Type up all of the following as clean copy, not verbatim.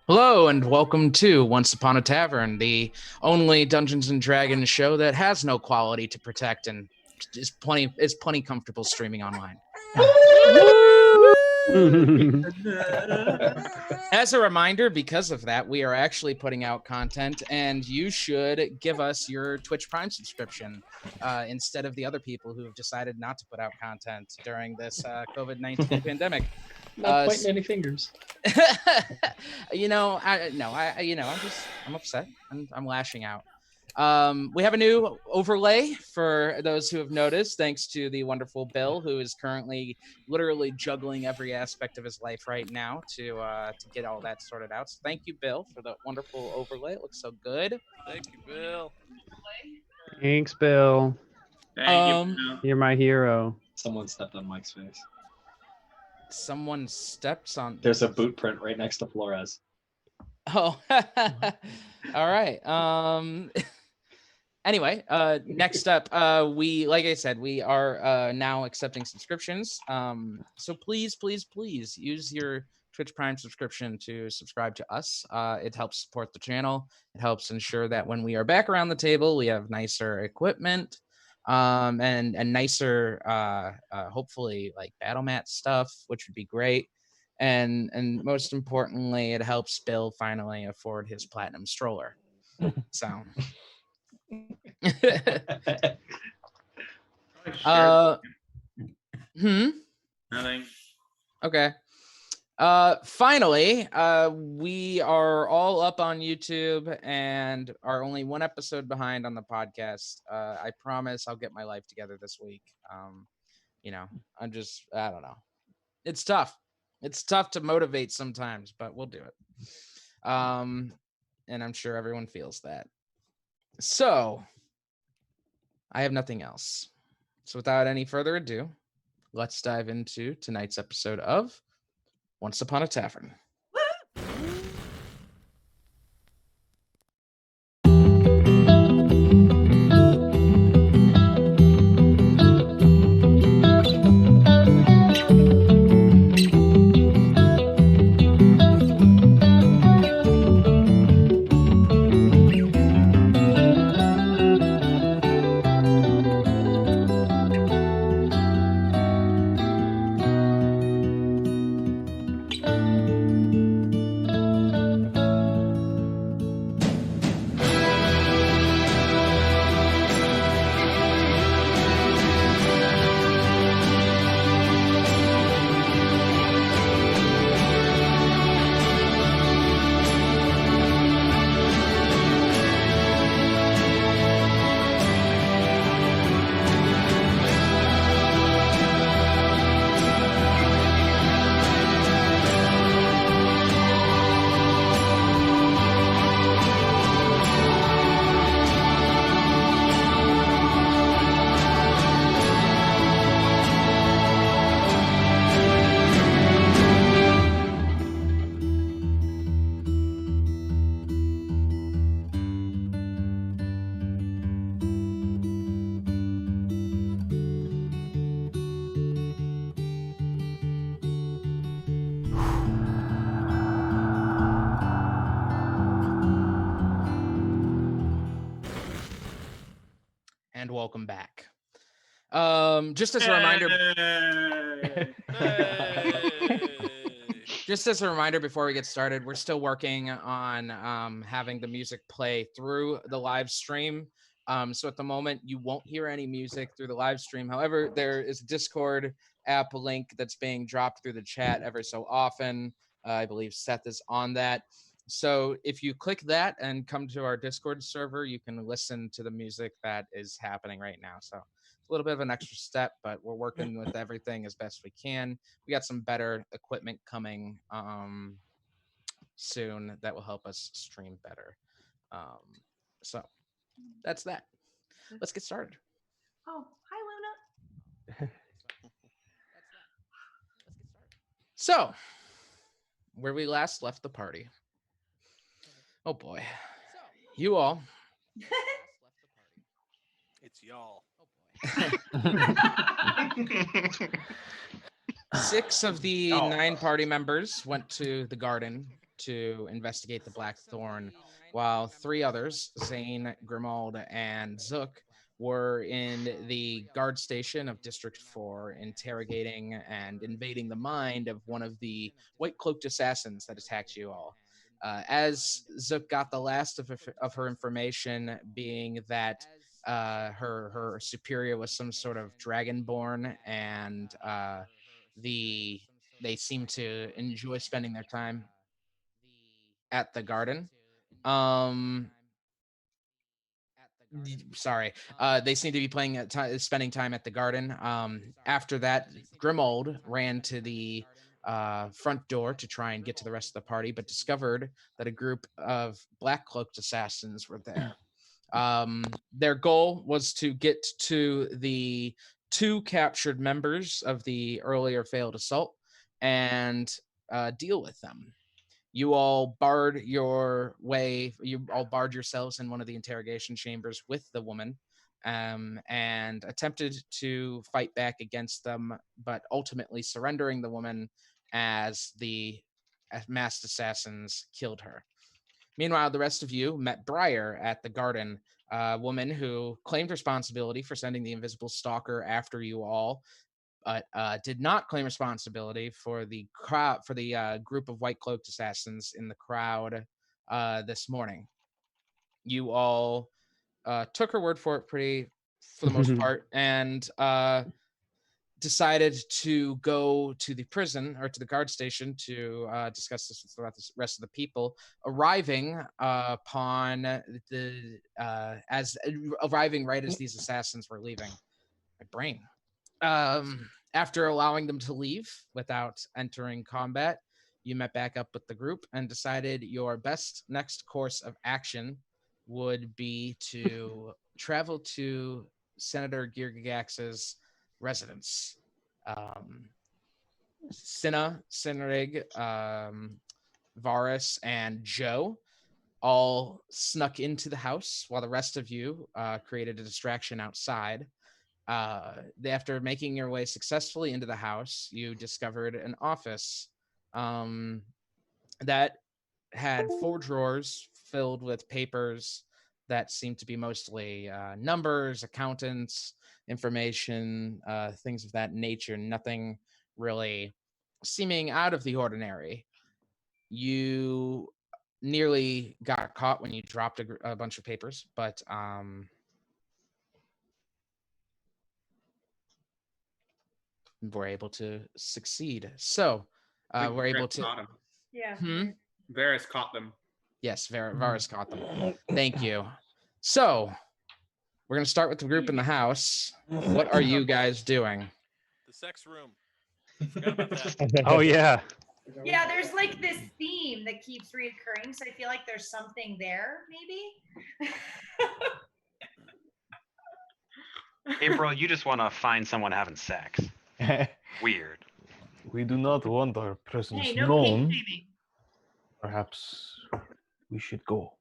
Hello and welcome to Once Upon a Tavern, the only Dungeons and Dragons show that has no quality to protect and is plenty comfortable streaming online. As a reminder, because of that, we are actually putting out content, and you should give us your Twitch Prime subscription instead of the other people who have decided not to put out content during this COVID-19 pandemic. Not pointing any fingers. I'm upset. I'm lashing out. We have a new overlay for those who have noticed, thanks to the wonderful Bill, who is currently literally juggling every aspect of his life right now to get all that sorted out. So thank you, Bill, for the wonderful overlay. It looks so good. Thank you, Bill. Thanks, Bill. Thank you, Bill. You're my hero. Someone stepped on Mike's face. Someone steps on. There's a boot print right next to Flores. Oh, all right. Anyway, next up, like I said, we are now accepting subscriptions. So please use your Twitch Prime subscription to subscribe to us. It helps support the channel. It helps ensure that when we are back around the table, we have nicer equipment. And nicer, hopefully, like battle mat stuff, which would be great. And most importantly, it helps Bill finally afford his platinum stroller. So, Nothing. Okay. Finally, we are all up on YouTube and are only one episode behind on the podcast. I promise I'll get my life together this week. I don't know. It's tough. It's tough to motivate sometimes, but we'll do it. And I'm sure everyone feels that. So I have nothing else. So without any further ado, let's dive into tonight's episode of Once Upon a Tavern. And welcome back. Just as a reminder, before we get started, we're still working on having the music play through the live stream. So at the moment, you won't hear any music through the live stream. However, there is a Discord app link that's being dropped through the chat ever so often. I believe Seth is on that. So if you click that and come to our Discord server, you can listen to the music that is happening right now. So it's a little bit of an extra step, but we're working with everything as best we can. We got some better equipment coming soon that will help us stream better. So that's that. Let's get started. Oh, hi, Luna. So, where we last left the party. Oh boy. You all. It's y'all. Oh boy. 6 of the 9 party members went to the garden to investigate the Black Thorn, while 3 others, Zane, Grimald, and Zook, were in the guard station of District 4, interrogating and invading the mind of one of the white-cloaked assassins that attacked you all. As Zook got the last of her information, being that her superior was some sort of dragonborn, and they seem to enjoy spending their time at the garden. They seem to be spending time at the garden. After that, Grimold ran to the front door to try and get to the rest of the party, but discovered that a group of black cloaked assassins were there. Their goal was to get to the 2 captured members of the earlier failed assault and deal with them. You all barred yourselves in one of the interrogation chambers with the woman, and attempted to fight back against them, but ultimately surrendering the woman as the masked assassins killed her. Meanwhile, the rest of you met Briar at the garden, a woman who claimed responsibility for sending the invisible stalker after you all, but did not claim responsibility for the group of white-cloaked assassins in the crowd this morning. You all took her word for it for the most part, and decided to go to the prison or to the guard station to discuss this with the rest of the people, arriving right as these assassins were leaving. My brain. After allowing them to leave without entering combat, you met back up with the group and decided your best next course of action would be to travel to Senator Gyrgyagax's residence. Cinna, Cinrig, Varus, and Joe all snuck into the house while the rest of you created a distraction outside. After making your way successfully into the house, you discovered an office that had 4 drawers filled with papers that seemed to be mostly numbers, accountants, information, things of that nature, nothing really seeming out of the ordinary. You nearly got caught when you dropped a bunch of papers, but were able to succeed. So we're able to. Caught him. Yeah. Varus caught them. Yes, Varus caught them. Thank you. So we're gonna start with the group in the house. What are you guys doing? The sex room. Forgot about that. Oh yeah. Yeah, there's like this theme that keeps reoccurring, so I feel like there's something there, maybe. April, you just want to find someone having sex. Weird. We do not want our presence Hey, no known. kink shaming. Perhaps we should go.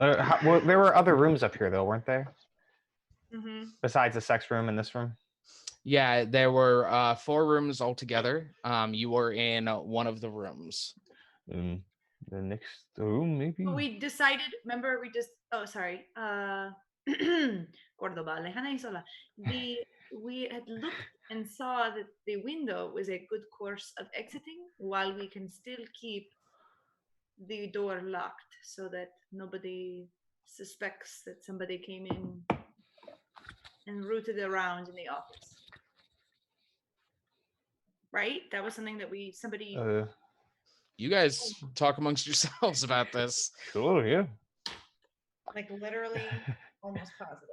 Well, there were other rooms up here, though, weren't there? Mm-hmm. Besides the sex room and this room? Yeah, there were 4 rooms altogether. You were in one of the rooms. The next room, maybe? But we decided, remember, oh, sorry. Cordoba, Lejana y Sola. We had looked and saw that the window was a good course of exiting while we can still keep the door locked so that nobody suspects that somebody came in and rooted around in the office. Right? That was something that somebody... You guys talk amongst yourselves about this. Sure, yeah. Like literally almost positive.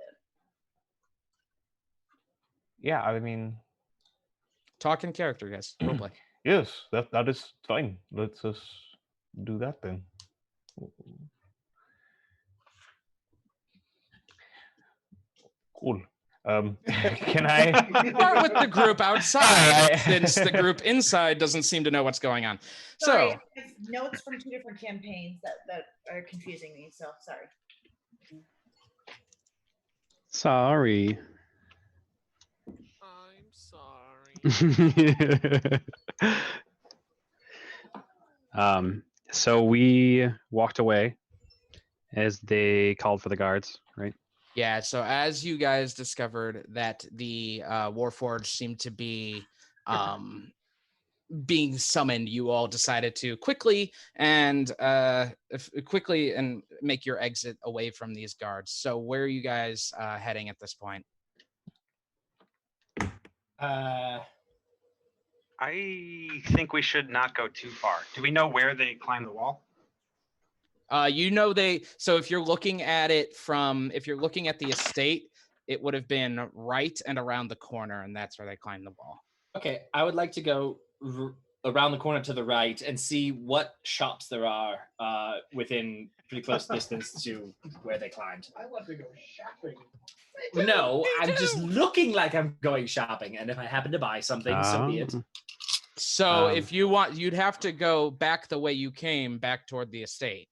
Yeah, I mean... Talk in character, guys. Roleplay. Yes, that is fine. Let's just do that then. Cool. Can I start with the group outside, since the group inside doesn't seem to know what's going on? Sorry, So I have notes from 2 different campaigns that are confusing me, so sorry. Sorry. I'm sorry. So we walked away as they called for the guards, right? Yeah, so as you guys discovered that the Warforged seemed to be being summoned, you all decided to quickly and make your exit away from these guards. So where are you guys heading at this point? I think we should not go too far. Do we know where they climbed the wall? So if you're looking at the estate, it would have been right and around the corner, and that's where they climbed the wall. Okay, I would like to go around the corner to the right and see what shops there are within pretty close distance to where they climbed. I want to go shopping. No, I'm just looking like I'm going shopping, and if I happen to buy something, so be it. So if you want, you'd have to go back the way you came, back toward the estate,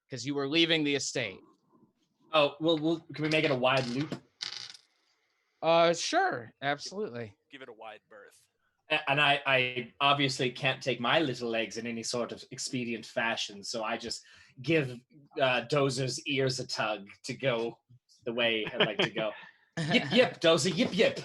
because you were leaving the estate. Oh, well, can we make it a wide loop? Sure, absolutely. Give it a wide berth. And I obviously can't take my little legs in any sort of expedient fashion, so I just give Dozer's ears a tug to go the way I'd like to go. Yip, yip, Dozer, yip, yip.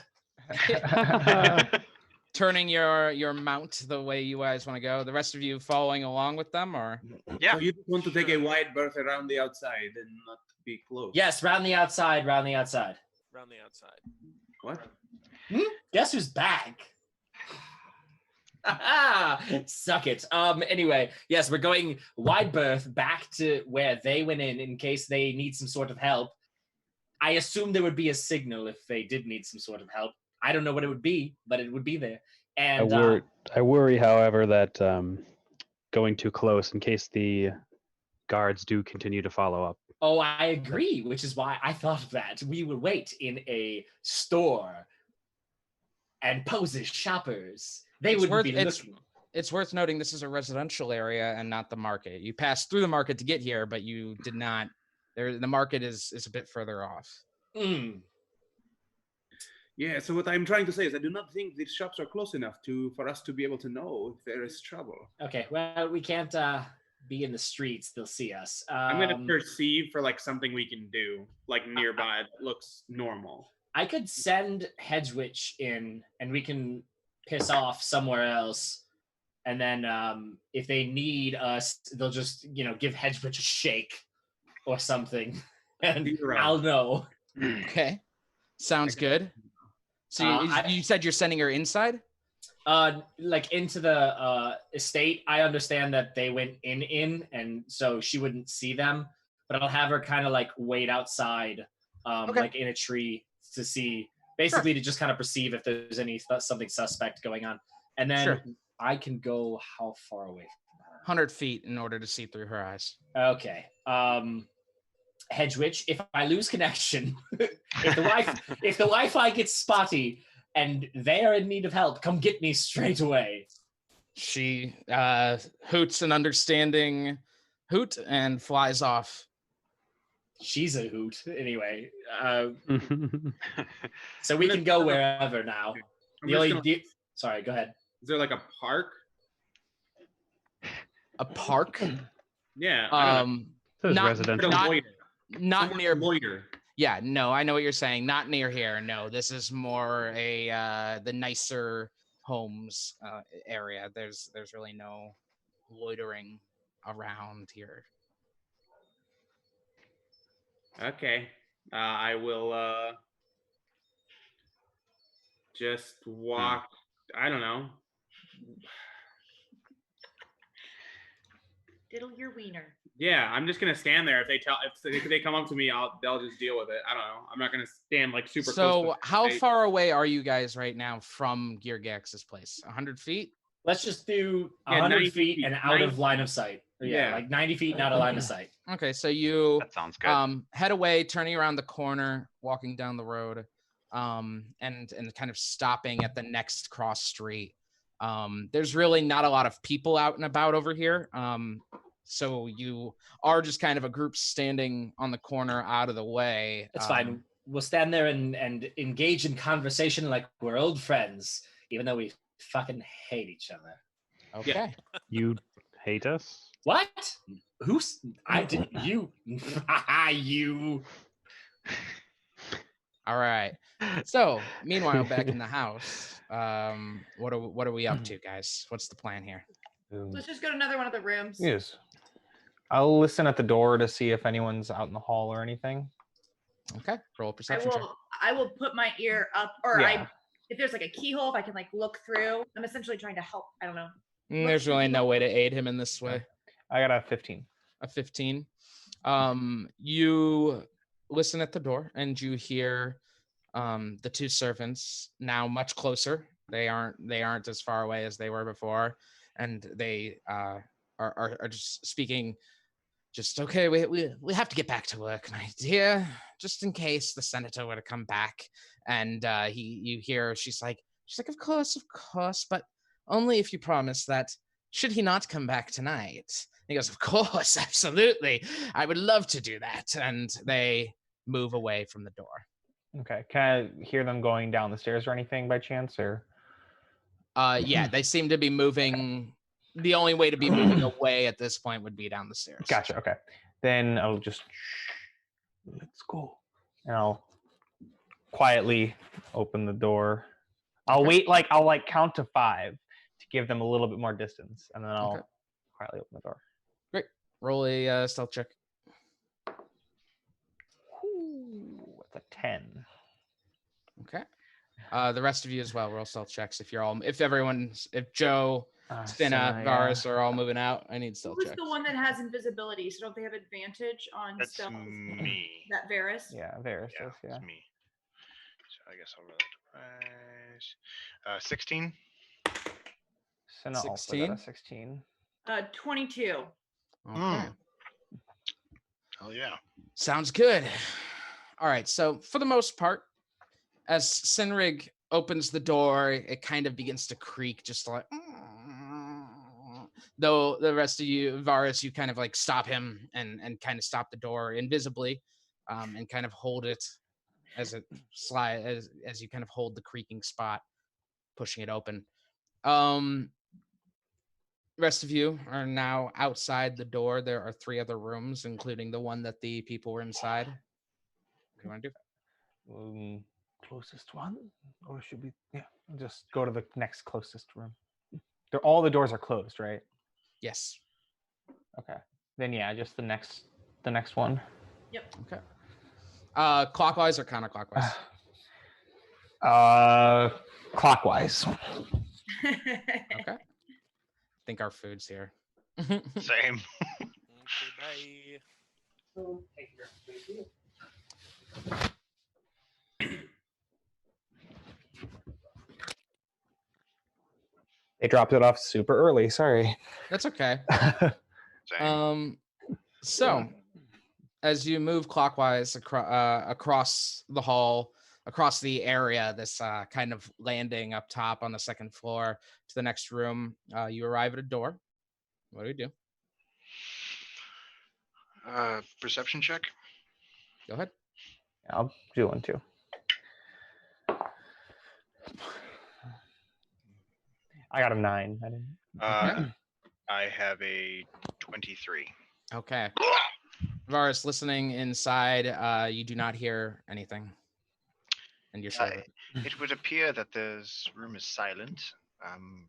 Turning your mount the way you guys want to go. The rest of you following along with them, or? Yeah. So you want to take a wide berth around the outside and not be close? Yes, round the outside, round the outside. Around the outside. What? Guess who's back? Suck it. Anyway, yes, we're going wide berth back to where they went in case they need some sort of help. I assume there would be a signal if they did need some sort of help. I don't know what it would be, but it would be there. And I worry, however, that going too close in case the guards do continue to follow up. oh, I agree, which is why I thought of that. We would wait in a store and pose as shoppers. They wouldn't be looking. It's worth noting this is a residential area and not the market. You passed through the market to get here, but you did not. The market is a bit further off. Yeah, so what I'm trying to say is I do not think these shops are close enough for us to be able to know if there is trouble. Okay, well, we can't be in the streets. They'll see us. I'm going to perceive for like something we can do, like nearby that looks normal. I could send Hedgewitch in, and we can piss off somewhere else. And then if they need us, they'll just, give Hedgewitch a shake or something. And Right. I'll know. Okay. Sounds good. So you said you're sending her inside? Like into the estate. I understand that they went in, and so she wouldn't see them. But I'll have her kind of like wait outside, like in a tree to see, basically to just kind of perceive if there's something suspect going on. And then I can go how far away from her? 100 feet in order to see through her eyes. Okay. Hedgewitch, if I lose connection, if the Wi-Fi gets spotty and they are in need of help, come get me straight away. She hoots an understanding hoot and flies off. She's a hoot, anyway. So we can go wherever now. Sorry, go ahead. Is there like a park? A park? Yeah. Not residential. Not near. Loiter. Yeah, no, I know what you're saying. Not near here. No, this is more the nicer homes area. There's really no loitering around here. Okay. I will just walk. I don't know. Diddle your wiener. Yeah, I'm just gonna stand there. If they come up to me, they'll just deal with it. I don't know. I'm not gonna stand like super close. So how far away are you guys right now from Gyrgyagax's place? 100 feet? Let's just do 100 feet and out of line of sight. Yeah, like 90 feet and out of line of sight. Okay, so you That sounds good. Head away, turning around the corner, walking down the road, and kind of stopping at the next cross street. There's really not a lot of people out and about over here. So you are just kind of a group standing on the corner out of the way. It's fine. We'll stand there and engage in conversation like we're old friends, even though we fucking hate each other. Okay. You hate us? What? Who's? I did you? You. All right. So, meanwhile, back in the house, what are we up to, guys? What's the plan here? Let's just go to another one of the rooms. Yes. I'll listen at the door to see if anyone's out in the hall or anything. Okay. Roll a perception check. I will put my ear up, or Yeah. if there's like a keyhole, if I can like look through. I'm essentially trying to help. I don't know. There's really no way to aid him in this way. I got a 15. A 15. You listen at the door and you hear the two servants now much closer. They aren't as far away as they were before, and they are just speaking. Just okay. We have to get back to work, my dear. Just in case the senator were to come back, and you hear she's like of course, but only if you promise that should he not come back tonight. He goes, of course, absolutely. I would love to do that. And they move away from the door. Okay. Can I hear them going down the stairs or anything by chance? Or yeah, they seem to be moving. The only way to be moving away at this point would be down the stairs. Gotcha. Okay. Then I'll just let's go. And I'll quietly open the door. I'll wait. I'll count to 5 to give them a little bit more distance, and then I'll quietly open the door. Great. Roll a stealth check. Ooh, it's a 10. Okay. The rest of you as well. Roll stealth checks. If Joe, Stina, Varus are all moving out, I need stealth Who's checks. the one that has invisibility? So don't they have advantage on That's stealth? me. That Varus? Yeah, Varus does. Yeah. It's me. So I guess I'll roll it twice. 16. Sina also got a 16. 22. Okay. Hell yeah. Sounds good. All right. So for the most part, as Sinrig opens the door, it kind of begins to creak, just like. Though the rest of you, Varus, you kind of like stop him and kind of stop the door invisibly, and kind of hold it as it slides as you kind of hold the creaking spot, pushing it open. Rest of you are now outside the door. There are 3 other rooms, including the one that the people were inside. What do you want to do? Closest one, or should we? Yeah, just go to the next closest room. All the doors are closed, right? Yes. Okay. Then yeah, just the next one. Yep. Okay. Clockwise or counterclockwise? Clockwise. Okay. I think our food's here. Same. Okay, bye. They dropped it off super early. Sorry. That's okay. Same. So as you move clockwise across the hall, across the area, this kind of landing up top on the 2nd floor to the next room, you arrive at a door. What do you do? Perception check. Go ahead. I'll do one too. I got a 9. I didn't. I have a 23. Okay. Varus, listening inside, you do not hear anything. And you're sure of it. It would appear that this room is silent.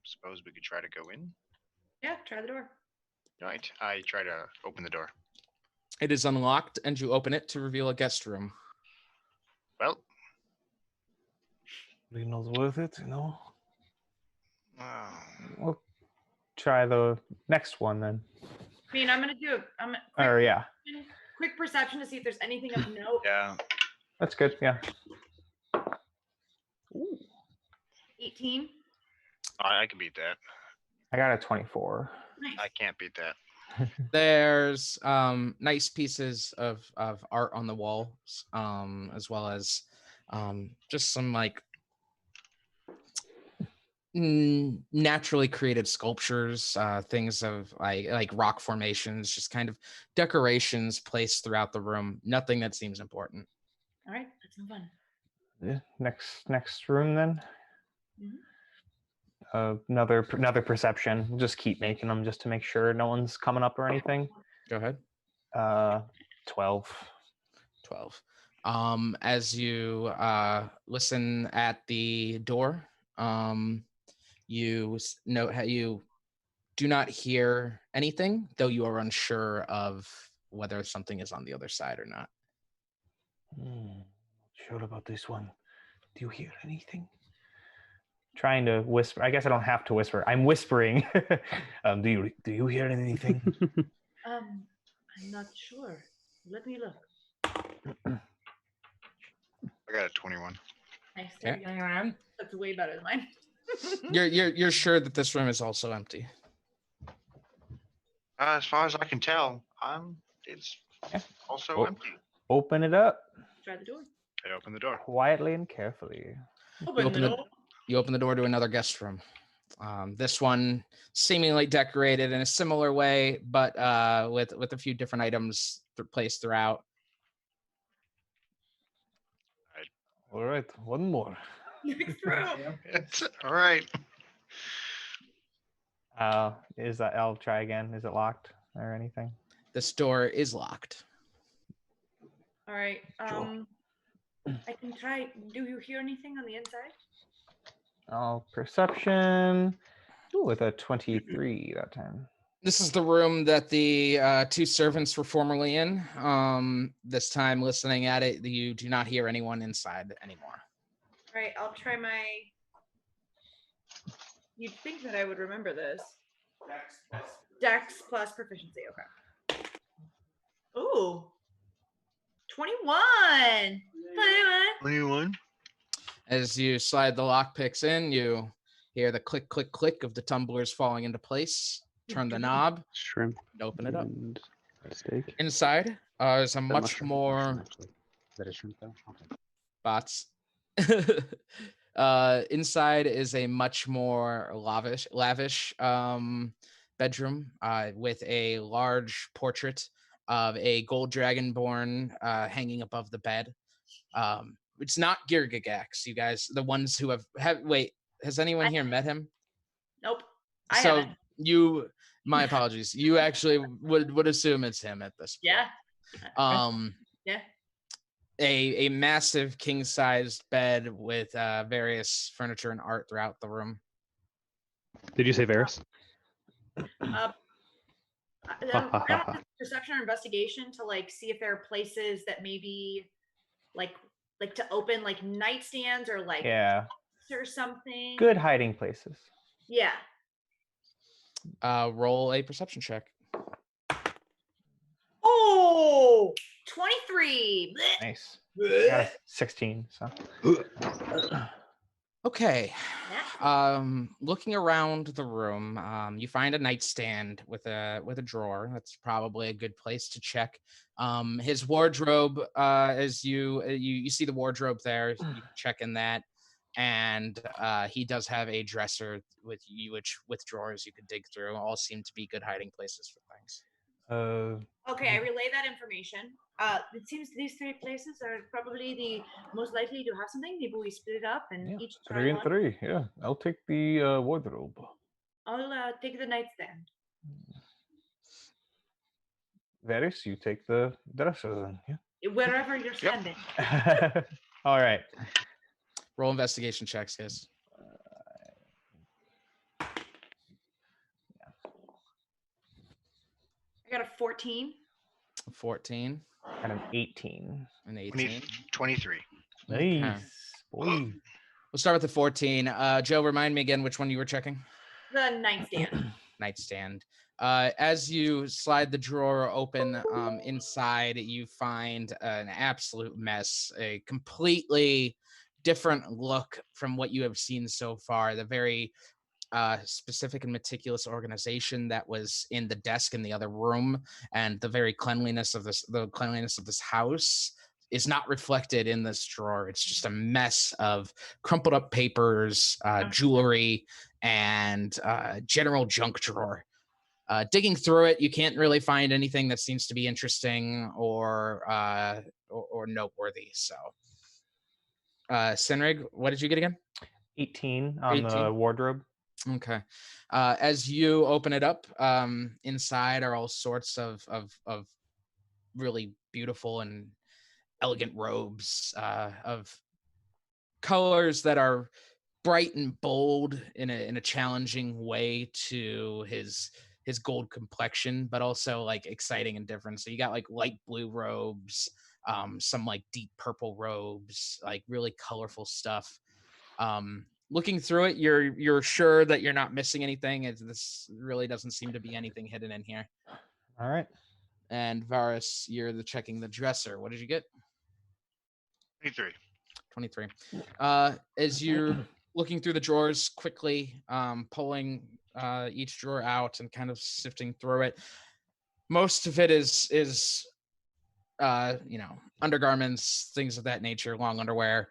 Suppose we could try to go in. Yeah, try the door. Right. I try to open the door. It is unlocked, and you open it to reveal a guest room. Well. Renal's worth it, you know. Oh. We'll try the next one then. I mean, I'm gonna do Quick perception to see if there's anything of note. Yeah. That's good. Yeah. Ooh. 18. I can beat that. I got a 24. Nice. I can't beat that. There's nice pieces of art on the walls, as well as just some like naturally created sculptures, things of like rock formations, just kind of decorations placed throughout the room. Nothing that seems important. All right, let's move on. Yeah. Next room then. Mhm. Another perception. We'll just keep making them just to make sure no one's coming up or anything. Go ahead. 12. 12. As you listen at the door, you note how you do not hear anything, though you are unsure of whether something is on the other side or not. Sure about this one. Do you hear anything? Trying to whisper. I guess I don't have to whisper. I'm whispering. Do you hear anything? I'm not sure. Let me look. I got a 21. Nice. Okay. That's way better than mine. You're sure that this room is also empty. As far as I can tell, it's also empty. Open it up. Try the door. I open the door. Quietly and carefully. You open the door to another guest room. This one seemingly decorated in a similar way, but with a few different items placed throughout. All right, one more. Next room. It's all right. I'll try again. Is it locked or anything? This door is locked. All right. I can try. Do you hear anything on the inside? Perception. Ooh, with a 23 that time. This is the room that the two servants were formerly in. This time, listening at it, you do not hear anyone inside anymore. All right, I'll try my. You'd think that I would remember this. Dex plus proficiency. Okay. Ooh. 21. 21. As you slide the lockpicks in, you hear the click, click, click of the tumblers falling into place. Turn the knob. Shrimp. And open it up. And steak. Inside is a That much mushroom, more actually. Is that a shrimp though? Okay. bots. Inside is a much more lavish bedroom with a large portrait of a gold dragonborn hanging above the bed. It's not Gyrgyagax, you guys. The ones who have wait, has anyone here met him? Nope. I haven't. My apologies. You actually would assume it's him at this point. Yeah. Yeah. A massive king-sized bed with various furniture and art throughout the room. Did you say Varys? Perception or investigation to like see if there are places that maybe like to open like nightstands or like or something. Good hiding places. Yeah. Roll a perception check. Oh, 23. Nice. I got a 16. So. Okay. Looking around the room, you find a nightstand with a drawer. That's probably a good place to check. His wardrobe, as you see the wardrobe there, you can check in that, and he does have a dresser with drawers you could dig through. All seem to be good hiding places for things. Okay, I relay that information. It seems these three places are probably the most likely to have something. Maybe we split it up and each try 3 and one. 3. Yeah, I'll take the wardrobe. I'll take the nightstand. Varys, you take the dresser then. Yeah. Wherever you're standing. All right. Roll investigation checks, guys. I got a 14. 14. And an 18. An 18. 23. Nice. Okay. Boy. We'll start with the 14. Joe, remind me again which one you were checking. The nightstand. Nightstand. As you slide the drawer open, inside you find an absolute mess, a completely different look from what you have seen so far. The very specific and meticulous organization that was in the desk in the other room, and the cleanliness of this house is not reflected in this drawer. It's just a mess of crumpled up papers, jewelry, and general junk drawer. Digging through it, you can't really find anything that seems to be interesting or noteworthy. So, Senrig, what did you get again? 18 on the wardrobe. Okay. As you open it up, inside are all sorts of really beautiful and elegant robes of colors that are bright and bold in a challenging way to his gold complexion, but also like exciting and different. So you got like light blue robes, some like deep purple robes, like really colorful stuff. Looking through it, you're sure that you're not missing anything. This really doesn't seem to be anything hidden in here. All right. And Varus, you're checking the dresser. What did you get? 23. 23. As you're looking through the drawers quickly, pulling each drawer out and kind of sifting through it, most of it is undergarments, things of that nature, long underwear.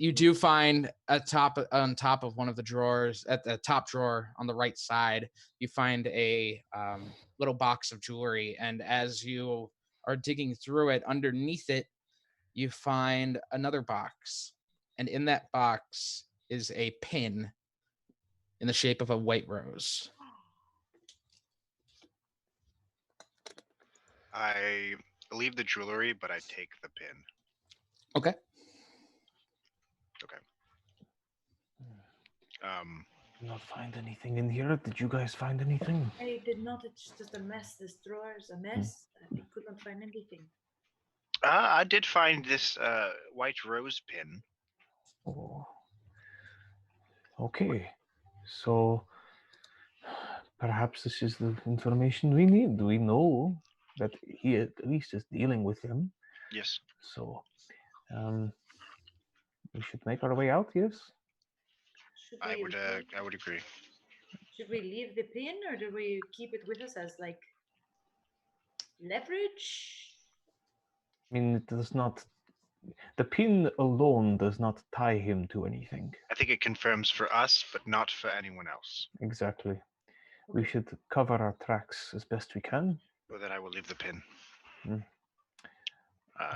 You do find on top of one of the drawers, at the top drawer on the right side, you find a little box of jewelry. And as you are digging through it, underneath it, you find another box. And in that box is a pin in the shape of a white rose. I leave the jewelry, but I take the pin. Okay. Not find anything in here. Did you guys find anything? I did not. It's just a mess. This drawer is a mess. I could not find anything. I did find this white rose pin. Oh. Okay. So perhaps this is the information we need. We know that he at least is dealing with him. Yes. So we should make our way out, yes? I would agree. Should we leave the pin or do we keep it with us as like leverage? I mean, it does not. The pin alone does not tie him to anything. I think it confirms for us, but not for anyone else. Exactly. We should cover our tracks as best we can. Well, then I will leave the pin. Mm.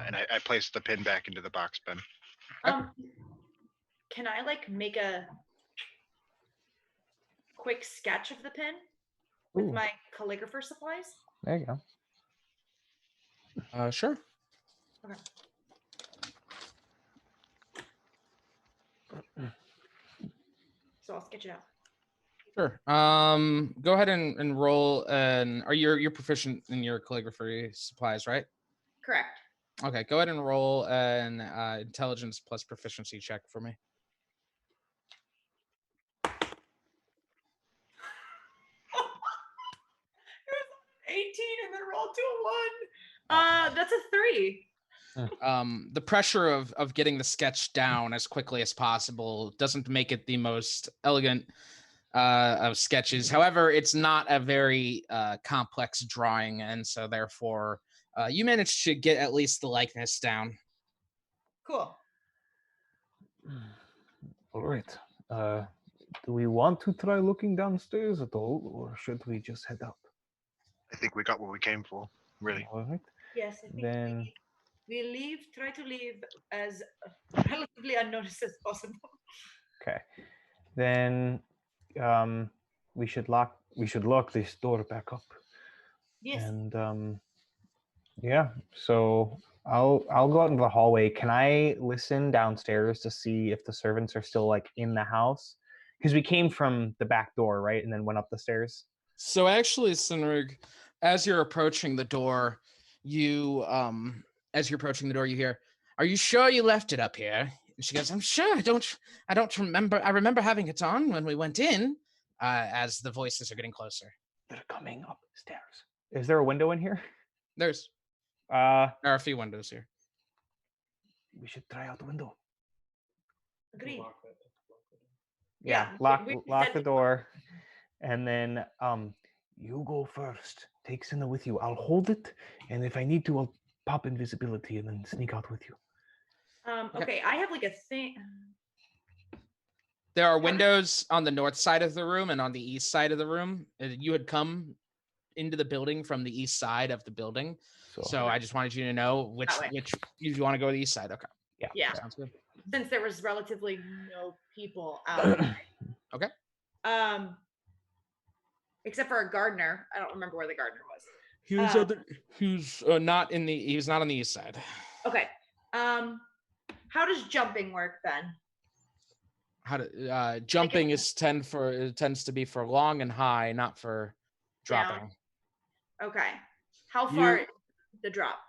And I place the pin back into the box bin. Can I like make a quick sketch of the pin with Ooh. my calligrapher supplies? There you go. Sure. Okay. So I'll sketch it out. Sure. Go ahead and roll. And you're proficient in your calligraphy supplies, right? Correct. Okay. Go ahead and roll an intelligence plus proficiency check for me. 18 and then roll to a 1. That's a 3. The pressure of getting the sketch down as quickly as possible doesn't make it the most elegant of sketches. However, it's not a very complex drawing, and so therefore you managed to get at least the likeness down. Cool. All right. Do we want to try looking downstairs at all, or should we just head up? I think we got what we came for, really. All right. Yes, I think Then we leave. Try to leave as relatively unnoticed as possible. Okay. Then we should lock this door back up. Yes. And yeah, so I'll go out into the hallway. Can I listen downstairs to see if the servants are still like in the house? Because we came from the back door, right? And then went up the stairs. So actually, Sinrig, as you're approaching the door, you hear, "Are you sure you left it up here?" And she goes, "I'm sure. I don't remember. I remember having it on when we went in." As the voices are getting closer. they're coming upstairs. Is there a window in here? There are a few windows here. We should try out the window. Agreed. Yeah, Yeah, lock the door. And then you go first. Take Senna with you. I'll hold it, and if I need to, I'll pop invisibility and then sneak out with you. Okay, I have like a thing. There are windows on the north side of the room and on the east side of the room. You had come into the building from the east side of the building. So I just wanted you to know which you want to go to the east side. Okay. Yeah. Sounds good. Since there was relatively no people out. Okay. Except for a gardener. I don't remember where the gardener was. He's not in the. He's not on the east side. Okay. How does jumping work then? Jumping tends to be for long and high, not for dropping. Down. Okay. How far is the drop?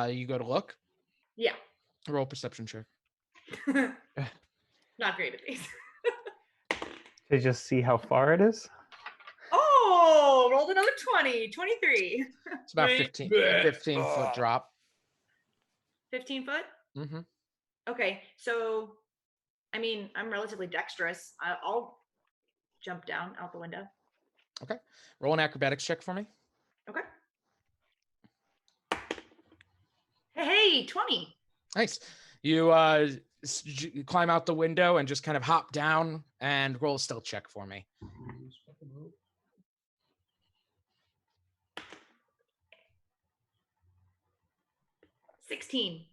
You go to look. Yeah. Roll perception check. Not great at these. To just see how far it is. Oh, rolled another 20. 23. It's about 15 foot drop. 15 foot? Mm-hmm. Okay, so I mean, I'm relatively dexterous. I'll jump down out the window. Okay. Roll an acrobatics check for me. Okay. Hey, 20. Nice. You climb out the window and just kind of hop down and roll a stealth check for me. 16.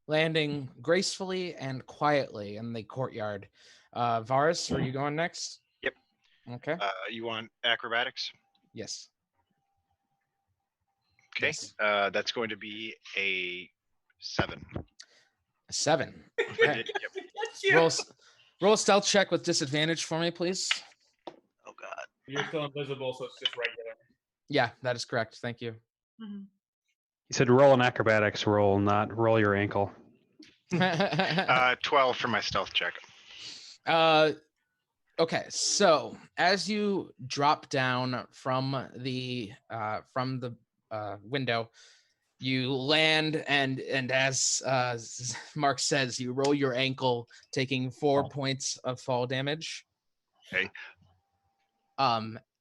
Landing gracefully and quietly in the courtyard. Varus, are you going next? Yep. Okay. You want acrobatics? Yes. Okay. Yes. That's going to be a 7. A 7. Yep. Roll a stealth check with disadvantage for me, please. Oh God. You're still invisible, so it's just regular. Yeah, that is correct. Thank you. Mm-hmm. He said roll an acrobatics roll, not roll your ankle. 12 for my stealth check. Okay, so as you drop down from the window, you land and as Mark says, you roll your ankle, taking 4 points of fall damage. Okay.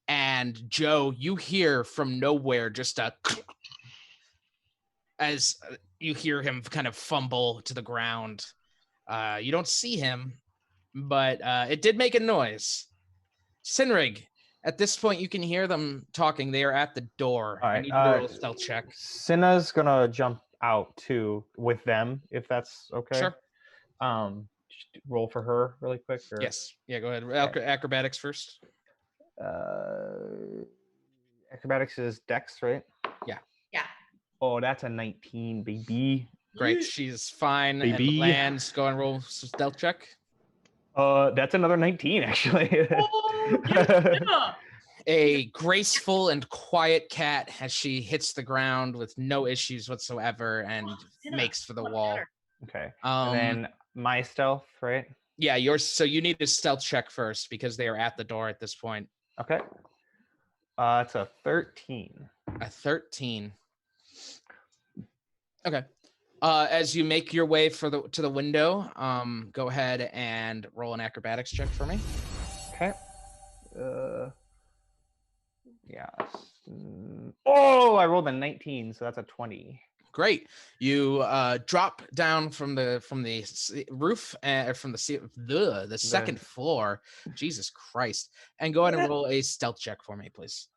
And Joe, you hear from nowhere just a as you hear him kind of fumble to the ground. You don't see him, but it did make a noise. Sinrig, at this point, you can hear them talking. They are at the door. All I right, need you to roll a stealth check. Cinna's gonna jump out too with them, if that's okay. Sure. Just roll for her really quick. Or... Yes. Yeah, go ahead. Acrobatics first. Acrobatics is Dex, right? Yeah. Yeah. Oh, that's a 19, baby. Great. She's fine. Baby. And lands. Go and roll stealth check. That's another 19, actually. Oh, A graceful and quiet cat as she hits the ground with no issues whatsoever and makes for the wall. Okay. And then my stealth, right? Yeah, yours. So you need a stealth check first because they are at the door at this point. Okay. It's a 13. A 13. Okay. As you make your way to the window, go ahead and roll an acrobatics check for me. Okay. Yeah. Oh, I rolled a 19, so that's a 20. Great. You drop down from the roof from the second floor. Jesus Christ! And go ahead and roll a stealth check for me, please.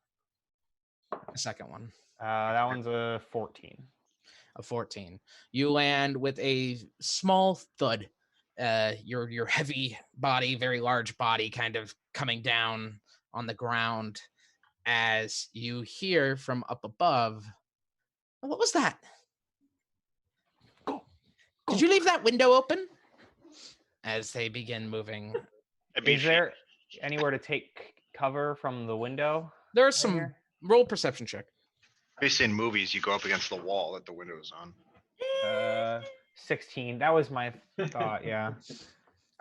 A second one. That one's a 14. A 14. You land with a small thud. Your heavy body, very large body, kind of coming down on the ground as you hear from up above. What was that? Did you leave that window open? As they begin moving. Is there anywhere to take cover from the window? There's some roll perception check. Obviously, in movies, you go up against the wall that the window is on. 16. That was my thought. Yeah.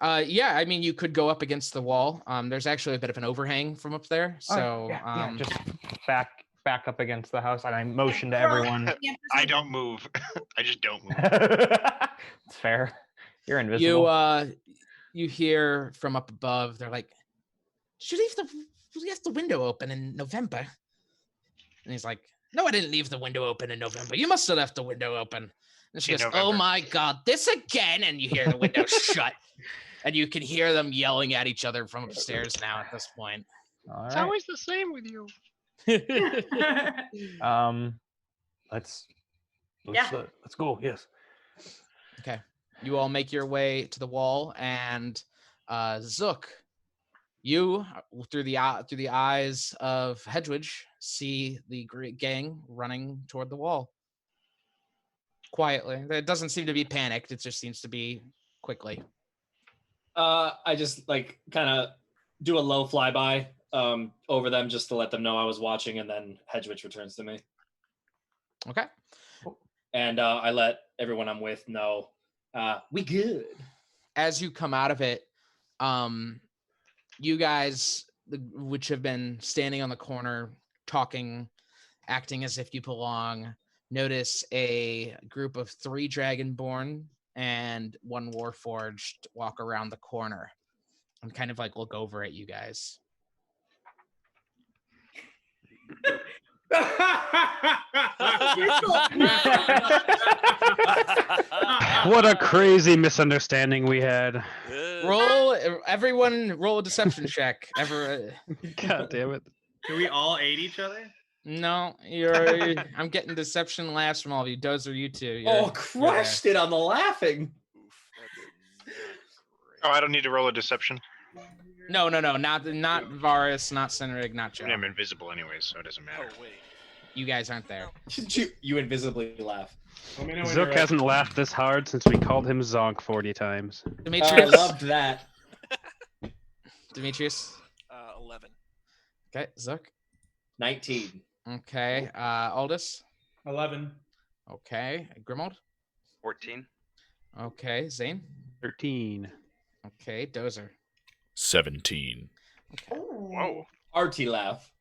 Yeah. I mean, you could go up against the wall. There's actually a bit of an overhang from up there, so just back up against the house, and I motion to everyone. I don't move. I just don't move. It's fair. You're invisible. You hear from up above. They're like, "Did you leave the window open in November?" And he's like, "No, I didn't leave the window open in November. You must have left the window open." And she goes, "Oh my God, this again!" And you hear the window shut, and you can hear them yelling at each other from upstairs now. At this point, All It's right. always the same with you. Let's go. Yes. Okay. You all make your way to the wall, and Zook, You, through the eyes of Hedwige, see the gang running toward the wall. Quietly. It doesn't seem to be panicked. It just seems to be quickly. I just like kind of do a low flyby over them just to let them know I was watching, and then Hedwige returns to me. Okay. And I let everyone I'm with know we good. As you come out of it, you guys, which have been standing on the corner, talking, acting as if you belong, notice a group of 3 Dragonborn and 1 Warforged walk around the corner and kind of like look over at you guys. What a crazy misunderstanding we had. Everyone roll a deception check. God damn it. Do we all aid each other? No, I'm getting deception laughs from all of you. Dozer, you too. Crushed it on the laughing. Oh, I don't need to roll a deception. No, not Varus, not Senrig, not Joe. I'm invisible anyway, so it doesn't matter. Oh wait. You guys aren't there. You invisibly laugh. Zook hasn't laughed this hard since we called him Zonk 40 times. Demetrius. I loved that. Demetrius. 11. Okay, Zook. 19. Okay, Aldous. 11. Okay, Grimold. 14. Okay, Zane. 13. Okay, Dozer. 17. Okay. Whoa. Arty laugh.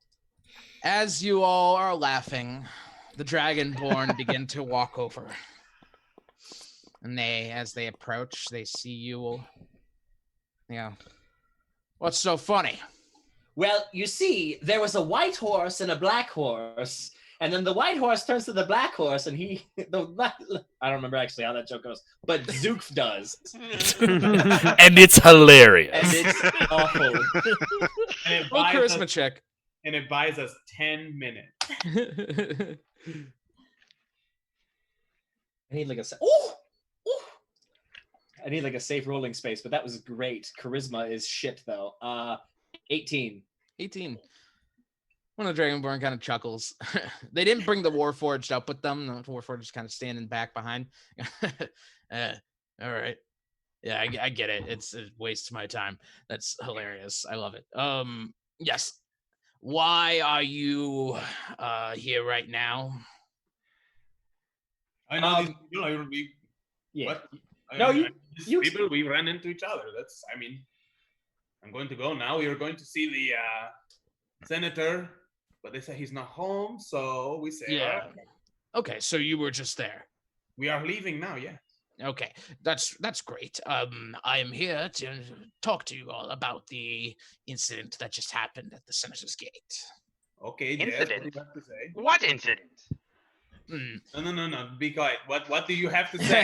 As you all are laughing, the Dragonborn begin to walk over. And as they approach, they see you. What's so funny? Well, you see, there was a white horse and a black horse, and then the white horse turns to the black horse, and I don't remember actually how that joke goes, but Zook does. And it's hilarious. And it's awful. And Roll charisma check. And it buys us 10 minutes. I need like a I need like a safe rolling space, but that was great. Charisma is shit though. 18. 18. One of the Dragonborn kind of chuckles. They didn't bring the Warforged up with them. The Warforged is kind of standing back behind. All right. Yeah, I get it. It's a waste of my time. That's hilarious. I love it. Yes. Why are you here right now? I know Yeah. people, we ran into each other. I'm going to go now. We are going to see the senator, but they say he's not home, so we say, Yeah. all right. Okay, so you were just there. We are leaving now, yeah. Okay, that's great. I am here to talk to you all about the incident that just happened at the senator's gate. Okay, Incident? Jess, what do you have to say? What incident? No. Be quiet. What do you have to say?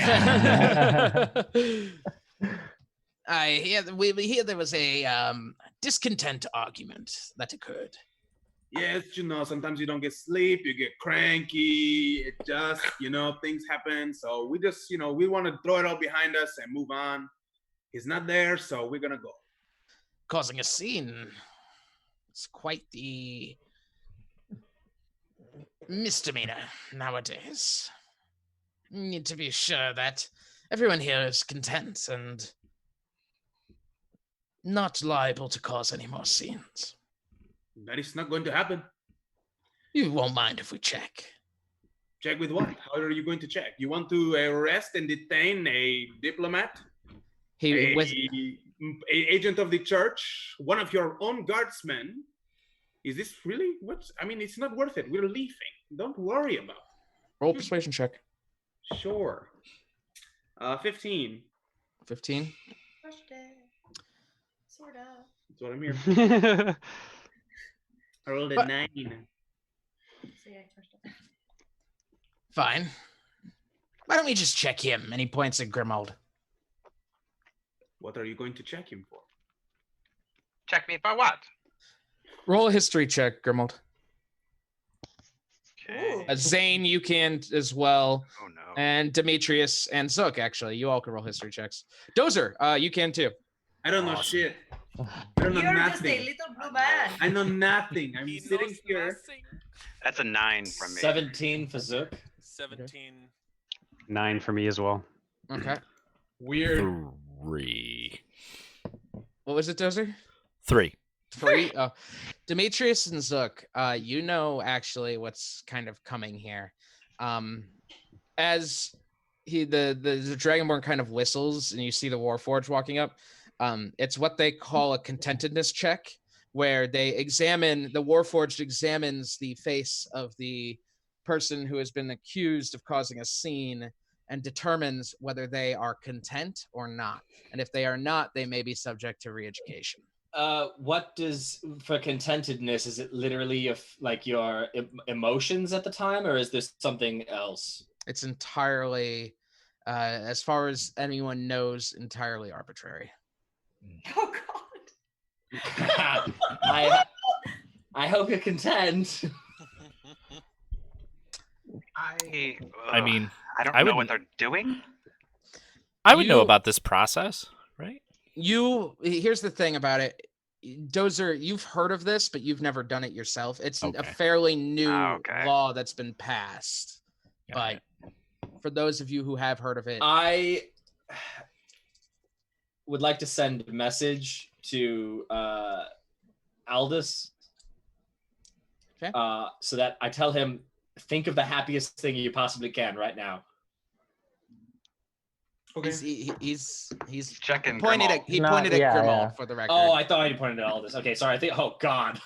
We hear there was a discontent argument that occurred. Yes, sometimes you don't get sleep, you get cranky, it just, things happen. So we just, we want to throw it all behind us and move on. He's not there, so we're going to go. Causing a scene. It's quite the misdemeanor nowadays. Need to be sure that everyone here is content and not liable to cause any more scenes. That is not going to happen. You won't mind if we check. Check with what? How are you going to check? You want to arrest and detain a diplomat? A agent of the church? One of your own guardsmen? Is this really what? It's not worth it. We're leaving. Don't worry about it. Roll persuasion check. Sure. 15. 15? Sort of. That's what I'm here. I rolled a 9. Fine. Why don't we just check him? And he points at Grimold. What are you going to check him for? Check me for what? Roll a history check, Grimold. Okay. Zane, you can as well. Oh no. And Demetrius and Zook, actually. You all can roll history checks. Dozer, you can too. I don't know shit. I don't know You're just nothing. a little blue man. I know nothing. I'm sitting here. That's a 9 from me. 17 for Zook. 17. 9 for me as well. Okay. Weird. 3. What was it, Dozer? 3. 3. Oh, Demetrius and Zook, you know actually what's kind of coming here. As the Dragonborn kind of whistles, and you see the Warforged walking up. It's what they call a contentedness check, where the Warforged examines the face of the person who has been accused of causing a scene and determines whether they are content or not. And if they are not, they may be subject to re-education. What does for contentedness? Is it literally like your emotions at the time, or is this something else? It's entirely, as far as anyone knows, entirely arbitrary. Oh God. I hope you're content. I mean, I don't I know would- what they're doing. I would know about this process, right? Here's the thing about it. Dozer, you've heard of this, but you've never done it yourself. It's a Okay. fairly new Okay. law that's been passed. Got it. But for those of you who have heard of it, I would like to send a message to Aldous. Okay. So that I tell him, think of the happiest thing you possibly can right now. Okay. he's Checking. pointed Grimald. at Grimald for the record. Oh, I thought he pointed at Aldous. Okay, sorry. I think. Oh God,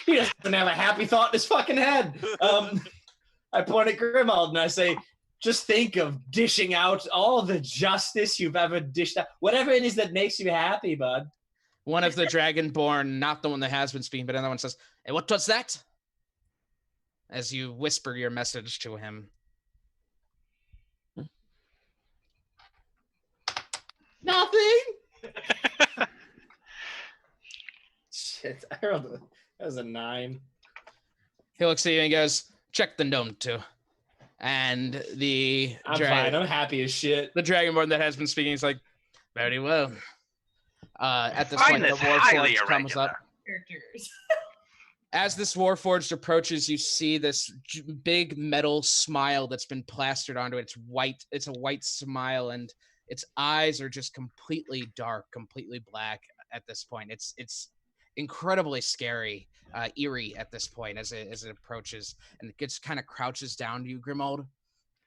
he doesn't have a happy thought in his fucking head. I point at Grimald and I say, just think of dishing out all the justice you've ever dished out. Whatever it is that makes you happy, bud. One of the Dragonborn, not the one that has been speaking, but another one says, "Hey, what was that?" As you whisper your message to him. Nothing. Shit, I rolled that was a 9. He looks at you and goes, "Check the gnome too." And I'm fine. I'm happy as shit. The Dragonborn that has been speaking is like, "Very well." At this Find point, the this highly Warforged comes up. irregular. Characters. As this Warforged approaches, you see this big metal smile that's been plastered onto it. It's white. It's a white smile, and its eyes are just completely dark, completely black at this point. It's incredibly scary, eerie at this point as it approaches, and it gets kind of crouches down to you, Grimald.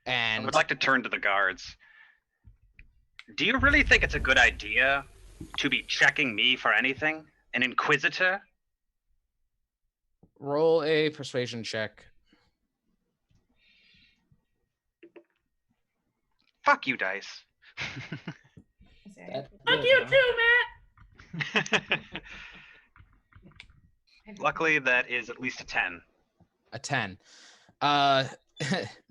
I And would like to turn to the guards. Do you really think it's a good idea to be checking me for anything? An inquisitor? roll a persuasion check. Fuck you, dice. Fuck you too, Matt. Luckily, that is at least a 10. A 10.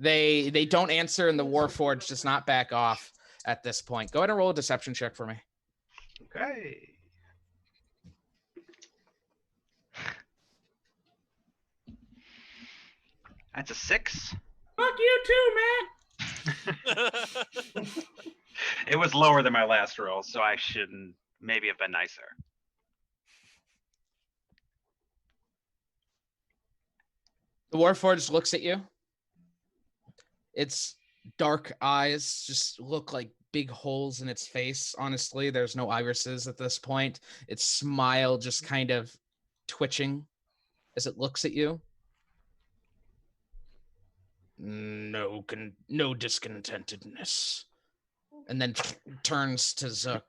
They don't answer, and the Warforged does not back off at this point. Go ahead and roll a deception check for me. Okay. That's a 6. Fuck you too, Matt. It was lower than my last roll, so I shouldn't maybe have been nicer. The Warforged looks at you. Its dark eyes just look like big holes in its face. Honestly, there's no irises at this point. Its smile just kind of twitching as it looks at you. No discontentedness. And then turns to Zook.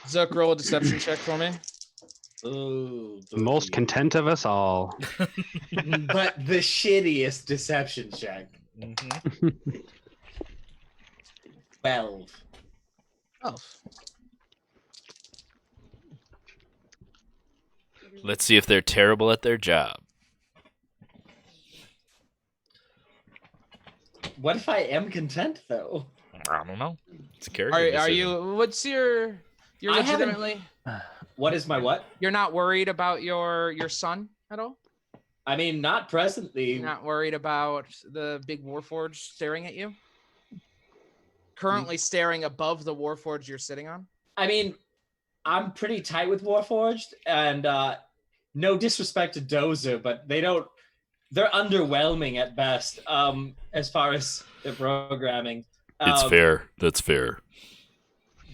Zook, roll a deception check for me. Ooh, The most content of us all. but the shittiest deception check. 12. Oh. Let's see if they're terrible at their job. What if I am content though? I don't know. It's a character Are decision. you? What's your? You're I haven't- legitimately. What is my what? You're not worried about your son at all? I mean, not presently. You're not worried about the big Warforged staring at you? Currently staring above the Warforged you're sitting on? I mean, I'm pretty tight with Warforged, and no disrespect to Dozer, but they're underwhelming at best as far as their programming. It's fair. That's fair.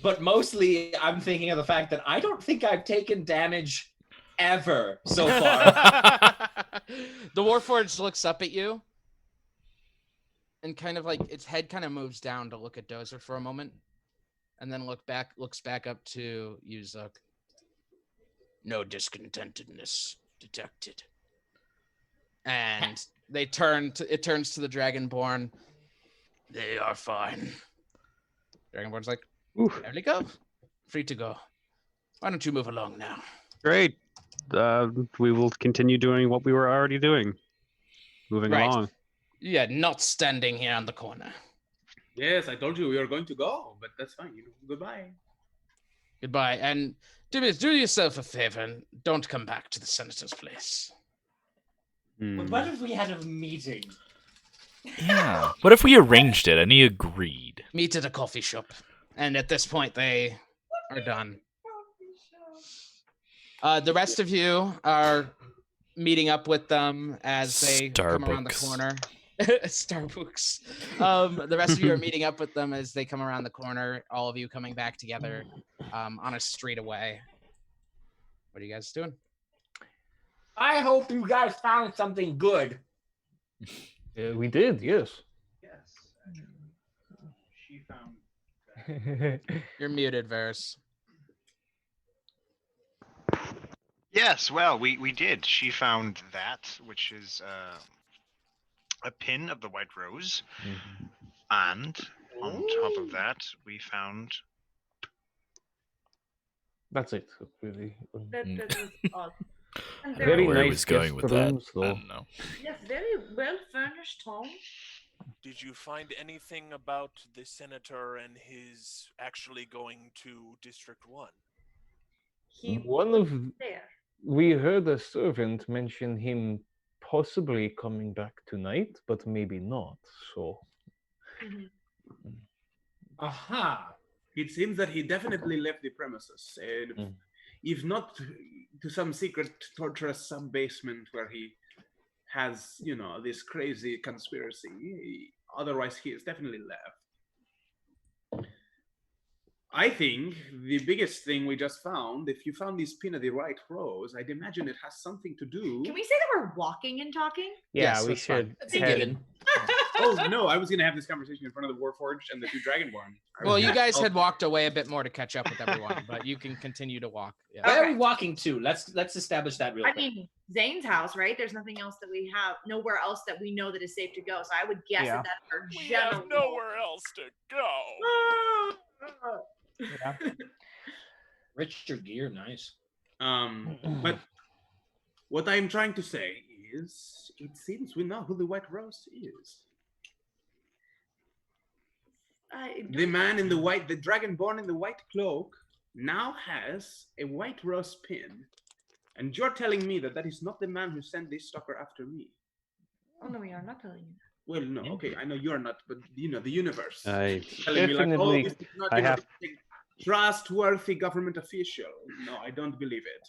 But mostly, I'm thinking of the fact that I don't think I've taken damage ever so far. The Warforged looks up at you, and kind of like its head kind of moves down to look at Dozer for a moment, and then looks back up to you, Zook. No discontentedness detected. And it turns to the Dragonborn. They are fine. Dragonborn's like, there we go. Free to go. Why don't you move along now? Great. We will continue doing what we were already doing. Moving along. Yeah, not standing here on the corner. Yes, I told you we were going to go, but that's fine. Goodbye. Goodbye. And do yourself a favor and don't come back to the senator's place. What if we had a meeting? Yeah. What if we arranged it and he agreed? Meet at a coffee shop. And at this point, they are done. The rest of you are meeting up with them as they come around the corner. Starbucks. The rest of you are meeting up with them as they come around the corner. All of you coming back together on a street away. What are you guys doing? I hope you guys found something good. We did, yes. Yes. She found. You're muted, Varys. Yes, well, we did. She found that, which is a pin of the white rose. And on top of that, we found... That's it, really. That was odd. And Very where nice he was going with that. rooms, though. I don't know. Yes, very well furnished home. Did you find anything about the senator and his actually going to District 1? One of there. We heard a servant mention him possibly coming back tonight, but maybe not. So, Aha. It seems that he definitely left the premises. If not to some secret torturous sub-basement where he has, this crazy conspiracy. Otherwise, he is definitely left. I think the biggest thing we just found, if you found this pin of the right rose, I'd imagine it has something to do... Can we say that we're walking and talking? yeah, we should. That's a given. Oh, no, I was going to have this conversation in front of the Warforged and the two Dragonborn. Well, you guys had walked away a bit more to catch up with everyone, but you can continue to walk. Yeah. Where are we walking to? Let's establish that real quick. I mean, Zane's house, right? There's nothing else that we have, nowhere else that we know that is safe to go. So I would guess that that's our We general. have nowhere else to go. Yeah. Richard gear, nice. But what I'm trying to say is, it seems we know who the White Rose is. The man in the white, the Dragonborn in the white cloak, now has a White Rose pin. And you're telling me that that is not the man who sent this stalker after me. Oh, no, we are not telling you that. Well, no, okay, I know you're not, but the universe. I telling me like, oh, definitely- this is not I have- a trustworthy government official. No, I don't believe it.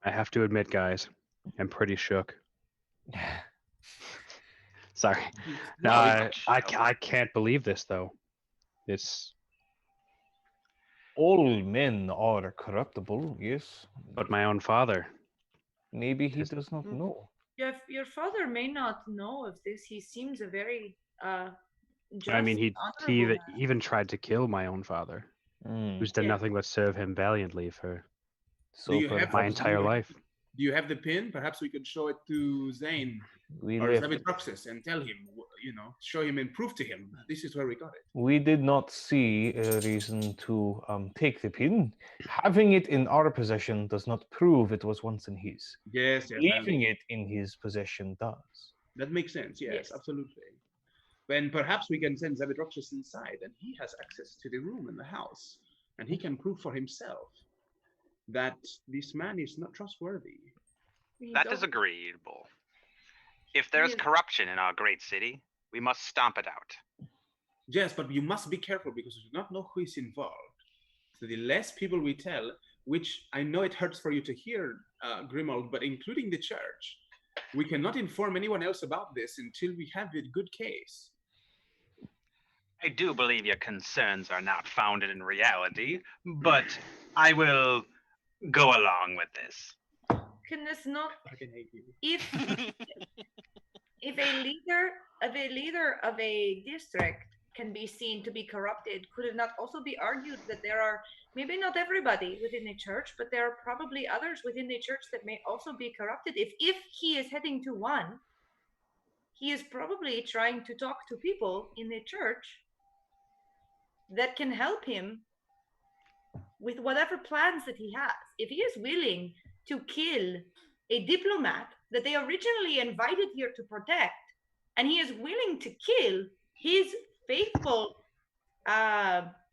I have to admit, guys, I'm pretty shook. Sorry. No, I can't believe this, though. It's... All men are corruptible, yes. But my own father. Maybe he does not know. Your father may not know of this. He seems a very just, I mean, he honorable man. even tried to kill my own father, who's done nothing but serve him valiantly for So my entire life. Do you have the pin? Perhaps we could show it to Zane We or left- Zabitroxis and tell him, show him and prove to him this is where we got it. We did not see a reason to take the pin. Having it in our possession does not prove it was once in his. Yes, Leaving it in his possession does. That makes sense. Yes, absolutely. Then perhaps we can send Zabitroxis inside, and he has access to the room in the house, and he can prove for himself that this man is not trustworthy. That is agreeable. If there's corruption in our great city, we must stomp it out. Yes, but you must be careful because you do not know who is involved. the less people we tell, which I know it hurts for you to hear, Grimold, but including the church, we cannot inform anyone else about this until we have a good case. I do believe your concerns are not founded in reality, but I will go along with this. Can this not? If a leader of a district can be seen to be corrupted, could it not also be argued that there are maybe not everybody within the church, but there are probably others within the church that may also be corrupted? If he is heading to one, he is probably trying to talk to people in the church that can help him with whatever plans that he has. If he is willing to kill a diplomat that they originally invited here to protect, and he is willing to kill his faithful,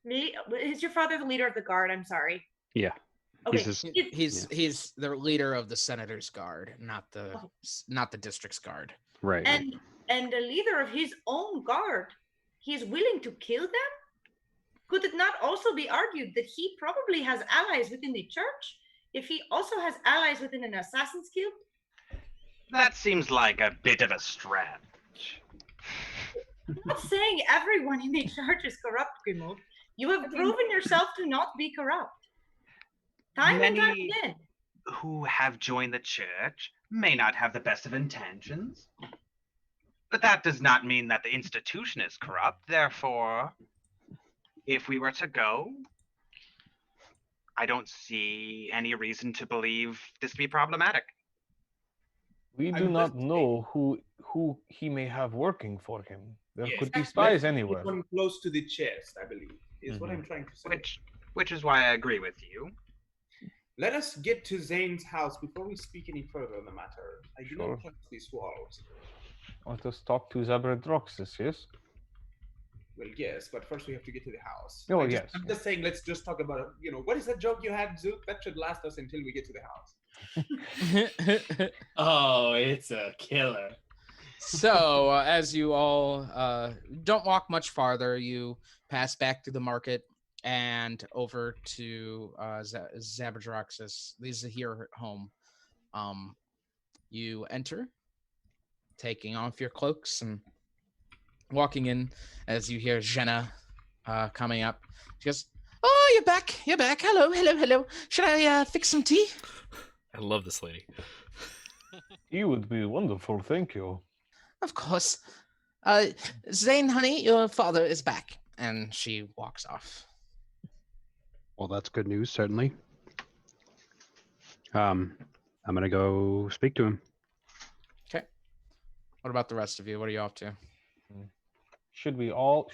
is your father the leader of the guard? I'm sorry. Yeah. Okay. He's the leader of the Senator's Guard, not the district's guard. Right. And the leader of his own guard, he is willing to kill them? Could it not also be argued that he probably has allies within the church if he also has allies within an assassin's guild? That seems like a bit of a stretch. I'm not saying everyone in the church is corrupt, Grimold. You have proven yourself to not be corrupt. Time and time again. Who have joined the church may not have the best of intentions, but that does not mean that the institution is corrupt. Therefore, if we were to go, I don't see any reason to believe this to be problematic. We do not know who he may have working for him. There could be spies anywhere. One close to the chest, I believe, is what I'm trying to say. Which is why I agree with you. Let us get to Zane's house before we speak any further on the matter. I do not trust these walls. Let us talk to Gyrgyagax, yes? Well, yes, but first we have to get to the house. Oh, I'm yes. just saying, let's just talk about, what is that joke you had, Zook? That should last us until we get to the house. Oh, it's a killer. So, as you all don't walk much farther, you pass back through the market and over to Gyrgyagax. These are here at home. You enter, taking off your cloaks and walking in as you hear Jenna coming up. She goes, "Oh, you're back. You're back. Hello. Should I fix some tea?" I love this lady. He would be wonderful, thank you. Of course. Zane, honey, your father is back. And she walks off. Well, that's good news, certainly. I'm going to go speak to him. Okay. What about the rest of you? What are you off to? Should we all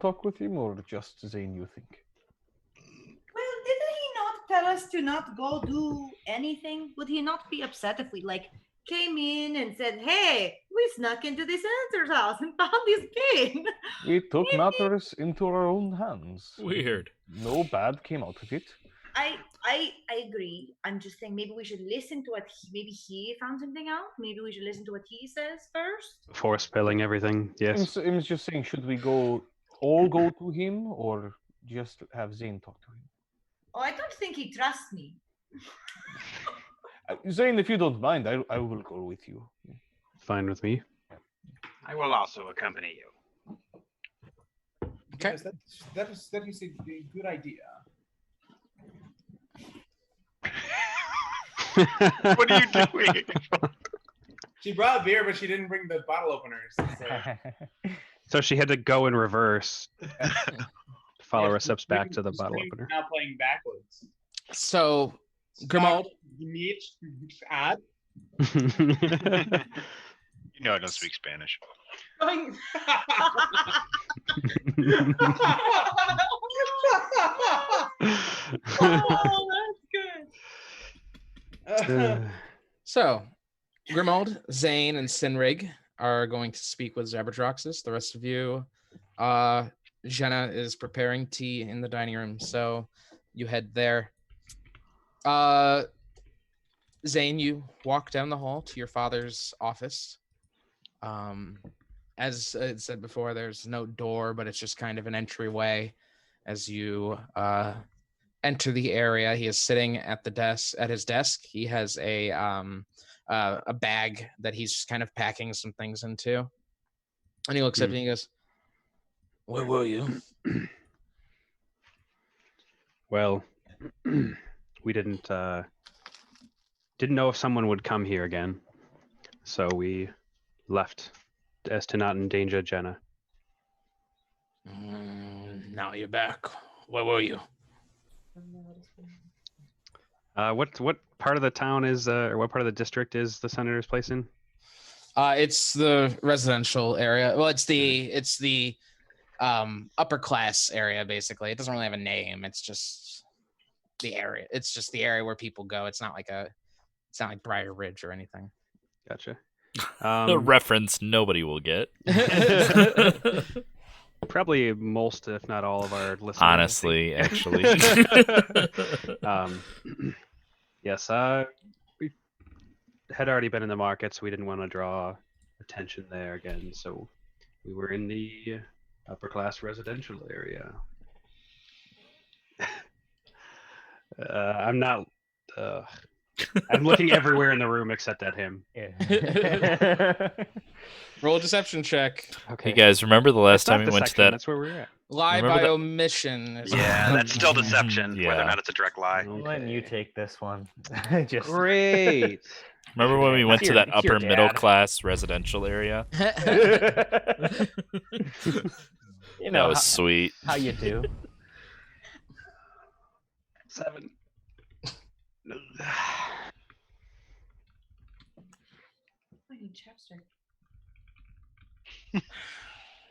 talk with him, or just Zane, you think? Well, didn't he not tell us to not go do anything? Would he not be upset if we came in and said, "Hey, we snuck into the senator's house and found this pin"? We took matters into our own hands. Weird. No bad came out of it. I agree. I'm just saying maybe we should listen to what maybe he found something out. Maybe we should listen to what he says first. Before spilling everything, yes. I'm just saying, should we all go to him, or just have Zane talk to him? Oh, I don't think he trusts me. Zane, if you don't mind, I will go with you. Fine with me. I will also accompany you. Okay. Yes, that is a good idea. What are you doing? She brought beer, but she didn't bring the bottle openers. So she had to go in reverse. Follow her steps back to the bottle opener. Now playing backwards. So, Grimold. You know I don't speak Spanish. Oh, that's good. So, Grimold, Zane, and Sinrig are going to speak with Gyrgyagax. The rest of you, Jenna is preparing tea in the dining room, so you head there. Zane, you walk down the hall to your father's office. As I said before, there's no door, but it's just kind of an entryway as you enter the area. He is sitting at his desk. He has a bag that he's kind of packing some things into. And he looks up and he goes, "Where were you?" Well, we didn't know if someone would come here again, so we left as to not endanger Jenna. Now you're back. Where were you? What part of the town is, or what part of the district is the senator's place in? It's the residential area. Well, it's the upper class area, basically. It doesn't really have a name. It's just the area. It's just the area where people go. It's not like Briar Ridge or anything. Gotcha. A reference nobody will get. Probably most, if not all, of our listeners. Honestly, actually. Yes, we had already been in the market, so we didn't want to draw attention there again. So we were in the upper class residential area. I'm not. I'm looking everywhere in the room except at him. Yeah. Roll a deception check. Okay. You guys remember the last time we went to that? That's where we're at. Lie Remember by that- omission. Yeah, that's still deception, whether or Yeah. not it's a direct lie. I'm letting you take this one. Just Great. Remember when we went to that It's your upper middle dad. class residential area? You That know was sweet. how you do. 7.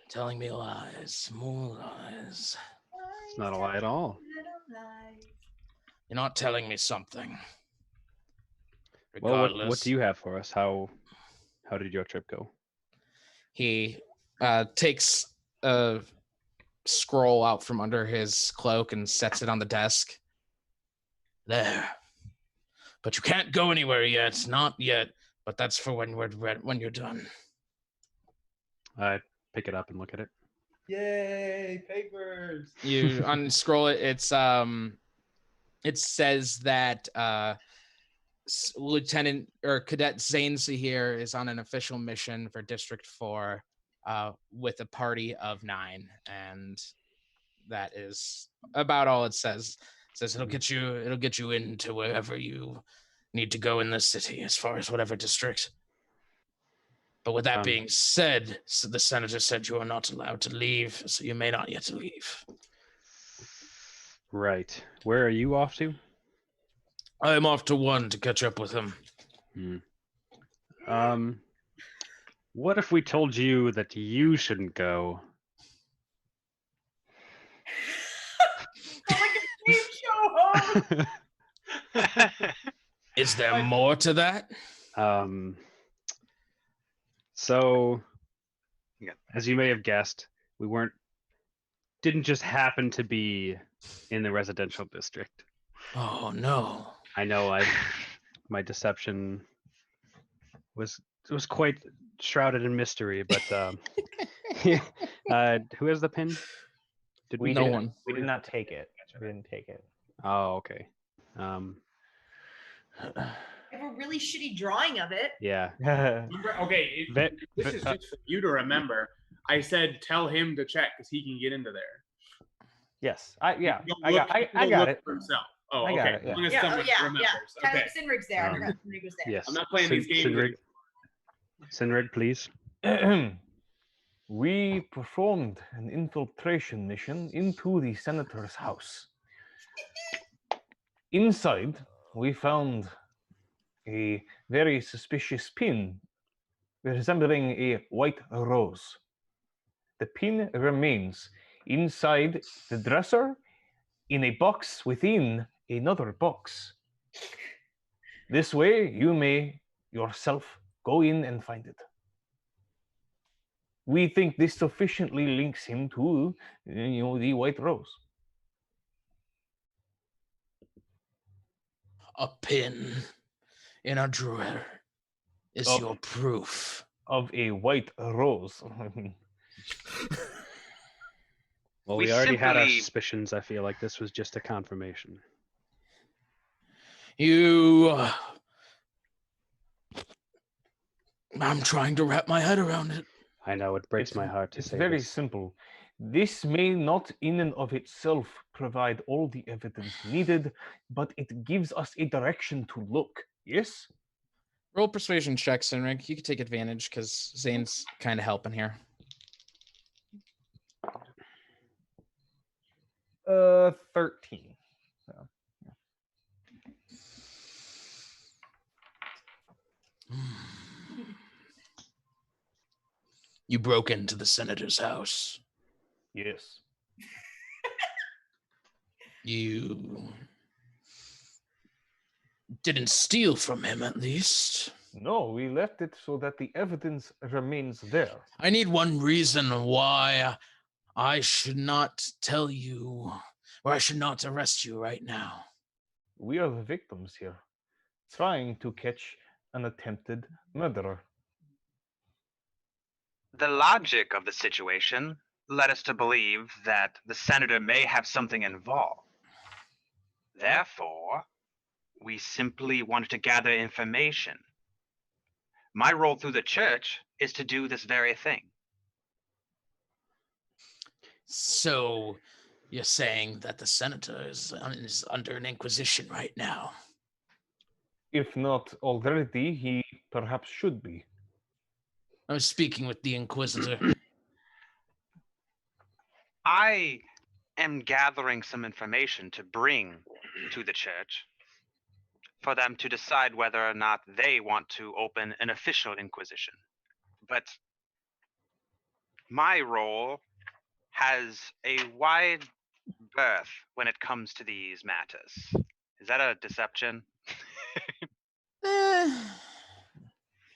Telling me lies, more lies. It's not a lie at all. You're not telling me something. Well, Regardless. what do you have for us? How did your trip go? He takes a scroll out from under his cloak and sets it on the desk. There. But you can't go anywhere yet. Not yet. But that's for when you're done. I pick it up and look at it. Yay, papers! You unscroll it. It says that Lieutenant or Cadet Zainsi here is on an official mission for District 4 with a party of 9, and that is about all it says. It says it'll get you into wherever you need to go in the city, as far as whatever district. But with that being said, the senator said you are not allowed to leave, so you may not yet leave. Right. Where are you off to? I am off to 1 to catch up with him. What if we told you that you shouldn't go? Is there more to that? So, as you may have guessed, we didn't just happen to be in the residential district. Oh no! I know. My deception was quite shrouded in mystery. But who has the pin? Did we? No take one. We did not take it. We didn't take it. Oh, okay. I have a really shitty drawing of it. Yeah. Okay, this is just for you to remember. I said tell him to check because he can get into there. Yes. I got it. For himself. Oh, I got okay. it, yeah. As long as Yeah, someone yeah. remembers. Tyler Okay. Sinrig's there. I forgot Sinrig was there. Yes. I'm not playing these games. Sinrig, please. We performed an infiltration mission into the senator's house. Inside, we found a very suspicious pin resembling a white rose. The pin remains inside the dresser in a box within another box. This way, you may yourself go in and find it. We think this sufficiently links him to, the white rose. A pin in a drawer is Oh. your proof Of a white rose. Well, We we already had our simply- suspicions. I feel like this was just a confirmation. I'm trying to wrap my head around it. I know it breaks my heart to It's say very this. simple. This may not in and of itself provide all the evidence needed, but it gives us a direction to look. Yes? Roll persuasion check, Sinrig. You can take advantage because Zane's kind of helping here. 13. So, You broke into the senator's house. yes. You didn't steal from him, at least. No, we left it so that the evidence remains there. I need one reason why I should not tell you, or I should not arrest you right now. We are the victims here, trying to catch an attempted murderer. The logic of the situation led us to believe that the senator may have something involved. Therefore, we simply wanted to gather information. My role through the church is to do this very thing. So, you're saying that the senator is under an inquisition right now? If not already, he perhaps should be. I was speaking with the Inquisitor. I am gathering some information to bring to the church for them to decide whether or not they want to open an official inquisition. But my role has a wide berth when it comes to these matters. Is that a deception?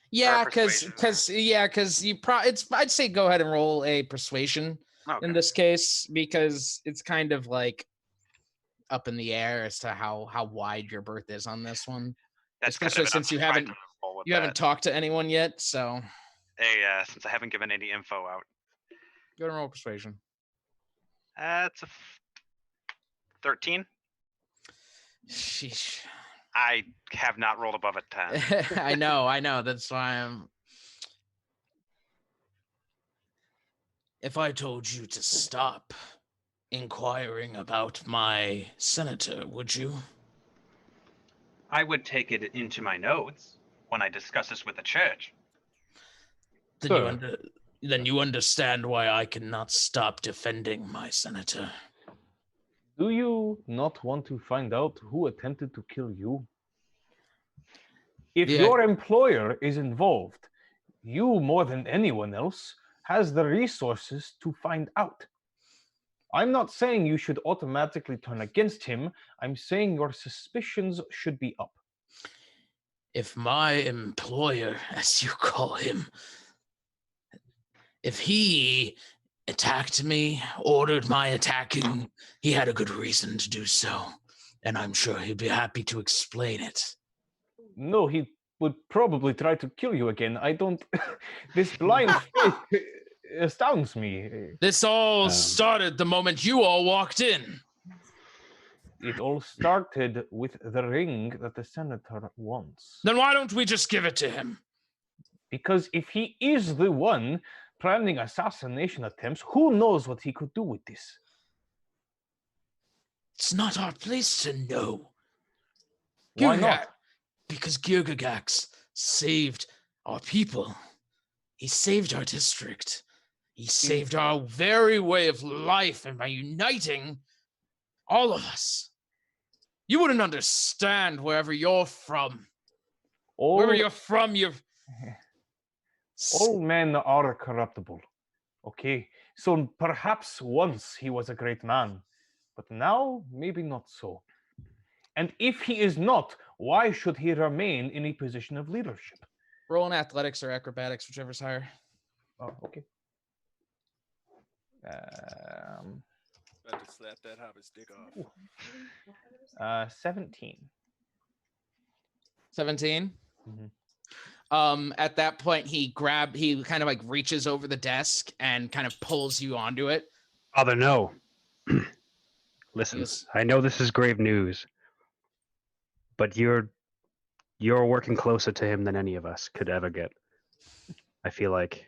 Yeah, persuasion. because you I'd say go ahead and roll a persuasion in this case, because it's kind of like up in the air as to how wide your berth is on this one. That's especially kind of since you haven't talked to anyone yet. So since I haven't given any info out. Go ahead and roll persuasion. That's a 13. Sheesh. I have not rolled above a 10. I know. That's why I'm. If I told you to stop inquiring about my senator, would you? I would take it into my notes when I discuss this with the church. Then you understand why I cannot stop defending my senator. Do you not want to find out who attempted to kill you? If your employer is involved, you more than anyone else has the resources to find out. I'm not saying you should automatically turn against him. I'm saying your suspicions should be up. If my employer, as you call him, if he attacked me, ordered my attacking, he had a good reason to do so. And I'm sure he'd be happy to explain it. No, he would probably try to kill you again. I don't... This blind faith astounds me. This all started the moment you all walked in. It all started with the ring that the senator wants. Then why don't we just give it to him? Because if he is the one planning assassination attempts, who knows what he could do with this? It's not our place to know. Why not? Because Gyrgyagax saved our people. He saved our district. He saved our very way of life, and by uniting all of us, you wouldn't understand wherever you're from. Wherever you're from, all men are corruptible. Okay, so perhaps once he was a great man, but now maybe not so. And if he is not, why should he remain in a position of leadership? Roll in athletics or acrobatics, whichever's higher. Oh, okay. About to slap that hobbit's dick off. 17. 17? Mm-hmm. At that point, he kind of like reaches over the desk and kind of pulls you onto it. Father, no. Listen, Yes. I know this is grave news, but you're working closer to him than any of us could ever get. I feel like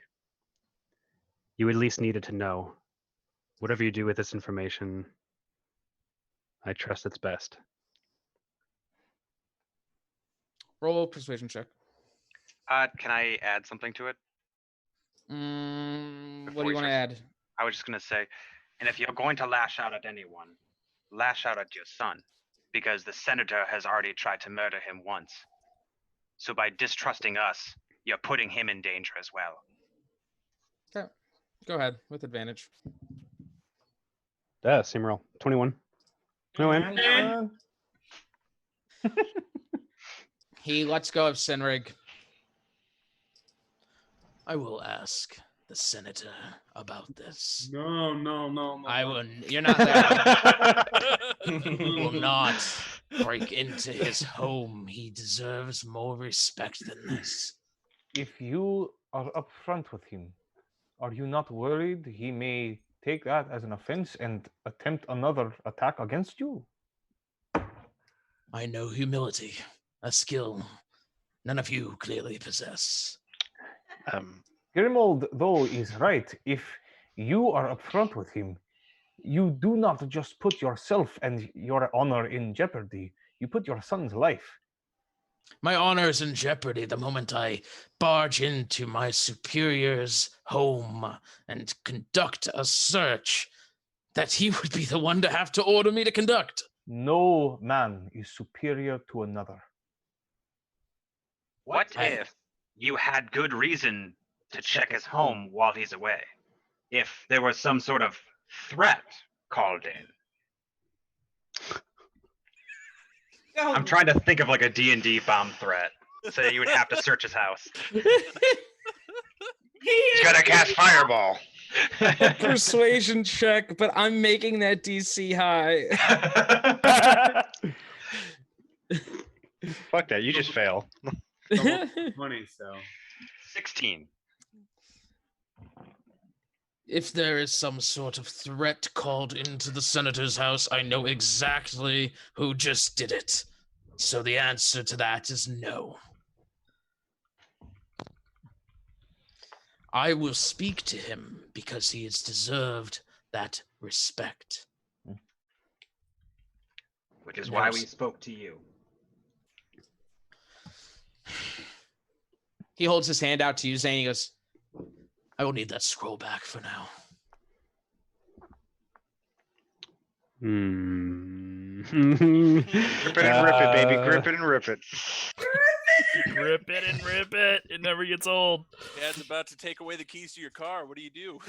you at least needed to know. Whatever you do with this information, I trust it's best. Roll persuasion check. Can I add something to it? What do you want to add? I was just gonna say, and if you're going to lash out at anyone, lash out at your son, because the senator has already tried to murder him once. So by distrusting us, you're putting him in danger as well. Okay. Go ahead with advantage. Yeah, same roll. 21. 21. He lets go of Sinrig. I will ask the senator about this. No. I will. You're not there. Will not break into his home. He deserves more respect than this. If you are upfront with him, are you not worried he may take that as an offense and attempt another attack against you? I know humility, a skill none of you clearly possess. Grimold, though, is right. If you are upfront with him, you do not just put yourself and your honor in jeopardy. You put your son's life. My honor is in jeopardy the moment I barge into my superior's home and conduct a search that he would be the one to have to order me to conduct. No man is superior to another. What if you had good reason to check his home while he's away? If there was some sort of threat called in? I'm trying to think of like a D&D bomb threat. So you would have to search his house. He's gonna cast fireball. Persuasion check, but I'm making that DC high. Fuck that, you just fail. Money, so 16. If there is some sort of threat called into the senator's house, I know exactly who just did it. So the answer to that is no. I will speak to him because he has deserved that respect. Which is why we spoke to you. He holds his hand out to you, Zane. He goes, I will need that scroll back for now. Grip it and rip it, baby. Grip it and rip it. Rip it and rip it. It never gets old. Dad's about to take away the keys to your car. What do you do?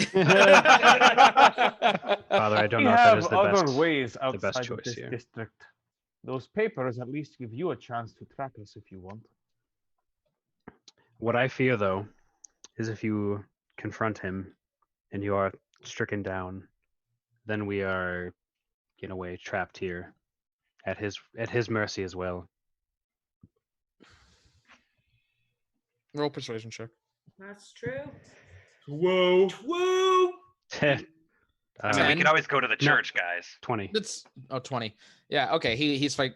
Father, I don't know if that is the other best, ways the outside best of choice this here. district. Those papers at least give you a chance to track us if you want. What I fear, though, is if you confront him and you are stricken down, then we are, in a way, trapped here at his mercy as well. Roll persuasion check. That's true. Whoa. I mean, we could always go to the church, guys. 20. That's 20. Yeah, okay. He's like,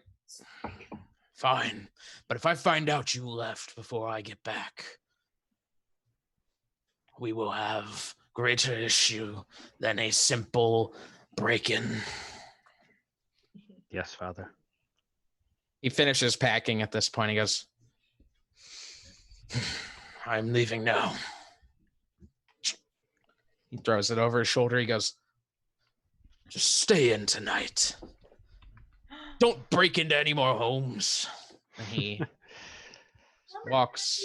fine. But if I find out you left before I get back, we will have greater issue than a simple break-in. Yes, Father. He finishes packing at this point. He goes, I'm leaving now. He throws it over his shoulder. He goes, just stay in tonight. Don't break into any more homes. And he walks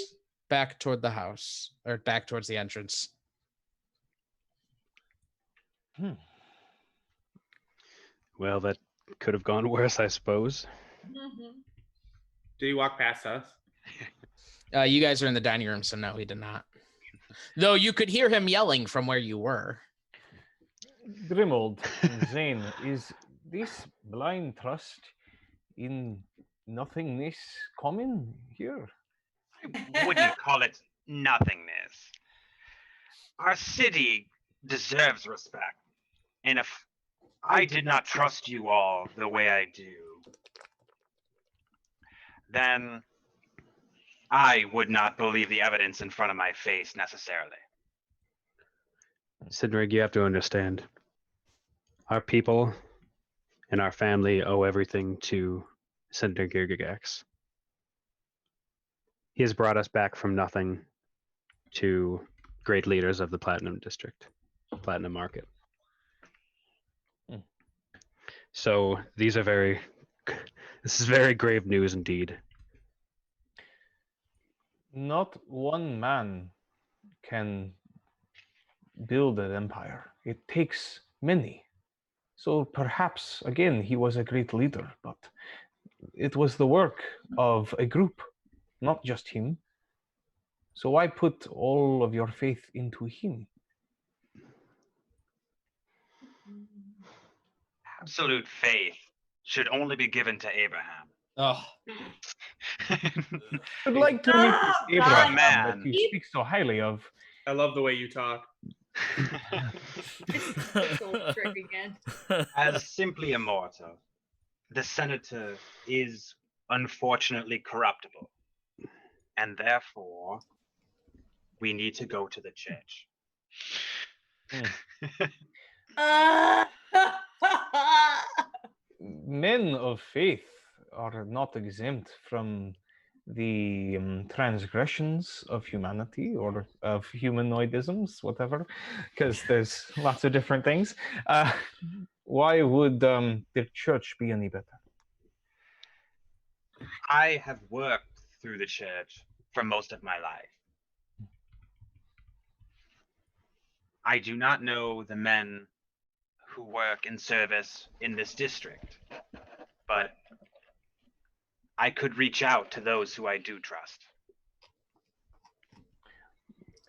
back toward the house, or back towards the entrance. Well, that could have gone worse, I suppose. Did he walk past us? You guys are in the dining room, so no, he did not. Though you could hear him yelling from where you were. Grimold and Zane, is this blind trust in nothingness common here? I wouldn't call it nothingness. Our city deserves respect. And if I did not trust you all the way I do, then I would not believe the evidence in front of my face necessarily. Sidrig, you have to understand. Our people and our family owe everything to Senator Gyrgyagax. He has brought us back from nothing to great leaders of the Platinum District, Platinum Market. So this is very grave news indeed. Not one man can build an empire. It takes many. So perhaps, again, he was a great leader, but it was the work of a group, not just him. So why put all of your faith into him? Absolute faith should only be given to Abraham. Oh. I'd like to meet this Abraham that you speak so highly of. I love the way you talk. As simply immortal, the senator is unfortunately corruptible, and therefore we need to go to the church. Men of faith are not exempt from the transgressions of humanity or of humanoidisms, whatever, because there's lots of different things. Why would the church be any better? I have worked through the church for most of my life. I do not know the men who work in service in this district, but I could reach out to those who I do trust.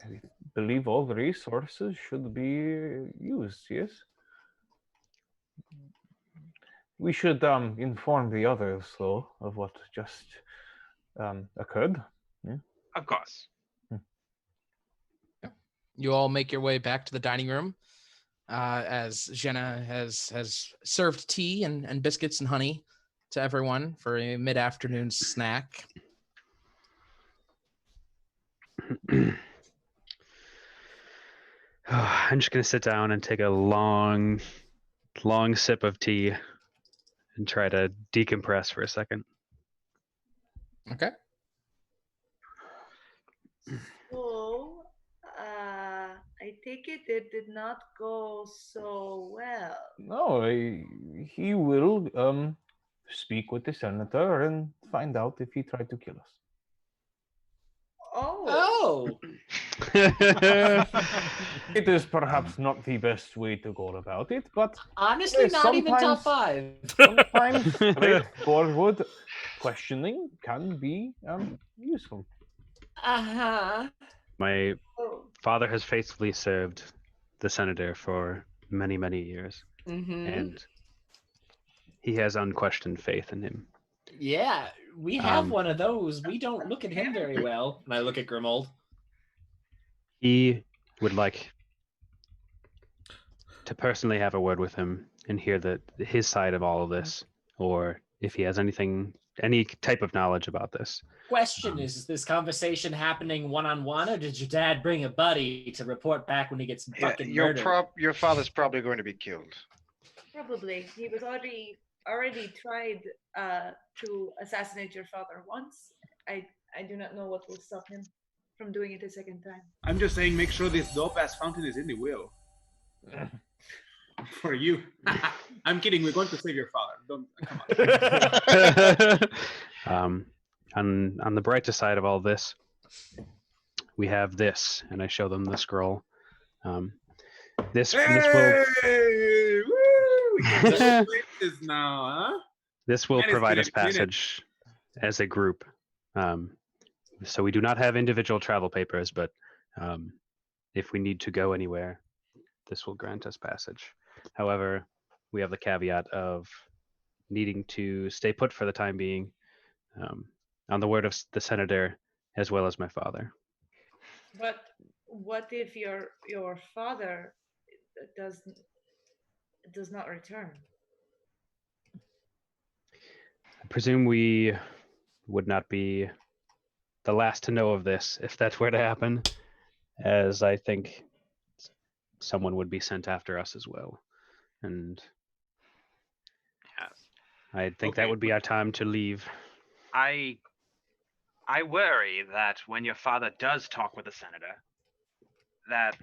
I believe all the resources should be used, yes? We should inform the others, though, of what just occurred. Yeah? Of course. You all make your way back to the dining room as Jenna has served tea and biscuits and honey to everyone for a mid-afternoon snack. I'm just going to sit down and take a long sip of tea and try to decompress for a second. Okay. So, I take it did not go so well. No, he will speak with the senator and find out if he tried to kill us. Oh. It is perhaps not the best way to go about it, but honestly, not even top 5. Sometimes straightforward questioning can be useful. My father has faithfully served the senator for many, many years, and he has unquestioned faith in him. Yeah, we have one of those. We don't look at him very well. And I look at Grimold. He would like to personally have a word with him and hear his side of all of this, or if he has any type of knowledge about this. Question, is this conversation happening one-on-one, or did your dad bring a buddy to report back when he gets fucking murdered? Your father's probably going to be killed. Probably. He was already tried to assassinate your father once. I do not know what will stop him from doing it a second time. I'm just saying, make sure this dope-ass fountain is in the will. For you. I'm kidding. We're going to save your father. Don't come on. On the brighter side of all this, we have this, and I show them the scroll. This will. Woo! We can celebrate this now, huh? This will provide us passage as a group. So we do not have individual travel papers, but if we need to go anywhere, this will grant us passage. However, we have the caveat of needing to stay put for the time being, on the word of the senator as well as my father. But what if your father doesn't? does not return. I presume we would not be the last to know of this if that were to happen, as I think someone would be sent after us as well. And Yes. I think that would be our time to leave. I worry that when your father does talk with the senator, that...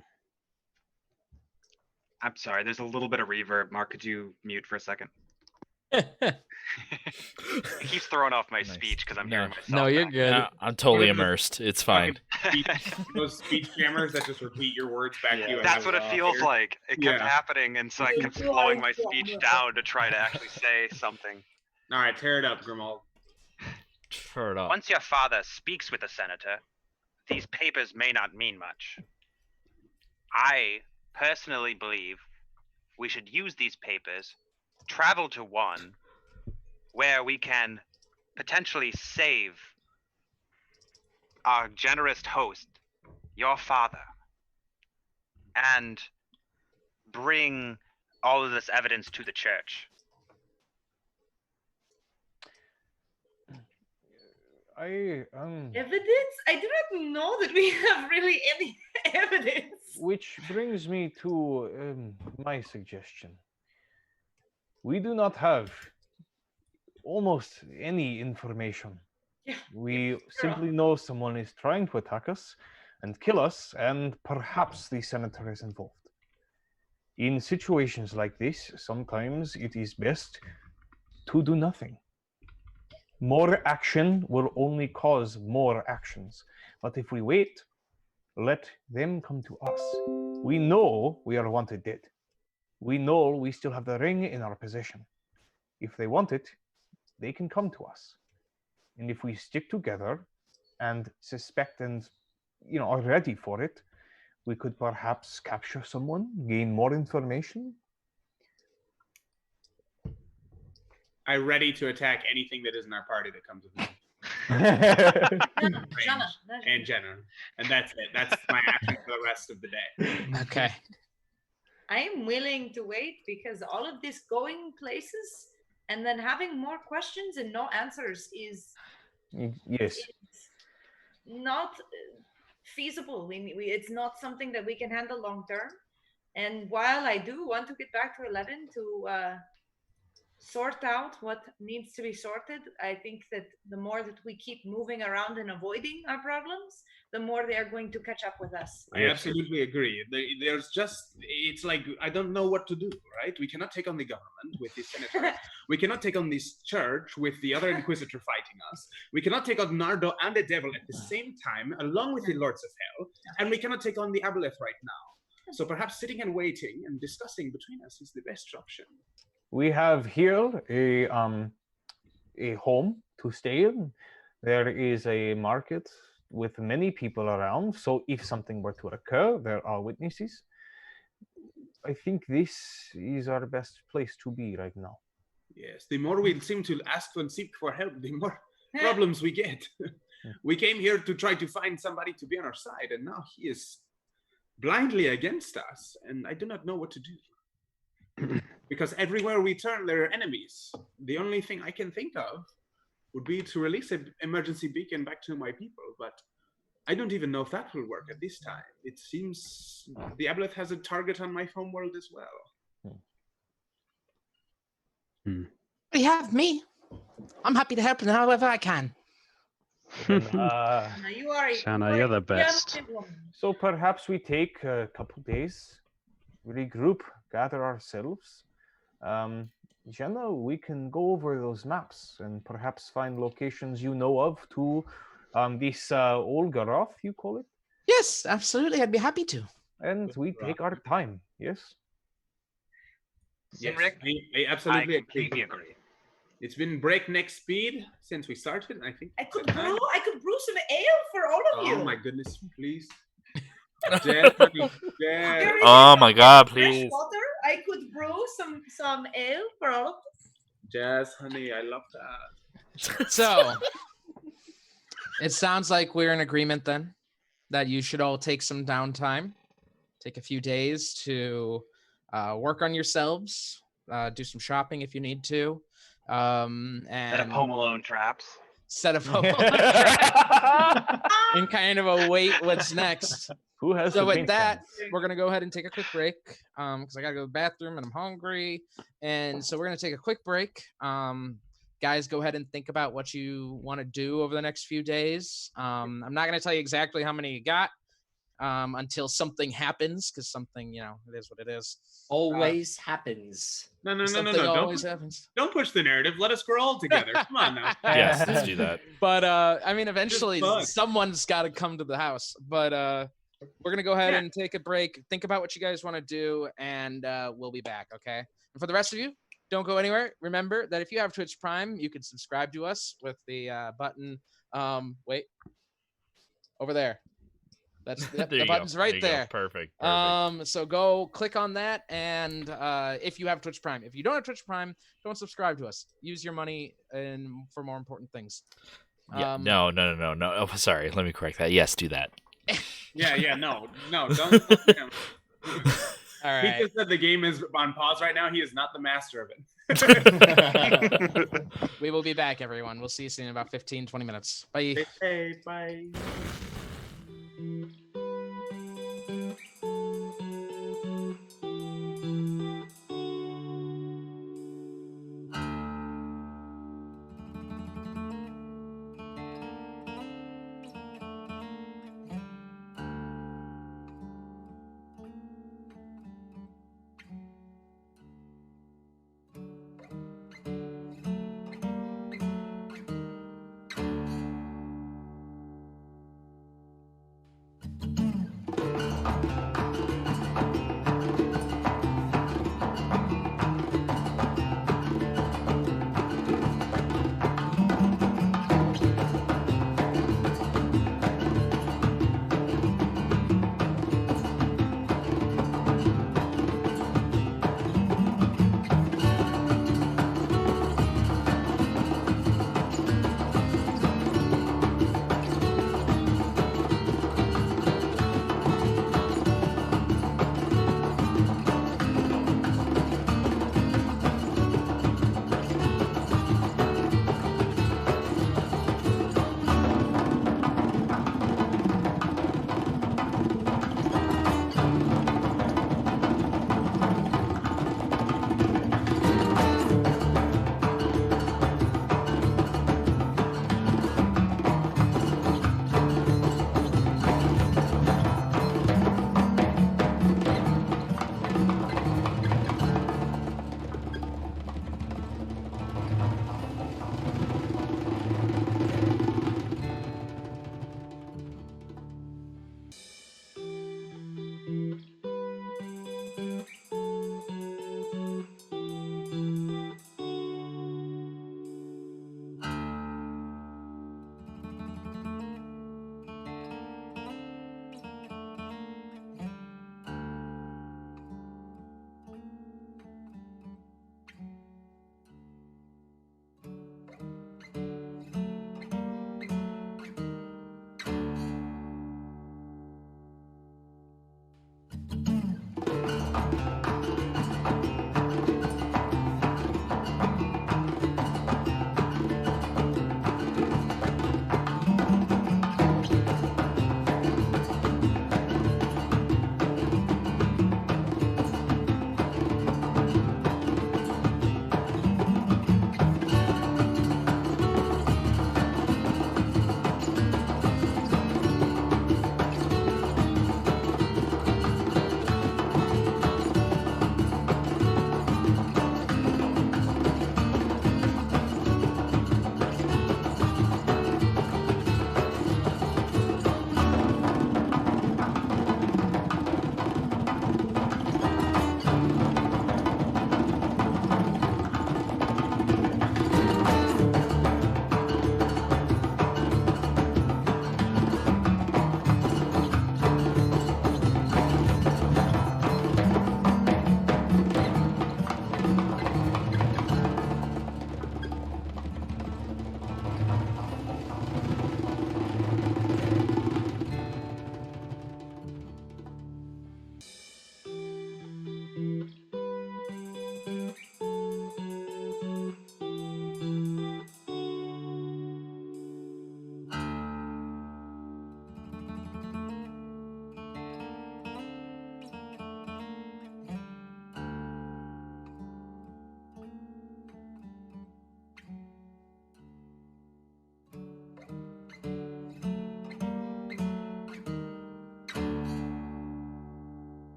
I'm sorry, there's a little bit of reverb. Mark, could you mute for a second? It keeps throwing off my speech because I'm hearing myself. No, you're back. good. No, I'm totally immersed. It's fine. Those speech jammers that just repeat your words back to you. That's what it feels like. It kept Yeah. happening, and so I kept slowing my speech down to try to actually say something. All right, tear it up, Grimald. Tear it up. Once your father speaks with the senator, these papers may not mean much. I personally believe we should use these papers, travel to one where we can potentially save our generous host, your father, and bring all of this evidence to the church. Evidence? I do not know that we have really any evidence. Which brings me to my suggestion. We do not have almost any information. Yeah. We simply know someone is trying to attack us and kill us, and perhaps the senator is involved. In situations like this, sometimes it is best to do nothing. More action will only cause more actions. But if we wait, let them come to us. We know we are wanted dead. We know we still have the ring in our possession. If they want it, they can come to us. And if we stick together and suspect and are ready for it, we could perhaps capture someone, gain more information. I'm ready to attack anything that isn't our party that comes with me. And Jenna. And that's it. That's my action for the rest of the day. Okay. I am willing to wait because all of this going places and then having more questions and no answers is Yes. not feasible. It's not something that we can handle long term. And while I do want to get back to 11 to sort out what needs to be sorted, I think that the more that we keep moving around and avoiding our problems, the more they are going to catch up with us. I absolutely agree. It's like, I don't know what to do, right? We cannot take on the government with the senator. We cannot take on this church with the other inquisitor fighting us. We cannot take on Nardo and the devil at the same time, along with the lords of hell. And we cannot take on the aboleth right now. So perhaps sitting and waiting and discussing between us is the best option. We have here a home to stay in. There is a market with many people around, so if something were to occur, there are witnesses. I think this is our best place to be right now. Yes, the more we seem to ask and seek for help, the more problems we get. We came here to try to find somebody to be on our side, and now he is blindly against us, and I do not know what to do. Because everywhere we turn, there are enemies. The only thing I can think of would be to release an emergency beacon back to my people, but I don't even know if that will work at this time. It seems the aboleth has a target on my homeworld as well. They have me. I'm happy to help them however I can. Shanna, you're the best. So perhaps we take a couple days, regroup, gather ourselves. Jenna, we can go over those maps and perhaps find locations you know of to this Olgaroth, you call it? Yes, absolutely. I'd be happy to. And we take our time, yes? Yes, Rick, I absolutely I completely agree. It's been breakneck speed since we started. I think I could brew some ale for all of you. Oh my goodness, please. Jess, honey, Jess. Oh my God, please. Water. I could brew some ale for all of us. Jess, honey, I love that. So, it sounds like we're in agreement then that you should all take some downtime, take a few days to work on yourselves, do some shopping if you need to, and Set up Home Alone traps. Set up Home Alone traps and kind of await what's next. Who has So the with paint that, pen? we're gonna go ahead and take a quick break because I gotta go to the bathroom and I'm hungry, and so we're gonna take a quick break. Guys, go ahead and think about what you want to do over the next few days. I'm not gonna tell you exactly how many you got until something happens, because something, it is what it is. Always happens. No. Something always happens. Don't push the narrative. Let us grow all together. Come on now. Yes, let's do that. But I mean, eventually someone's got to come to the house. But we're gonna go ahead and take a break. Think about what you guys want to do, and we'll be back. Okay. And for the rest of you, don't go anywhere. Remember that if you have Twitch Prime, you can subscribe to us with the button. Wait, over there. That's the button's right there. Perfect. So go click on that, and if you have Twitch Prime. If you don't have Twitch Prime, don't subscribe to us. Use your money for more important things. Yeah, no. Oh, sorry. Let me correct that. Yes, do that. No, don't. All right. He just said the game is on pause right now. He is not the master of it. We will be back, everyone. We'll see you soon in about 15-20 minutes. Bye. Hey, bye.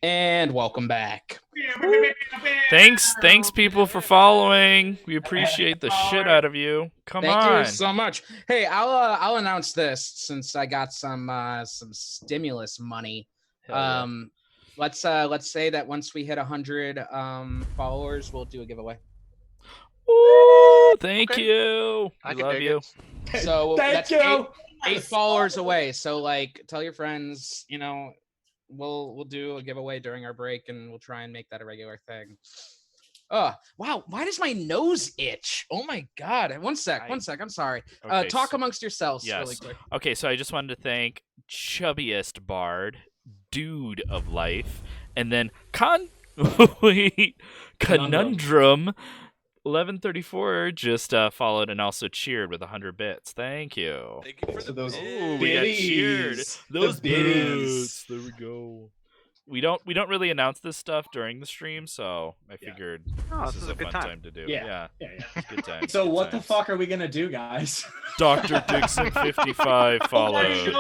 And welcome back. Thanks, people, for following. We appreciate the shit out of you. Thank you so much. Hey, I'll announce this since I got some stimulus money. Yeah. Let's say that once we hit 100 followers, we'll do a giveaway. Ooh, thank you. I love you. So Thank you. 8 followers away. So like, tell your friends. We'll do a giveaway during our break, and we'll try and make that a regular thing. Oh, wow. Why does my nose itch? Oh my God. One sec. I'm sorry. Okay, Talk amongst yourselves really quick. Okay, so I just wanted to thank Chubbiest Bard, Dude of Life, and then Conundrum 1134 just followed and also cheered with 100 bits. Thank you. Thank you for those we got cheered. Those bits. There we go. We don't really announce this stuff during the stream, so I figured this is a good fun time to do. Yeah. It's a good time. So what the fuck are we gonna do, guys? Dr. Dixon 55 followed.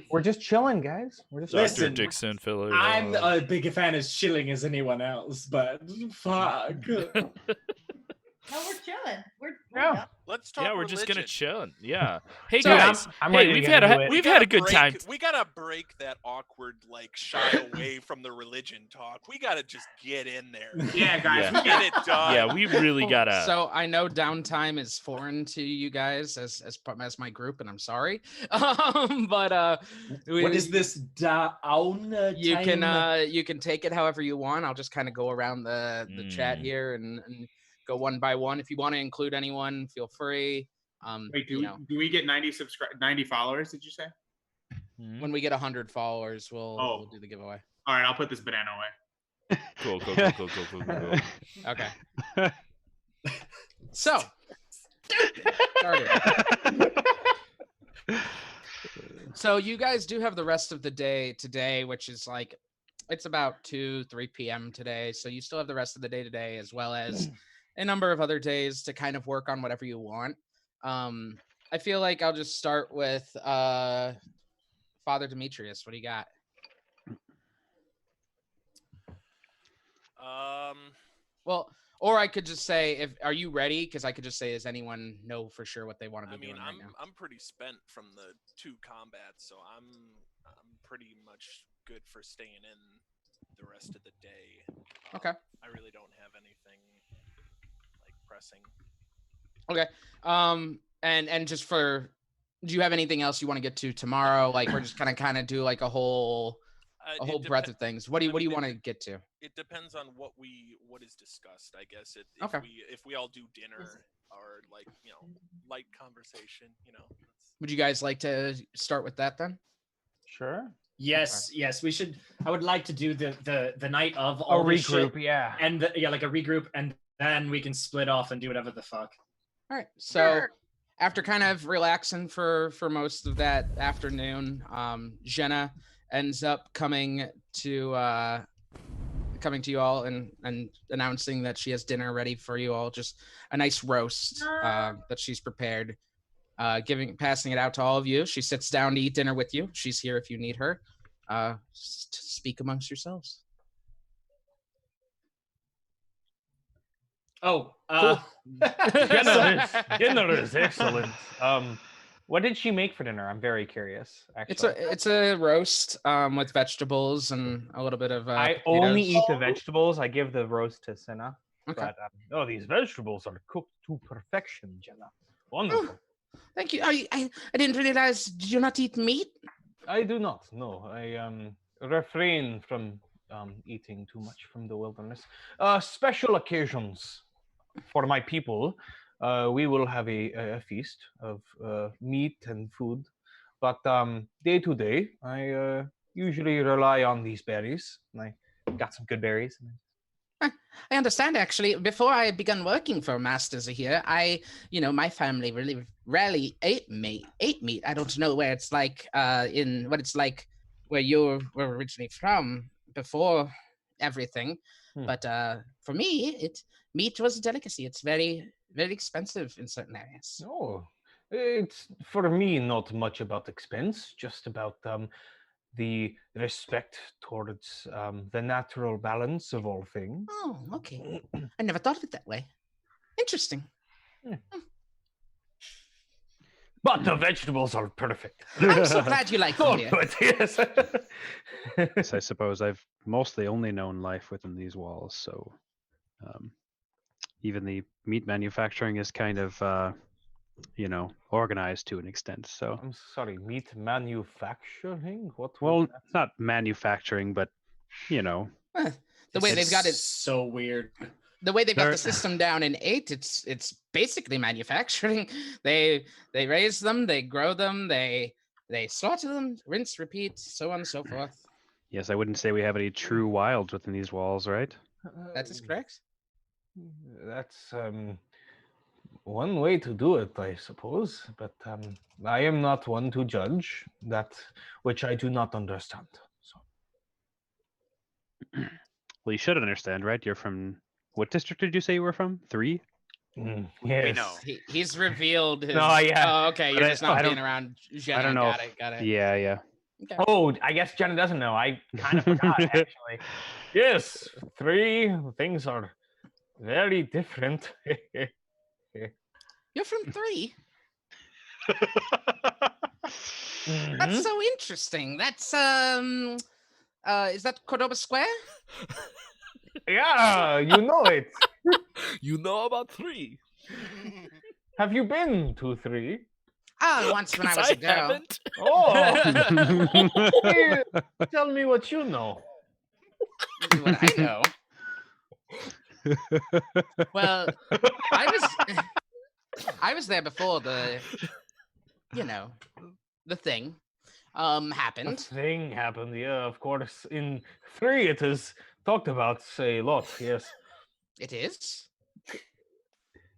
We're just chilling, guys. We're just Dr. Dixon followed. I'm a big fan as chilling as anyone else, but fuck. No, we're chilling. We're Let's talk. Yeah, we're just gonna chill. Yeah. Hey So guys, we've had a good time. We gotta break that awkward, shy away from the religion talk. We gotta just get in there. Yeah, guys, get it done. Yeah, we really gotta. So I know Downtime is foreign to you guys as my group, and I'm sorry. But what is this Downtime? You can take it however you want. I'll just kind of go around the chat here and go one by one. If you want to include anyone, feel free. Wait, do we get 90 followers? Did you say? When we get 100 followers, we'll do the giveaway. All right, I'll put this banana away. Cool. Okay. So, so you guys do have the rest of the day today, which is it's about 2-3 p.m. today. So you still have the rest of the day today, as well as a number of other days to kind of work on whatever you want. I feel like I'll just start with Father Demetrius. What do you got? Well, or I could just say, are you ready? Because I could just say, does anyone know for sure what they want to be doing right now? I'm pretty spent from the 2 combats, so I'm pretty much good for staying in the rest of the day. Okay. I really don't have anything pressing. Okay. And just do you have anything else you want to get to tomorrow? We're just kind of do a whole breadth of things. What do you want to get to? It depends on what is discussed, I guess. If we all do dinner or light conversation, Would you guys like to start with that then? Sure. Yes, we should. I would like to do the night of all a regroup, yeah, and a regroup, and then we can split off and do whatever the fuck. All right. So after kind of relaxing for most of that afternoon, Jenna ends up coming to you all and announcing that she has dinner ready for you all, just a nice roast that she's prepared, passing it out to all of you. She sits down to eat dinner with you. She's here if you need her. Speak amongst yourselves. Cool. Dinner is excellent. What did she make for dinner? I'm very curious. Actually, it's a roast with vegetables and a little bit of. I only eat the vegetables. I give the roast to Senna. Okay. But these vegetables are cooked to perfection, Jenna. Wonderful. Oh, thank you. I didn't realize. Do you not eat meat? I do not. No, I refrain from eating too much from the wilderness. Special occasions for my people, we will have a feast of meat and food. But day to day, I usually rely on these berries. And I got some good berries. I understand, actually. Before I began working for Masters here, my family really rarely ate meat. I don't know where it's where you were originally from before everything. But for me, meat was a delicacy. It's very, very expensive in certain areas. Oh, it's for me not much about expense, just about the respect towards the natural balance of all things. Oh, okay. I never thought of it that way. Interesting. But the vegetables are perfect. I'm so glad you like them. Good, yes. Yes, I suppose I've mostly only known life within these walls, so even the meat manufacturing is kind of, organized to an extent. So I'm sorry, meat manufacturing? What? Well, not manufacturing, but the way they've got it so weird. The way they've got the system down in 8, it's basically manufacturing. They raise them, they grow them, they slaughter them, rinse, repeat, so on and so forth. Yes, I wouldn't say we have any true wilds within these walls, right? That is correct. That's one way to do it, I suppose. But I am not one to judge that which I do not understand. So. Well, you should understand, right? You're from... What district did you say you were from? 3? Yes. We know. He's revealed his... No, yeah. Oh, okay. You're just not being around Jenna. I don't know. Got it. Yeah. Okay. Oh, I guess Jenna doesn't know. I kind of forgot, actually. Yes, 3 things are very different. You're from 3? That's so interesting. That's is that Cordoba Square? Yeah, you know it. You know about 3. Have you been to 3? Oh, once when I was a girl. Haven't. Oh, tell me what you know. What I know. Well, I was there before the thing happened. The thing happened, yeah, of course. In 3, it is talked about a lot, yes. It is?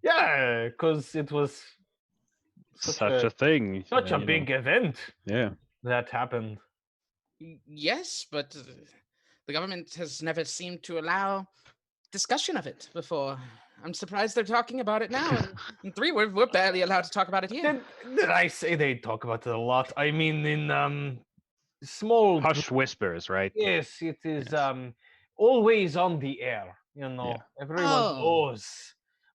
Yeah, because it was such a thing. Such a big event. Yeah. That happened. Yes, but the government has never seemed to allow discussion of it before. I'm surprised they're talking about it now. In 3, we're barely allowed to talk about it here. Did I say they talk about it a lot? I mean, in small hush whispers, right? Yes, it is always on the air. Everyone knows,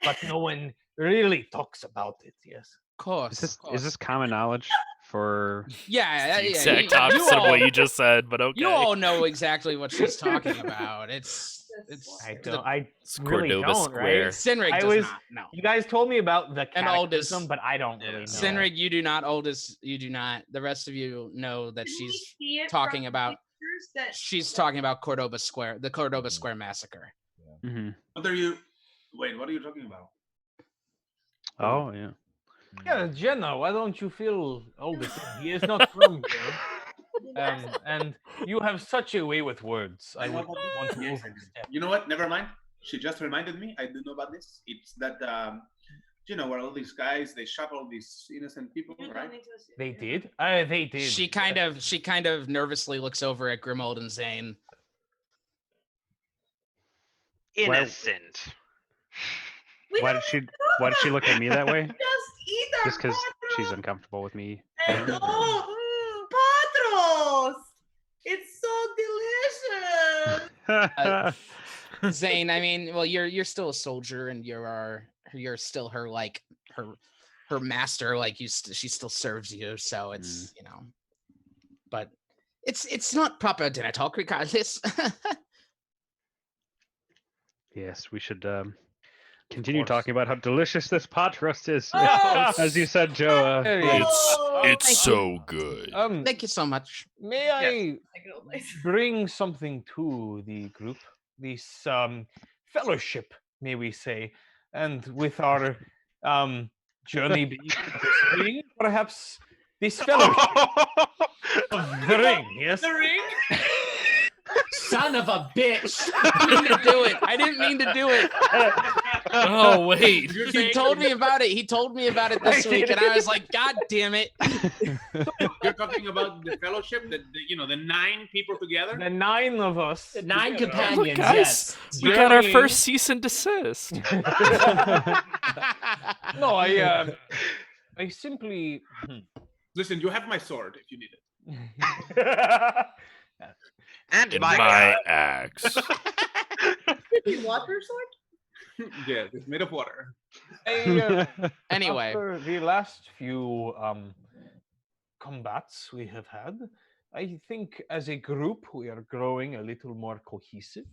but no one really talks about it. Yes, of course. Is this common knowledge for? Yeah. Exact opposite of what you just said, but okay. You all know exactly what she's talking about. I really Cordova don't, Square. right? Sinrig does not know. You guys told me about the And Aldous, cataclysm, but I don't really know. Sinrig, you do not. Aldous, you do not. The rest of you know that she's talking about. She's talking about Cordoba Square, the Cordoba Square massacre. Yeah. Mm-hmm. What are you talking about? Oh, yeah. Yeah, Jenna, why don't you feel Aldous? He is not from here. And you have such a way with words. I would want to overstep. You know what? Never mind. She just reminded me. I do know about this. It's that where all these guys they shot all these innocent people, right? They did. They did. She kind of nervously looks over at Grimold and Zane. Innocent. Why did she look at me that way? Just eat our Just because she's uncomfortable with me. Patros! It's so delicious. Zane, I mean, well, you're still a soldier, and you're still her her master. Like she still serves you, so it's but it's not proper dinner talk regardless. Yes, we should continue talking about how delicious this pot roast is. Oh! As you said, Joe. It's so good. Thank you so much. May I bring something to the group? This fellowship, may we say, and with our journey being this ring, perhaps this fellowship of the ring, yes? The ring? Son of a bitch! I didn't mean to do it. Oh wait! He told me about it. He told me about it this week, and I was like, "God damn it!" You're talking about the fellowship, the 9 people together. The 9 of us. The 9 companions. Look, guys, yes. we got our first cease and desist. No, I simply listen. You have my sword if you need it. And In my axe. Water sword? Yeah, it's made of water. Anyway. After the last few combats we have had, I think as a group we are growing a little more cohesive,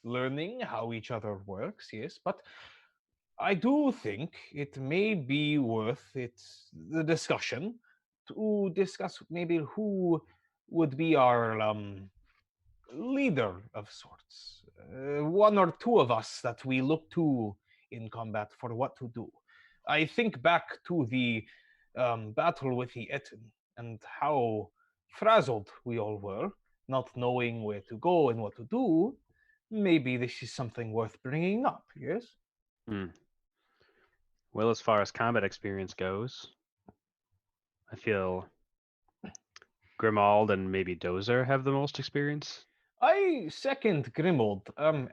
learning how each other works, yes, but I do think it may be worth the discussion to discuss maybe who would be our leader of sorts. One or two of us that we look to in combat for what to do. I think back to the battle with the Etten and how frazzled we all were, not knowing where to go and what to do. Maybe this is something worth bringing up, yes? Well, as far as combat experience goes, I feel Grimald and maybe Dozer have the most experience. I second Grimold.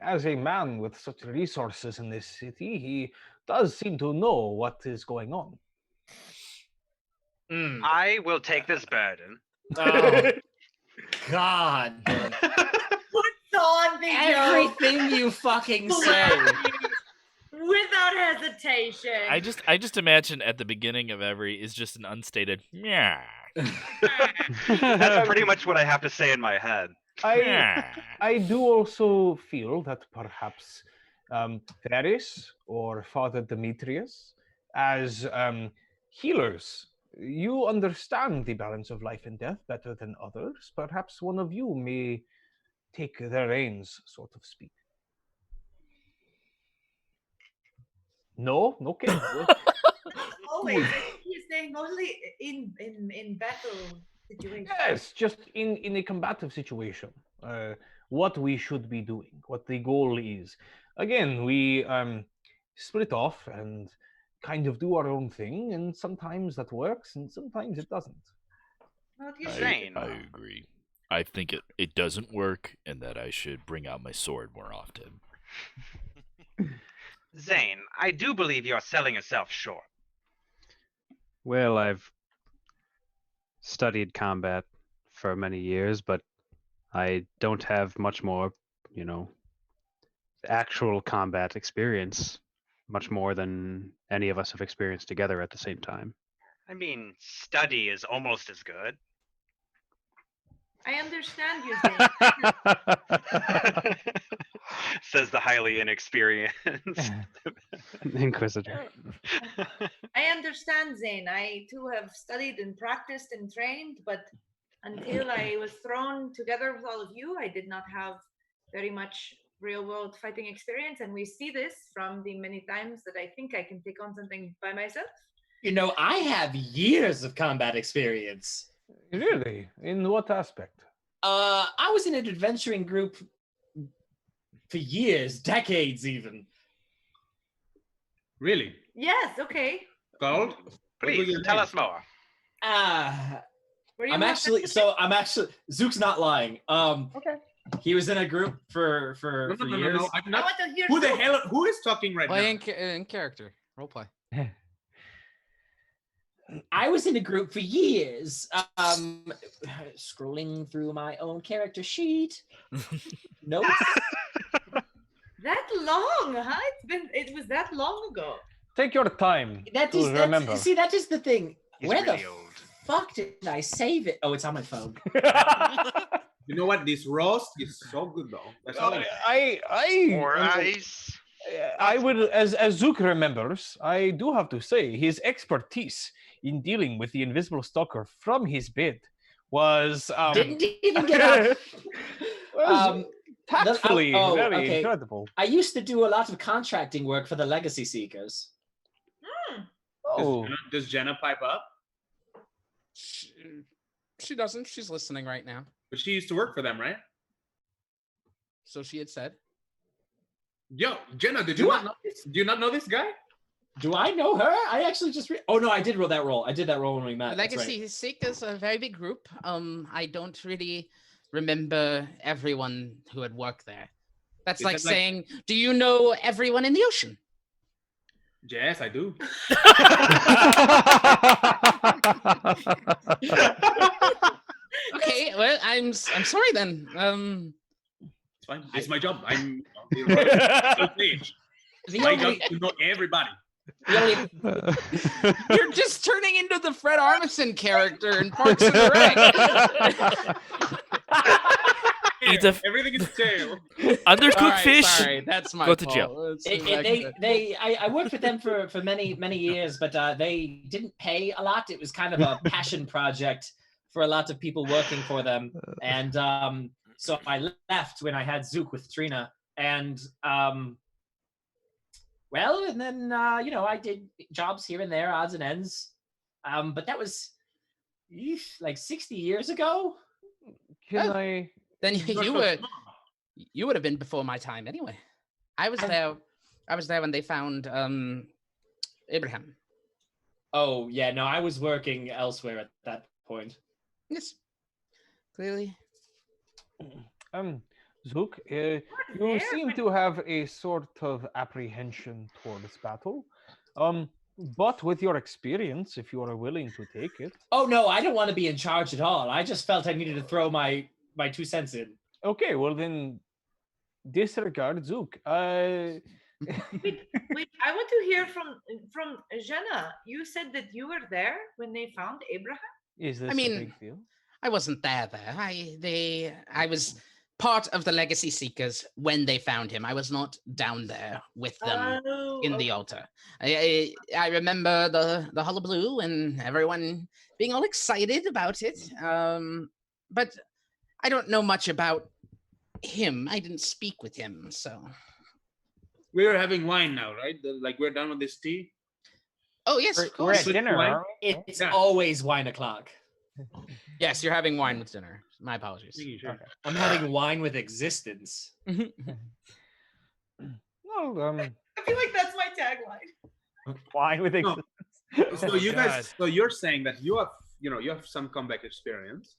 As a man with such resources in this city, he does seem to know what is going on. I will take this burden. Oh, God. Put on the Everything you fucking say. Without hesitation. I just imagine at the beginning of every is just an unstated yeah. That's pretty much what I have to say in my head. I do also feel that perhaps Ferris or Father Demetrius, as healers, you understand the balance of life and death better than others. Perhaps one of you may take the reins, so to speak. No, okay. Always, he's saying mostly in battle situations. Yes, just in a combative situation, what we should be doing, what the goal is. Again, we split off and kind of do our own thing, and sometimes that works, and sometimes it doesn't. I agree. I think it doesn't work, and that I should bring out my sword more often. Zane, I do believe you're selling yourself short. Well, I've studied combat for many years, but I don't have much more, actual combat experience, much more than any of us have experienced together at the same time. I mean, study is almost as good. I understand you, Zane. Says the highly inexperienced Inquisitor. I understand, Zane. I too have studied and practiced and trained, but until I was thrown together with all of you, I did not have very much real-world fighting experience, and we see this from the many times that I think I can take on something by myself. I have years of combat experience. Really? In what aspect? I was in an adventuring group for years, decades even. Really? Yes, okay. Called? Please, tell us more. Were you Zook's not lying. Okay. He was in a group for years. No, I'm not. I want to hear Who the Zook. hell? Who is talking right Play now? in character. Role play. I was in a group for years. Scrolling through my own character sheet. Notes. That long, huh? It was that long ago. Take your time That to is remember. see, that is the thing. He's Where really the old. fuck did I save it? Oh, it's on my phone. You know what? This roast is so good, though. That's all. More ice. I will, as Zook remembers, I do have to say his expertise in dealing with the invisible stalker from his bed was Didn't even get up. was tactfully very incredible. I used to do a lot of contracting work for the Legacy Seekers. Oh, Does Jenna pipe up? She doesn't. She's listening right now. But she used to work for them, right? So she had said. Yo, Jenna, did you not know this? Do you not know this guy? Do I know her? I actually just oh no, I did roll that roll. I did that roll when we met. Legacy Seekers is a very big group. I don't really remember everyone who had worked there. That's like saying, do you know everyone in the ocean? Yes, I do. Okay, well, I'm sorry then. It's fine. It's my job. I'm on the royal stage. The My only- job is to know everybody. You're just turning into the Fred Armisen character in Parks and Rec. Everything is tail. Undercooked All right, fish. Sorry, that's my Go to fault. jail. I worked with them for many years, but they didn't pay a lot. It was kind of a passion project for a lot of people working for them, and so I left when I had Zook with Trina, and well, and then I did jobs here and there, odds and ends, but that was like 60 years ago. Then you would have been before my time anyway. I was there when they found Abraham. Oh yeah, no, I was working elsewhere at that point. Yes, clearly. Zook, you seem to have a sort of apprehension towards battle. But with your experience, if you are willing to take it. Oh no, I don't want to be in charge at all. I just felt I needed to throw my 2 cents in. Okay, well then, disregard Zook. Wait, I want to hear from Jenna. You said that you were there when they found Abraham? Is this I mean, a big deal? I wasn't there. I was part of the Legacy Seekers when they found him. I was not down there with them in the altar. I remember the hullabaloo and everyone being all excited about it. But I don't know much about him. I didn't speak with him, so. We're having wine now, right? Like we're done with this tea. Oh yes, of We're course. at dinner. Aren't we? It's always wine o'clock. Yes, you're having wine with dinner. My apologies. Sure. I'm having wine with existence. Well, I feel like that's my tagline. Wine with No. So you guys, so you're saying that you have some combat experience.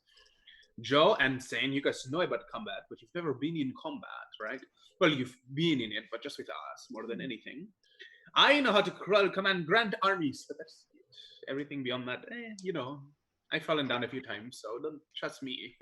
Joe and Zane, you guys know about combat, but you've never been in combat, right? Well, you've been in it, but just with us more than anything. I know how to command grand armies, but that's it. Everything beyond that, I've fallen down a few times, so don't trust me.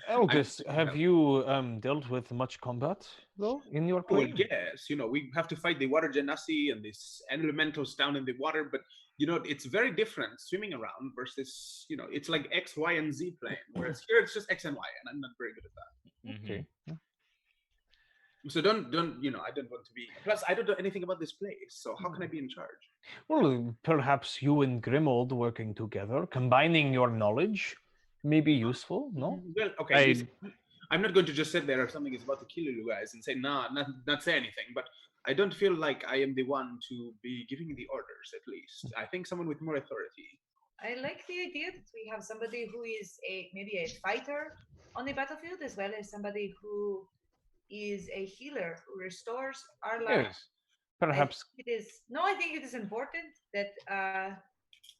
Elgis, have you dealt with much combat though in your Well, play? yes, we have to fight the water genasi and these elementals down in the water, but it's very different swimming around versus it's like X, Y, and Z playing, whereas here it's just X and Y, and I'm not very good at that. Okay. So don't I don't want to be. Plus, I don't know anything about this place, so how can I be in charge? Well, perhaps you and Grimold working together, combining your knowledge, may be useful. No. Well, okay. I'm not going to just sit there if something is about to kill you guys and say not say anything. But I don't feel like I am the one to be giving the orders. At least I think someone with more authority. I like the idea that we have somebody who is maybe a fighter on the battlefield, as well as somebody who is a healer who restores our lives. Yes. Perhaps. I think it is important that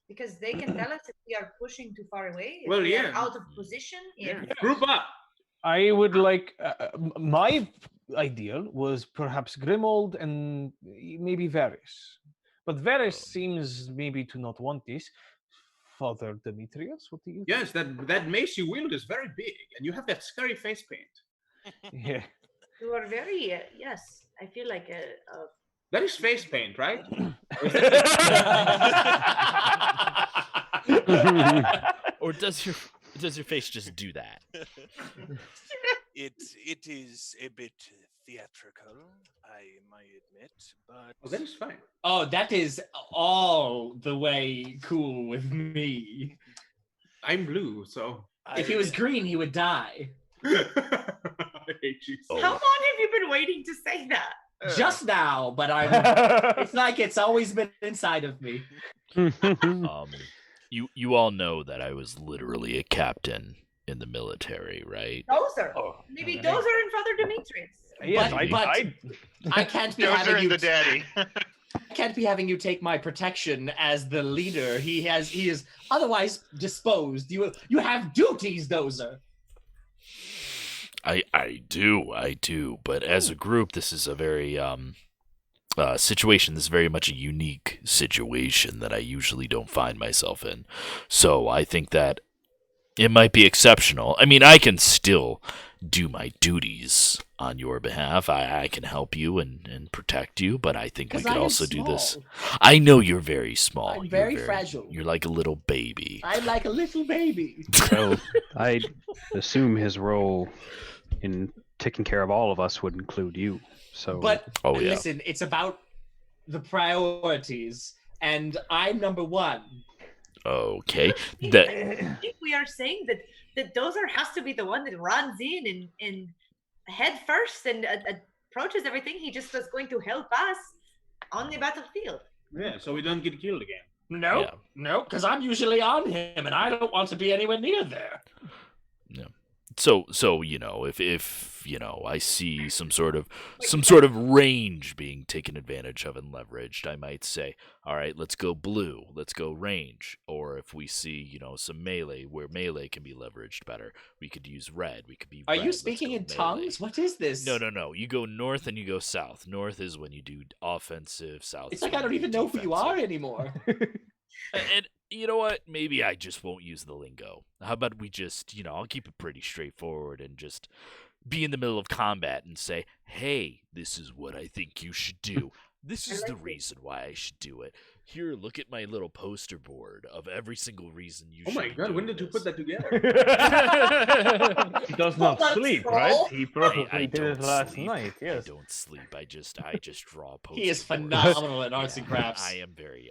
because they can tell us if we are pushing too far away, if we are out of position. Group up. I would like my ideal was perhaps Grimold and maybe Varys, but Varys seems maybe to not want this. Father Demetrius, what do you? Yes, that mace you wield is very big, and you have that scary face paint. Yeah. You are very yes. I feel like that is face paint, right? Or does your face just do that? It is a bit theatrical, I might admit, but that is fine. Oh, that is all the way cool with me. I'm blue, so if he was green, he would die. I hate you. How long have you been waiting to say that? Just now, but it's like it's always been inside of me. You all know that I was literally a captain in the military, right? Dozer. Maybe Dozer and Father Demetrius. Yes, I can't be having you. The daddy. I can't be having you take my protection as the leader. He is otherwise disposed. You have duties, Dozer. I do, but as a group, this is a very situation. This is very much a unique situation that I usually don't find myself in. So I think that It might be exceptional. I mean, I can still do my duties on your behalf. I can help you and protect you, but I think we could also do this. I know you're very small. I'm very fragile. You're like a little baby. I'm like a little baby. Well, I assume his role in taking care of all of us would include you. So, but listen, it's about the priorities, and I'm number one. Okay. I think we are saying that Dozer has to be the one that runs in and head first and approaches everything. He just was going to help us on the battlefield. Yeah, so we don't get killed again. No, because I'm usually on him, and I don't want to be anywhere near there. No. So if I see some sort of range being taken advantage of and leveraged, I might say, all right, let's go blue, let's go range. Or if we see some melee where melee can be leveraged better, we could use red. We could be. Are you speaking in tongues? What is this? No. You go north and you go south. North is when you do offensive. South. It's like I don't even know who you are anymore. And you know what? Maybe I just won't use the lingo. How about we just, I'll keep it pretty straightforward and just be in the middle of combat and say, hey, this is what I think you should do. This is the reason why I should do it. Here, look at my little poster board of every single reason you should. Oh my god, when did you put that together? He does not sleep, right? He probably did it last night. Yes. I don't sleep. I just draw posters. He is phenomenal at arts and crafts. I am very.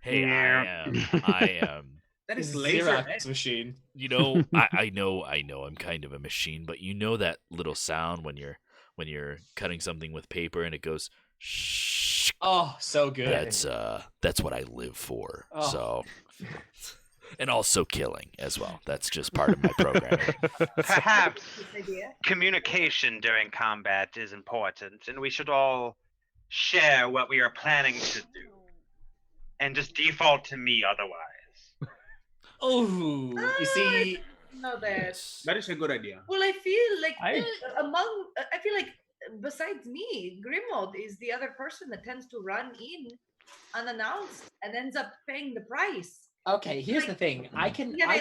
Hey, I am. That is laser machine. I know. I'm kind of a machine, but you know that little sound when you're cutting something with paper and it goes shh. Oh, so good. That's what I live for. Oh. So, and also killing as well. That's just part of my programming. Perhaps communication during combat is important, and we should all share what we are planning to do, and just default to me otherwise. Oh, you see. No, that is a good idea. Well, I feel like I feel like besides me, Grimald is the other person that tends to run in unannounced and ends up paying the price. Okay, here's the thing. I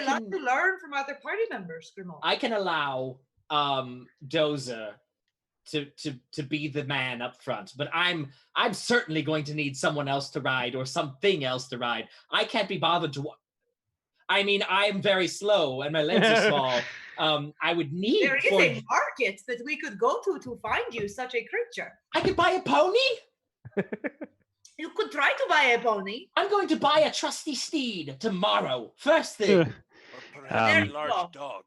love to learn from other party members, Grimald. I can allow Dozer to be the man up front, but I'm certainly going to need someone else to ride or something else to ride. I can't be bothered to. I mean, I'm very slow and my legs are small. I would need. There is a market that we could go to find you such a creature. I could buy a pony. You could try to buy a pony. I'm going to buy a trusty steed tomorrow. First thing. Or perhaps a large dog.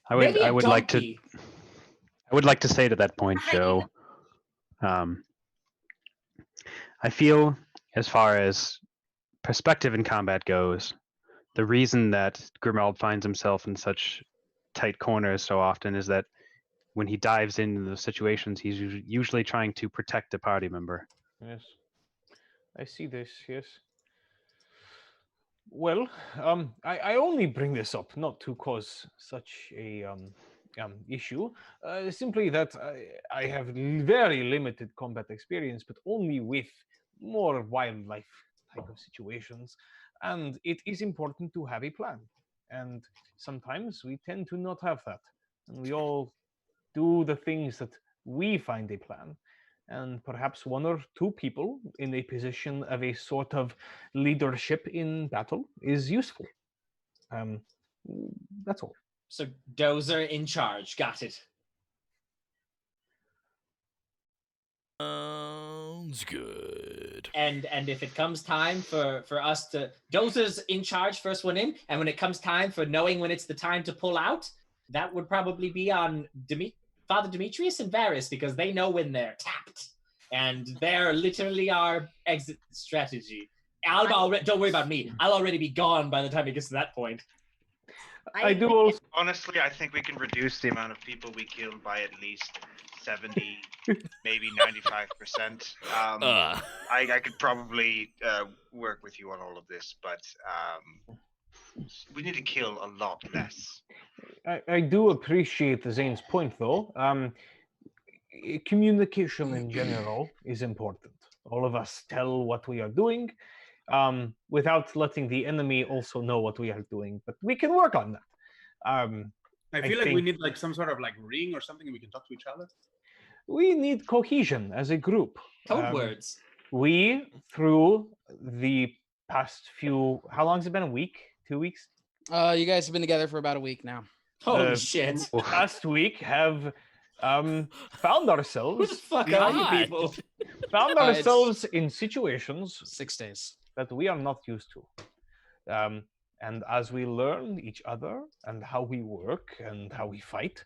I would like to say to that point, Joe. I feel, as far as perspective in combat goes, the reason that Grimald finds himself in such tight corners so often is that when he dives into those situations, he's usually trying to protect a party member. Yes, I see this. Yes. Well, I only bring this up not to cause such a issue, simply that I have very limited combat experience, but only with more wildlife type of situations. And it is important to have a plan. And sometimes we tend to not have that. And we all do the things that we find a plan. And perhaps one or two people in a position of a sort of leadership in battle is useful. That's all. So Dozer in charge. Got it. Sounds good. And if it comes time for us to, Dozer's in charge, first one in, and when it comes time for knowing when it's the time to pull out, that would probably be on Father Demetrius and Varys, because they know when they're tapped, and they're literally our exit strategy. Don't worry about me. I'll already be gone by the time it gets to that point. I do also. Honestly, I think we can reduce the amount of people we kill by at least 70, maybe 95%. I could probably work with you on all of this, but we need to kill a lot less. I do appreciate Zane's point, though. Communication in general is important. All of us tell what we are doing. without letting the enemy also know what we are doing. But we can work on that. I feel like we need like some sort of like ring or something, and we can talk to each other. We need cohesion as a group. Code words. We, through the past few, how long has it been? A week? 2 weeks? You guys have been together for about a week now. Holy shit! Last week have found ourselves. Fuck are you people? Found ourselves in situations 6 days that we are not used to. And as we learn each other and how we work and how we fight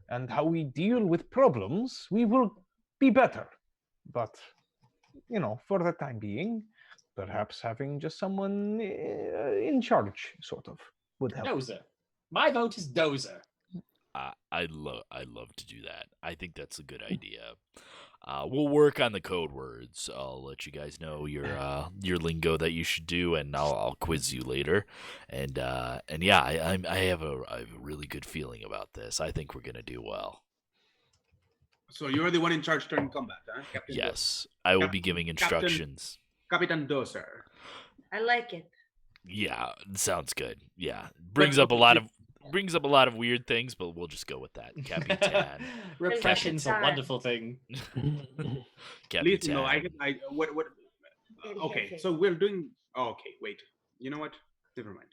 and how we deal with problems, we will be better. But, you know, for the time being, perhaps having just someone in charge, sort of, would help. Dozer. My vote is Dozer. I'd love to do that. I think that's a good idea. We'll work on the code words. I'll let you guys know your lingo that you should do, and I'll quiz you later. And yeah, I have a really good feeling about this. I think we're gonna do well. So you're the one in charge during combat, huh? Captain Yes, I will be giving instructions. Capitan Dozer. I like it. Yeah, sounds good. Yeah, brings up a lot of weird things, but we'll just go with that. Capitan. Repression's a wonderful thing. Capitan. No, what? Okay, so we're doing. Oh, okay, wait. You know what? Never mind.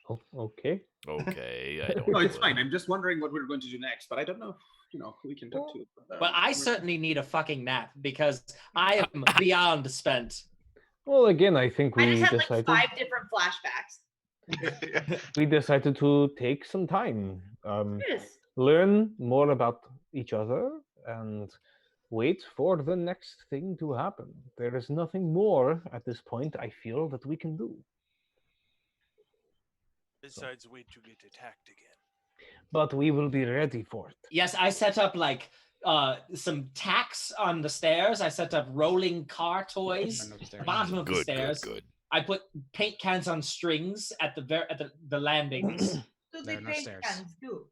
Oh, okay. Okay. I don't No, it's fine. I'm just wondering what we're going to do next, but I don't know. You know, who we can talk to. But I certainly need a fucking nap because I am beyond spent. Well, again, I think we I just had decided. like 5 different flashbacks. We decided to take some time, Yes. learn more about each other, and wait for the next thing to happen. There is nothing more at this point, I feel, that we can do. Besides, wait to get attacked again. But we will be ready for it. Yes, I set up like some tacks on the stairs. I set up rolling car toys at the bottom of the stairs. Good. I put paint cans on strings at the landings. Do they paint cans too?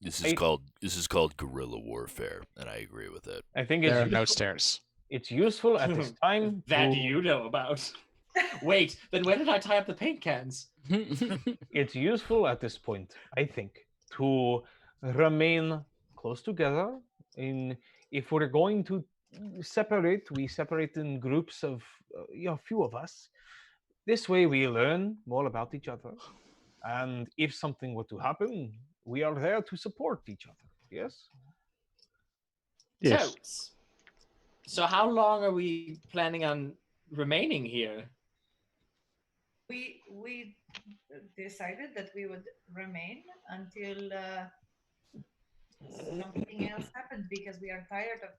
This is called guerrilla warfare, and I agree with it. I think there are no stairs. It's useful at this time. That you know about. Wait, then where did I tie up the paint cans? It's useful at this point, I think, to remain close together. If we're going to separate, we separate in groups of a few of us. This way we learn more about each other. And if something were to happen, we are there to support each other. Yes? Yes. So how long are we planning on remaining here? We decided that we would remain until something else happened because we are tired of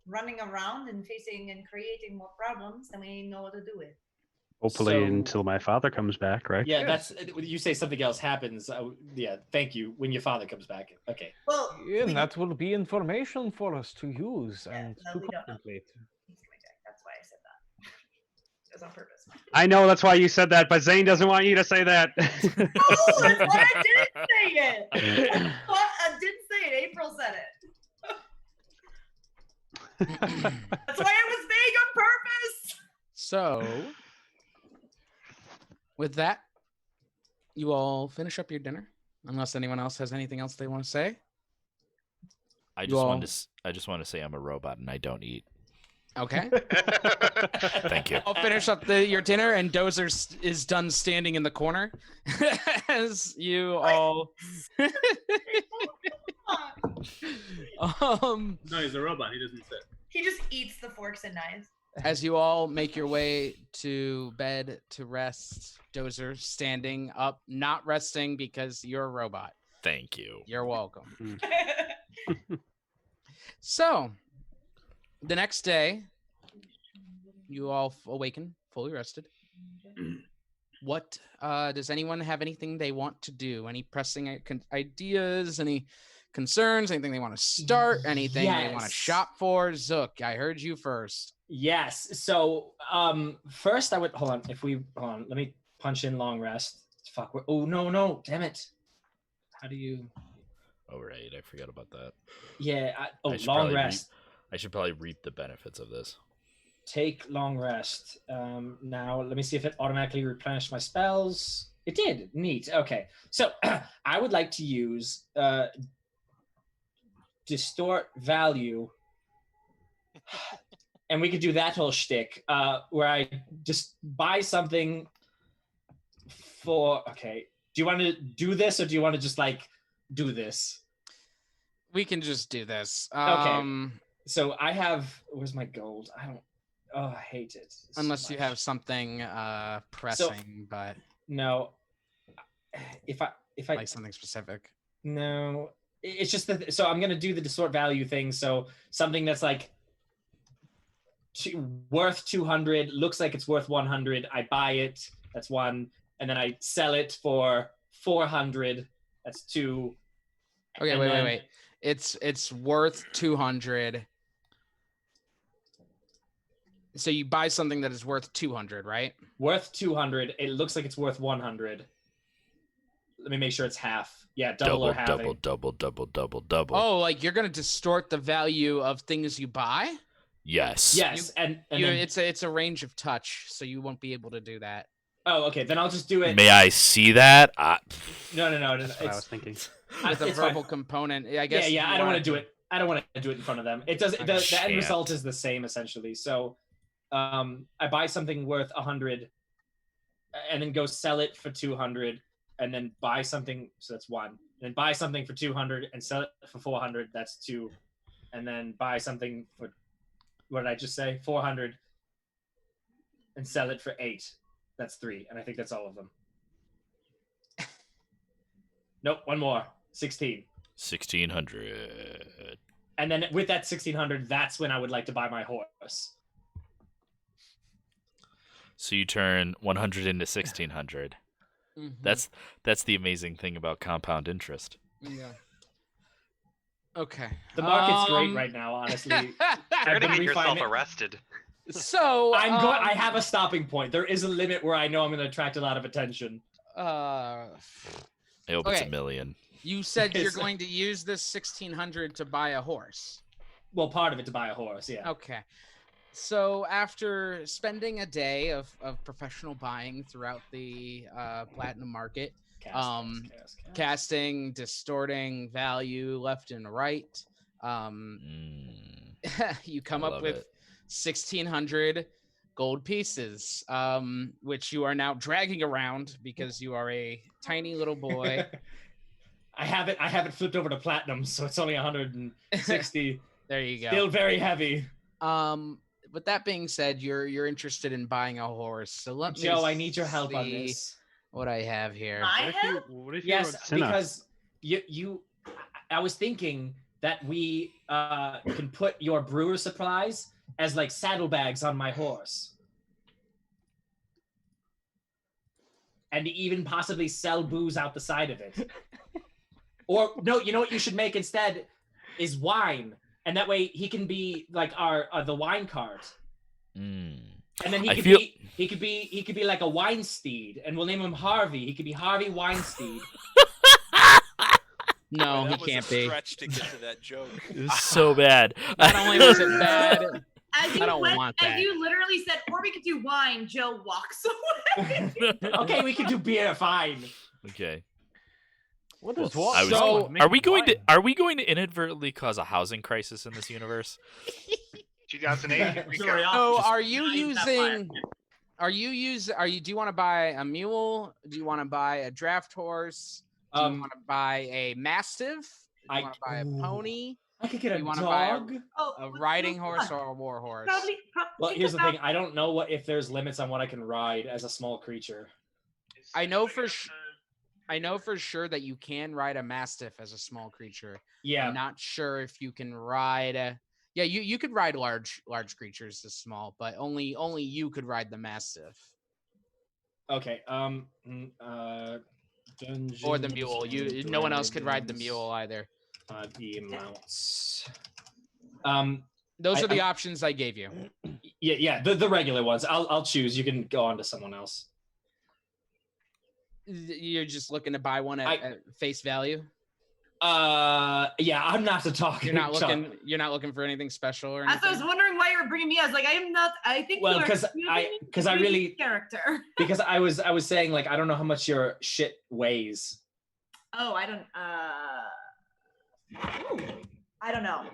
running around and facing and creating more problems than we know what to do with. Hopefully until my father comes back, right? Yeah, that's you say something else happens. Yeah, thank you. When your father comes back. Okay. Well, and that will be information for us to use and to contemplate. That's why I said that. It was on purpose. I know that's why you said that, but Zane doesn't want you to say that. Oh, that's why I didn't say it. I didn't say it. April said it. That's why I was vague on purpose. So, with that, you all finish up your dinner. Unless anyone else has anything else they want to say. I just want to say I'm a robot and I don't eat. Okay. Thank you. I'll finish up your dinner, and Dozer is done standing in the corner as you all. No, he's a robot. He doesn't sit. He just eats the forks and knives. As you all make your way to bed to rest, Dozer standing up, not resting because you're a robot. Thank you. You're welcome. So, the next day, you all awaken, fully rested. What does anyone have anything they want to do? Any pressing ideas? Any concerns? Anything they want to start? Anything they want to shop for? Zook, I heard you first. Yes. So, first I would hold on. Let me punch in long rest. Fuck. Oh no! Damn it! How do you? Oh right, I forgot about that. Yeah. Long rest. I should probably reap the benefits of this. take long rest. Now let me see if it automatically replenished my spells. It did. Neat. Okay. So I would like to use distort value. And we could do that whole shtick where I just buy something for. Okay. Do you want to do this or do you want to just like do this? We can just do this. Okay. So I have. Where's my gold? I don't. Oh, I hate it. Unless you have something pressing, but no. If I like something specific. No, it's just that. So I'm gonna do the distort value thing. So something that's like worth 200 looks like it's worth 100. I buy it. That's 1, and then I sell it for 400. That's 2. Okay, wait. It's worth 200. So you buy something that is worth 200, right? Worth 200. It looks like it's worth 100. Let me make sure it's half. Yeah, double or halving. Double. Oh, like you're gonna distort the value of things you buy? Yes. Yes, and then, it's a range of touch, so you won't be able to do that. Oh, okay. Then I'll just do it. May I see that? No. That's what I was thinking. With a verbal component, I guess. Yeah. I don't want to do it. I don't want to do it in front of them. It does. The end result is the same essentially. So, I buy something worth 100, and then go sell it for 200, and then buy something. So that's 1. And then buy something for 200 and sell it for 400. That's 2. And then buy something for, what did I just say? 400, and sell it for 8. That's 3. And I think that's all of them. Nope. One more. 16. 1600. And then with that 1600, that's when I would like to buy my horse. So you turn 100 into 1600. Mm-hmm. That's the amazing thing about compound interest. Yeah. Okay. The market's great right now, honestly. You're gonna get yourself arrested. So I have a stopping point. There is a limit where I know I'm going to attract a lot of attention. I hope it's $1 million. You said you're going to use this 1600 to buy a horse. Well, part of it to buy a horse, yeah. Okay. So after spending a day of professional buying throughout the platinum market, casting, distorting value left and right, you come up with 1,600 gold pieces, which you are now dragging around because you are a tiny little boy. I have it flipped over to platinum, so it's only 160. There you go. Still very heavy. With that being said, you're interested in buying a horse. So let me Joe, I need your help on this. What I have here. Yes, because you I was thinking that we can put your brewer supplies as like saddlebags on my horse. And even possibly sell booze out the side of it. Or no, you know what you should make instead is wine. And that way he can be like our the wine cart. And then he could be like a wine steed, and we'll name him Harvey. He could be Harvey Weinsteed. No, Boy, he can't be. Stretch to get to that joke. It was so bad. Not only was it bad, as you I don't want that. As you literally said, or we could do wine. Joe walks away. Okay, we could do beer. Fine. Okay. What is what? Are we going to inadvertently cause a housing crisis in this universe? 2008. So are you using? Do you want to buy a mule? Do you want to buy a draft horse? Do you want to buy a mastiff? Do you want to buy a pony? I could get a dog. Buy a riding horse or a war horse? Probably well, here's the thing. I don't know if there's limits on what I can ride as a small creature. I know for sure that you can ride a mastiff as a small creature. Yeah. I'm not sure if you can ride Yeah, you could ride large creatures as small, but only you could ride the mastiff. Okay. Or the mule. No one else could ride the mule either. The amounts. Those are the options I gave you. Yeah, the regular ones. I'll choose. You can go on to someone else. You're just looking to buy one at face value? Yeah, I'm not the talking. You're not looking for anything special or As anything. I was wondering why you were bringing me, I was like, I am not. I think. Well, you are because I really character. Because I was saying like I don't know how much your shit weighs. Oh, I don't. I don't know.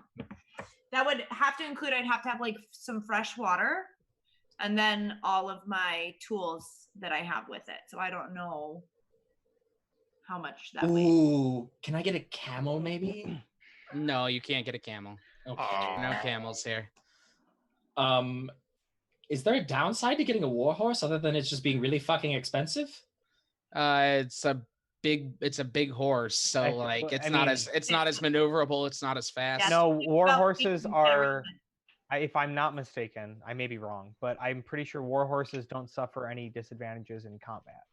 That would have to include. I'd have to have like some fresh water, and then all of my tools that I have with it. So I don't know how much that weighs. Ooh, can I get a camel maybe? No, you can't get a camel. Okay. No camels here. Is there a downside to getting a warhorse other than it's just being really fucking expensive? It's a big horse, so like it's not as maneuverable. It's not as fast. No, war horses are. If I'm not mistaken, I may be wrong, but I'm pretty sure war horses don't suffer any disadvantages in combat.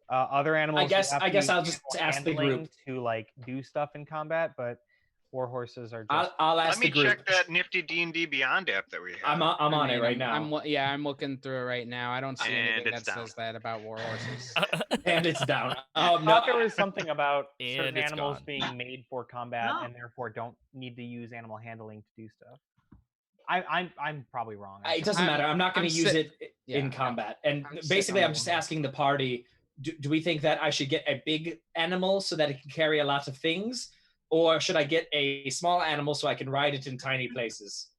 Other animals. I guess I'll just ask the group to like do stuff in combat, but war horses are just. I'll ask the group. Let me check that nifty D&D Beyond app that we have. I'm on it right now. I'm looking through it right now. I don't see anything that says that about war horses. And it's down. I thought there was something about certain it's animals gone. being made for combat and therefore don't need to use animal handling to do stuff. I'm probably wrong. It doesn't matter. I'm not going to use it in combat. And basically, I'm just asking the party, do we think that I should get a big animal so that it can carry a lot of things? Or should I get a small animal so I can ride it in tiny places?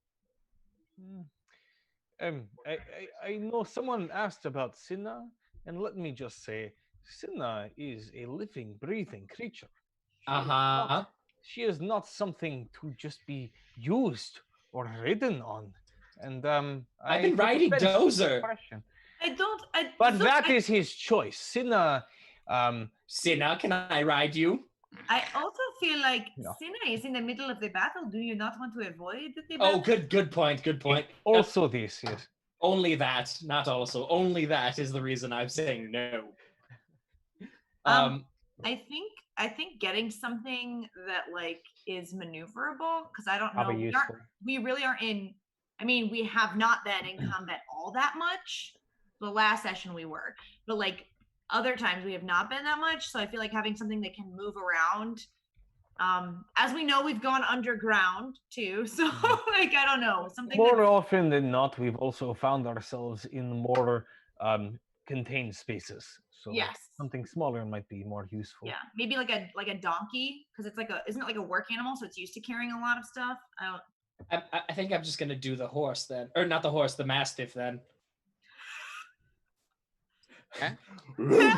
I know someone asked about Cinna, and let me just say, Cinna is a living, breathing creature. She is not something to just be used or ridden on. And I've been riding Dozer. But that is his choice. Cinna. Cinna, can I ride you? I also feel like Cinna is in the middle of the battle. Do you not want to avoid the Oh, battle? good point. Also this, yes. Only that, not also. Only that is the reason I'm saying no. I think getting something that like is maneuverable, because I don't know. We really are in. I mean, we have not been in combat all that much. The last session we were, but like other times we have not been that much. So I feel like having something that can move around. As we know, we've gone underground too. So like I don't know, something more often than not, we've also found ourselves in more contained spaces. So something smaller might be more useful. Yeah, maybe like a donkey, because it's isn't it like a work animal, so it's used to carrying a lot of stuff. I think I'm just gonna do the horse then, or not the horse, the mastiff then. Huge.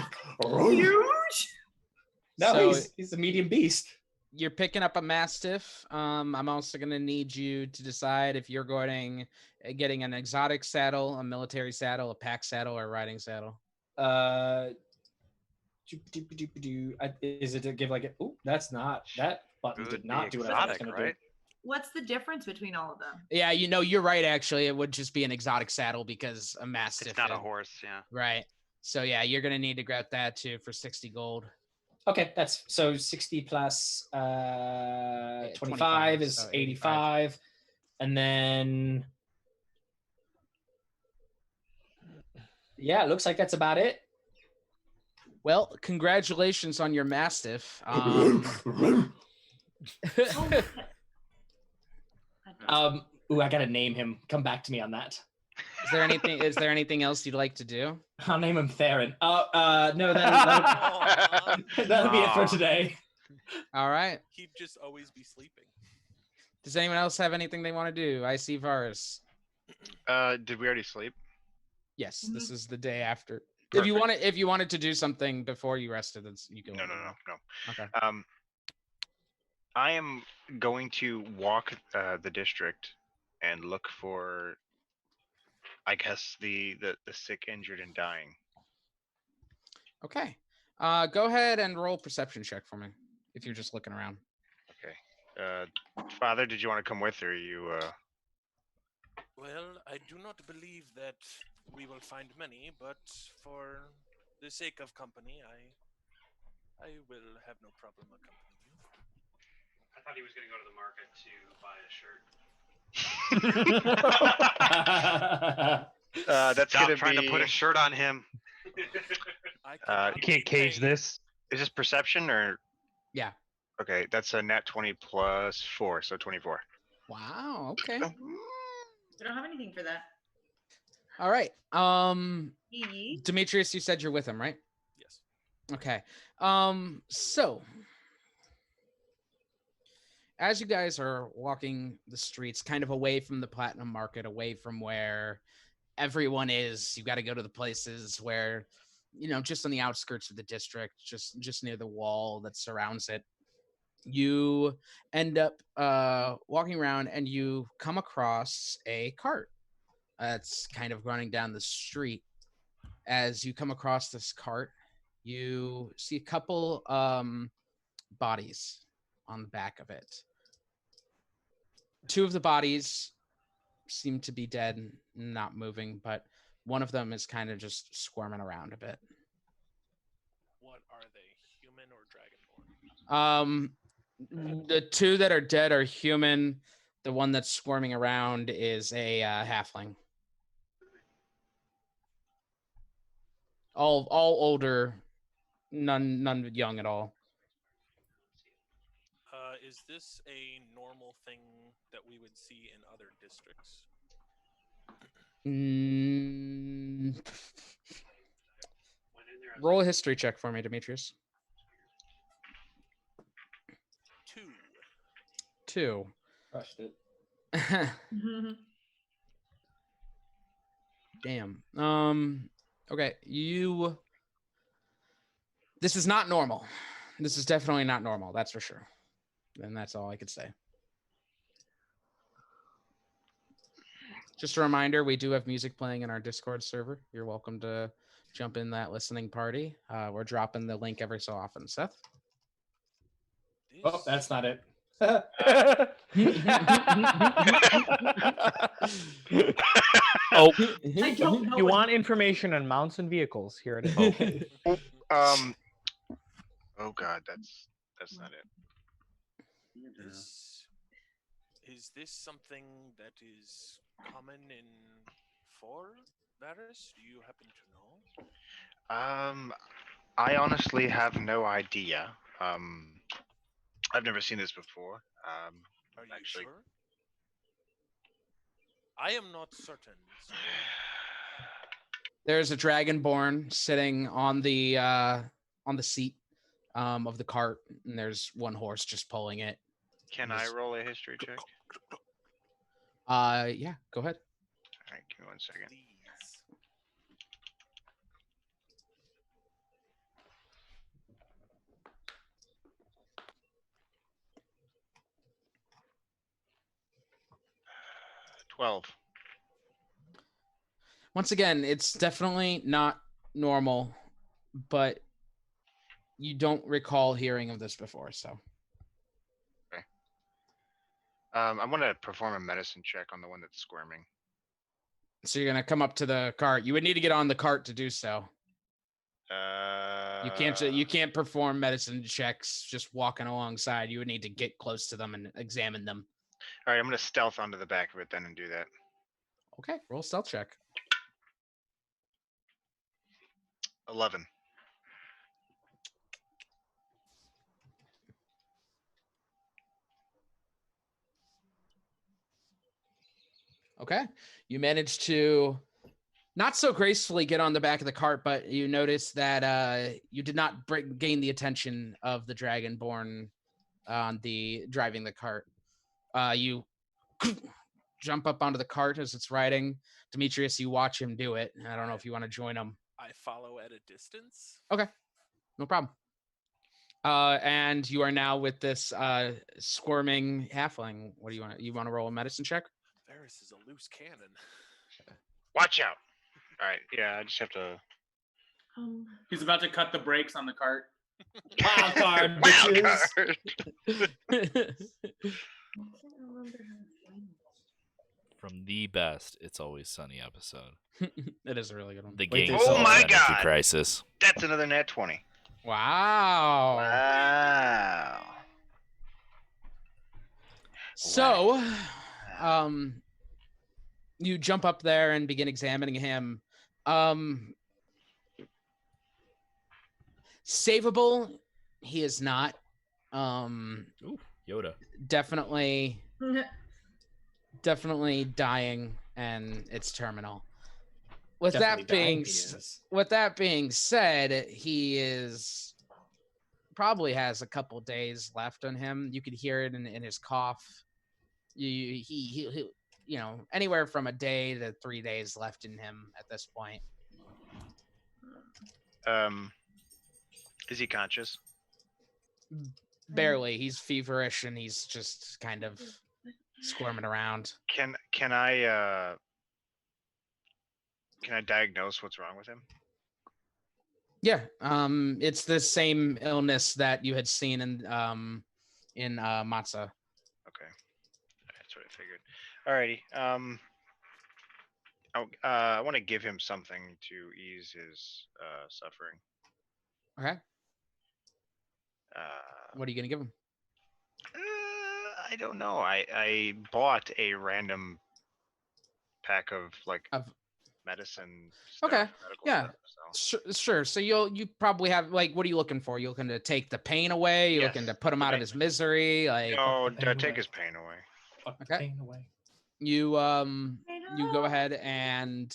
No, So he's a medium beast. You're picking up a mastiff. I'm also gonna need you to decide if you're getting an exotic saddle, a military saddle, a pack saddle, or a riding saddle. Is it to give like a? Ooh, that's not that button did not do what I thought it was gonna do. What's the difference between all of them? Yeah, you're right. Actually, it would just be an exotic saddle because a mastiff. It's not a horse, yeah. Right. So yeah, you're gonna need to grab that too for 60 gold. Okay, that's so 60 plus 25 is so 85, and then yeah, it looks like that's about it. Well, congratulations on your mastiff. Ooh, I gotta name him. Come back to me on that. Is there anything else you'd like to do? I'll name him Theron. No, that'll be it for today. All right. He'd just always be sleeping. Does anyone else have anything they want to do? I see Varus. Did we already sleep? Yes, this is the day after. Perfect. If you wanted to do something before you rested, you can. No. Okay. I am going to walk the district and look for, I guess, the sick, injured, and dying. Okay. Go ahead and roll perception check for me if you're just looking around. Okay. Father, did you want to come with, or are you? Well, I do not believe that we will find many, but for the sake of company, I will have no problem accompanying you. I thought he was going to go to the market to buy a shirt. That's Stop gonna trying be... to put a shirt on him. You can't cage this. Is this perception or? Yeah. Okay, that's a nat 20 plus 4, so 24. Wow. Okay. We don't have anything for that. All right. Yee. Demetrius, you said you're with him, right? Yes. Okay. So as you guys are walking the streets, kind of away from the Platinum Market, away from where everyone is, you got to go to the places where, just on the outskirts of the district, just near the wall that surrounds it. You end up walking around and you come across a cart that's kind of running down the street. As you come across this cart, you see a couple bodies on the back of it. Two of the bodies seem to be dead, not moving, but one of them is kind of just squirming around a bit. What are they, human or dragonborn? The two that are dead are human. The one that's squirming around is a halfling. All older, none young at all. Is this a normal thing that we would see in other districts? Roll a history check for me, Demetrius. 2. Crushed it. Damn. Okay, this is not normal. This is definitely not normal, that's for sure. And that's all I could say. Just a reminder, we do have music playing in our Discord server. You're welcome to jump in that listening party. We're dropping the link every so often. Seth? Oh, that's not it. Oh, I don't know. You want information on mounts and vehicles? Here it is. Oh god, that's not it. Is this something that is common in Varys? Do you happen to know? I honestly have no idea. I've never seen this before. Are you actually, sure? I am not certain. So... There's a dragonborn sitting on the seat of the cart, and there's one horse just pulling it. Can I roll a history check? Yeah, go ahead. All right, give me 1 second. Please. $12. Once again, it's definitely not normal, but you don't recall hearing of this before, so. Okay. I'm gonna perform a medicine check on the one that's squirming. So you're gonna come up to the cart. You would need to get on the cart to do so. You can't perform medicine checks just walking alongside. You would need to get close to them and examine them. All right, I'm gonna stealth onto the back of it then and do that. Okay, roll a stealth check. 11. Okay, you managed to not so gracefully get on the back of the cart, but you notice that you did not gain the attention of the dragonborn on the driving the cart. You jump up onto the cart as it's riding. Demetrius, you watch him do it. I don't know if you want to join him. I follow at a distance. Okay, no problem. And you are now with this squirming halfling. What do you want? You want to roll a medicine check? Varys is a loose cannon. Watch out! All right, yeah, I just have to. He's about to cut the brakes on the cart. Wild card, Wild bitches. card. From the best It's Always Sunny episode. It is a really good one. The Wait, game there's Oh called my Energy God. Crisis. That's another nat 20. Wow. Wow. So, you jump up there and begin examining him. Savable, he is not. Ooh, Yoda. Definitely dying, and it's terminal. With Definitely that being dying, he is. with that being said, he is probably has a couple days left on him. You could hear it in his cough. He you know, anywhere from a day to 3 days left in him at this point. Is he conscious? Barely. He's feverish and he's just kind of squirming around. Can I diagnose what's wrong with him? Yeah, it's the same illness that you had seen in Matza. Okay, that's what I figured. Alrighty. I want to give him something to ease his suffering. Okay. Uh, What are you gonna give him? I don't know. I bought a random pack of medicine stuff, Okay. medical Yeah. stuff, Sure. So you probably have what are you looking for? You looking to take the pain away? You looking to put him out of his misery? No, take his pain away. Okay. Pain away. You you go ahead and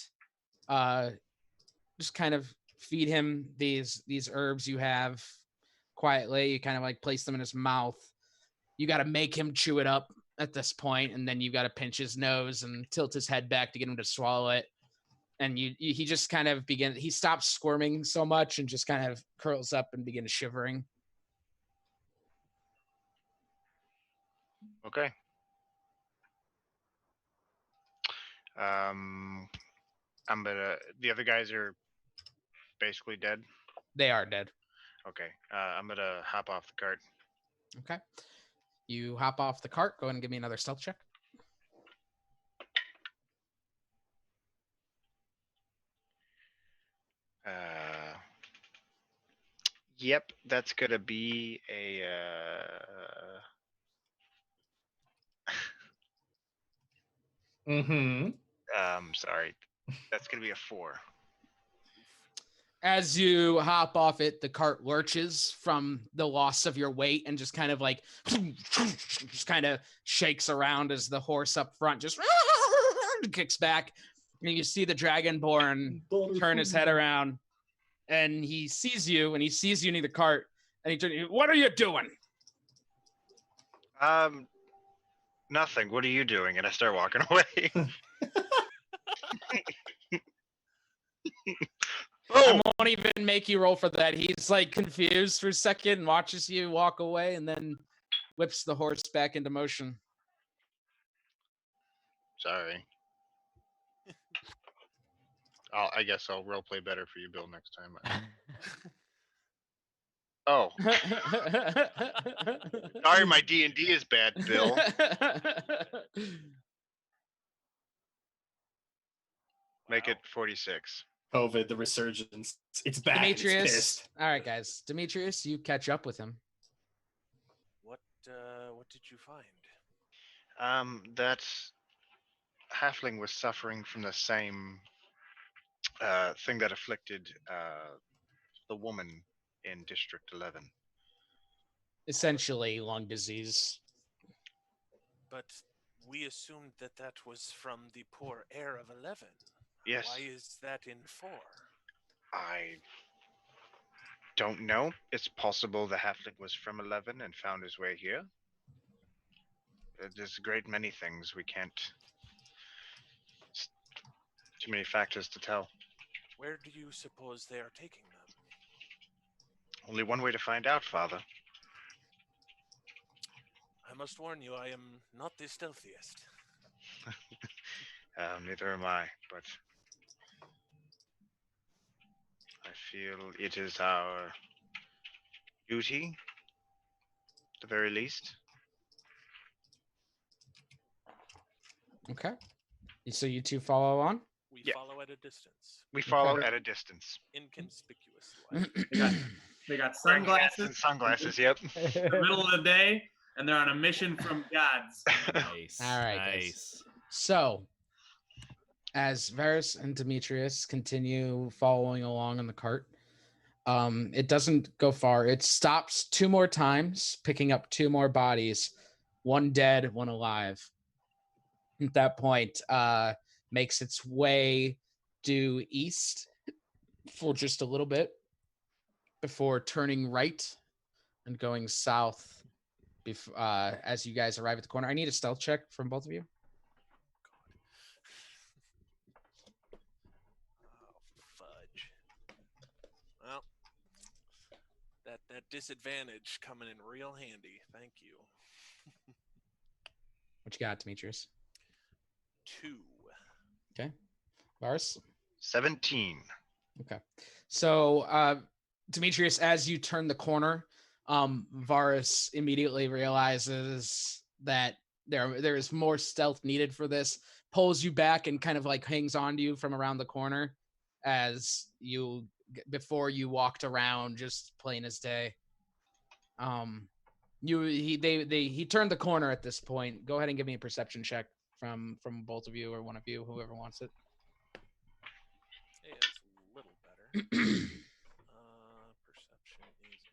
just kind of feed him these herbs you have quietly. You kind of place them in his mouth. You got to make him chew it up at this point, and then you got to pinch his nose and tilt his head back to get him to swallow it. And he just kind of he stops squirming so much and just kind of curls up and begins shivering. Okay. The other guys are basically dead. They are dead. Okay. I'm gonna hop off the cart. Okay. You hop off the cart. Go ahead and give me another stealth check. Yep, that's gonna be a. Sorry, that's gonna be a 4. As you hop off it, the cart lurches from the loss of your weight and just kind of just kind of shakes around as the horse up front just kicks back. And you see the Dragonborn turn his head around and he sees you near the cart and he turns, what are you doing? Nothing. What are you doing? And I start walking away. I won't even make you roll for that. He's confused for a second and watches you walk away and then whips the horse back into motion. Sorry. I guess I'll roleplay better for you, Bill, next time. Oh. Sorry, my D&D is bad, Bill. Make it 46. COVID, the resurgence. It's back. Demetrius. It's pissed. All right, guys. Demetrius, you catch up with him. What did you find? That halfling was suffering from the same thing that afflicted the woman in District 11. Essentially, lung disease. But we assumed that was from the poor air of 11. Yes. Why is that in 4? I don't know. It's possible the halfling was from 11 and found his way here. There's a great many things we can't. Too many factors to tell. Where do you suppose they are taking them? Only one way to find out, Father. I must warn you, I am not the stealthiest. Neither am I, but I feel it is our duty, at the very least. Okay. So you two follow on? We follow at a distance. We follow at a distance. Inconspicuous. They got sunglasses. Sunglasses, yep. In the middle of the day, and they're on a mission from gods. Nice. All right, Nice. guys. So, as Varys and Demetrius continue following along in the cart, It doesn't go far. It stops 2 more times, picking up 2 more bodies, 1 dead, 1 alive. At that point, makes its way due east for just a little bit before turning right and going south as you guys arrive at the corner. I need a stealth check from both of you. Fudge. Well, that disadvantage coming in real handy. Thank you. What you got, Demetrius? 2. Okay. Varus? 17. Okay. So, Demetrius, as you turn the corner, Varus immediately realizes that there is more stealth needed for this, pulls you back and kind of like hangs on to you from around the corner as before you walked around just plain as day. He turned the corner at this point. Go ahead and give me a perception check from both of you or one of you, whoever wants it. Hey, that's a little better. Perception is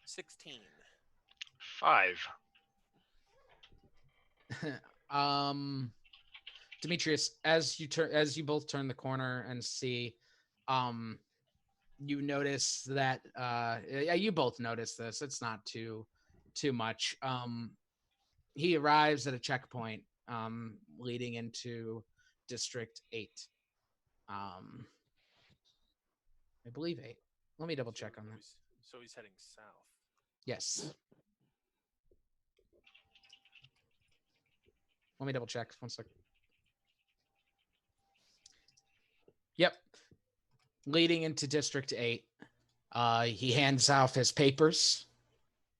a 16. 5. Demetrius, as you both turn the corner and see, you notice that you both notice this. It's not too much. He arrives at a checkpoint leading into District 8. I believe 8. Let me double check on that. So he's heading south. Yes. Let me double check. 1 second. Yep. Leading into District 8, he hands off his papers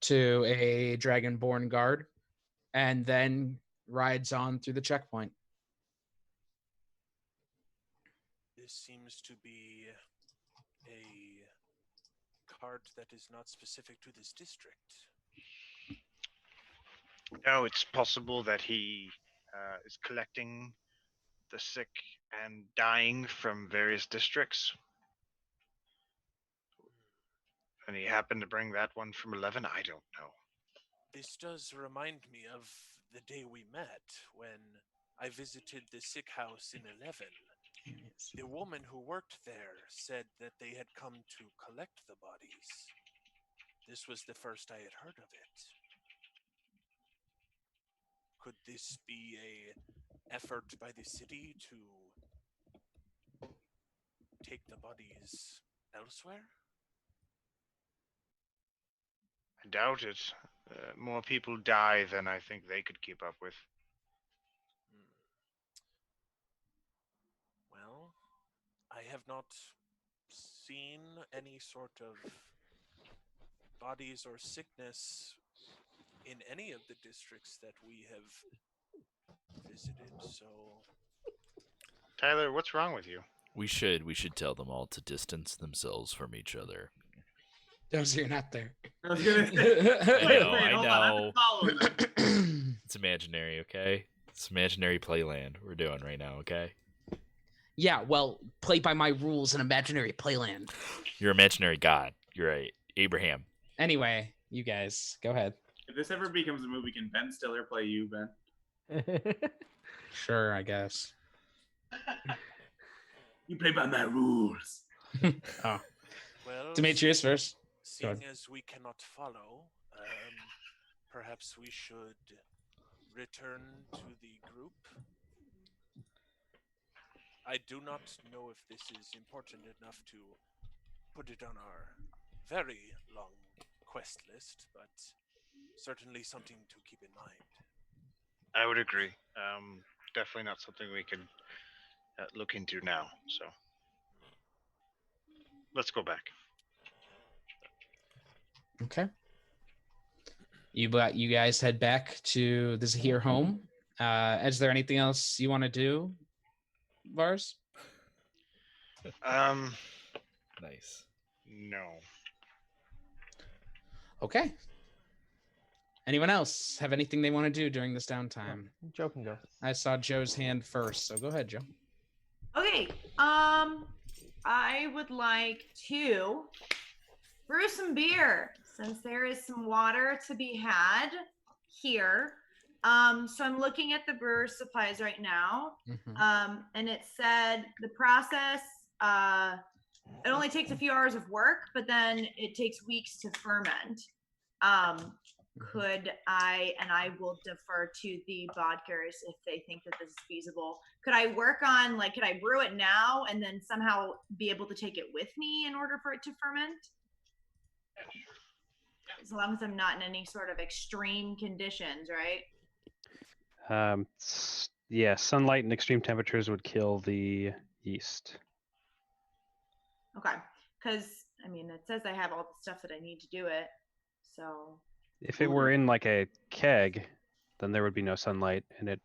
to a Dragonborn guard and then rides on through the checkpoint. This seems to be a card that is not specific to this district. No, it's possible that he is collecting the sick and dying from various districts. And he happened to bring that one from 11? I don't know. This does remind me of the day we met when I visited the sick house in 11. The woman who worked there said that they had come to collect the bodies. This was the first I had heard of it. Could this be a effort by the city to take the bodies elsewhere? I doubt it. More people die than I think they could keep up with. Well, I have not seen any sort of bodies or sickness in any of the districts that we have visited, so... Tyler, what's wrong with you? We should tell them all to distance themselves from each other. Those you're not there. I was gonna say. I Hold on, I have to follow them. It's imaginary, okay? It's imaginary playland we're doing right now, okay? Yeah, well, play by my rules in imaginary playland. Your imaginary god. You're right. Abraham. Anyway, you guys, go ahead. If this ever becomes a movie, can Ben Stiller play you, Ben? Sure, I guess. You play by my rules. Oh. Well, Demetrius first. Seeing as we cannot follow, perhaps we should return to the group. I do not know if this is important enough to put it on our very long quest list, but certainly something to keep in mind. I would agree. Definitely not something we can look into now. So let's go back. Okay. You guys head back to the Zahir home. Is there anything else you want to do, Vars? Nice. No. Okay. Anyone else have anything they want to do during this downtime? Joe can go. I saw Joe's hand first, so go ahead, Joe. Okay. I would like to brew some beer since there is some water to be had here. So I'm looking at the brewer's supplies right now. And it said the process, it only takes a few hours of work, but then it takes weeks to ferment. Could I, and I will defer to the BOTTGERs if they think that this is feasible. Could I work on, like, could I brew it now and then somehow be able to take it with me in order for it to ferment? As long as I'm not in any sort of extreme conditions, right? Yeah, sunlight and extreme temperatures would kill the yeast. Okay, because I mean, it says I have all the stuff that I need to do it. So if it were in like a keg, then there would be no sunlight, and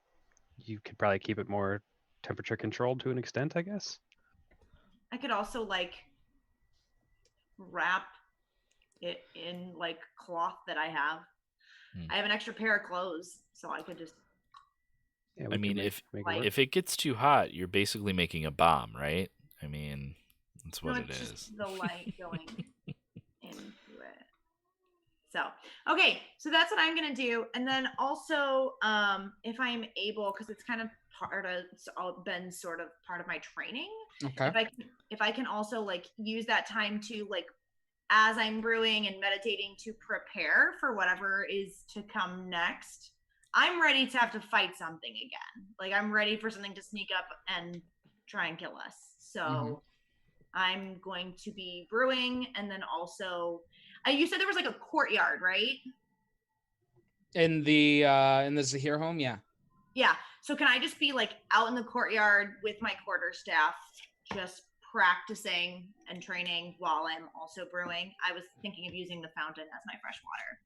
you could probably keep it more temperature controlled to an extent, I guess. I could also like wrap it in like cloth that I have. I have an extra pair of clothes, so I could just. Yeah, I mean, if like, if it gets too hot, you're basically making a bomb, right? I mean, that's what it just is. the light going into it. So, okay, so that's what I'm gonna do, and then also, if I'm able, because it's kind of it's all been sort of part of my training. Okay. If I can also like use that time to like, as I'm brewing and meditating, to prepare for whatever is to come next. I'm ready to have to fight something again. Like I'm ready for something to sneak up and try and kill us. So I'm going to be brewing, and then also, you said there was like a courtyard, right? In the Zahir home, yeah. Yeah. So can I just be like out in the courtyard with my quarterstaff, just practicing and training while I'm also brewing? I was thinking of using the fountain as my fresh water.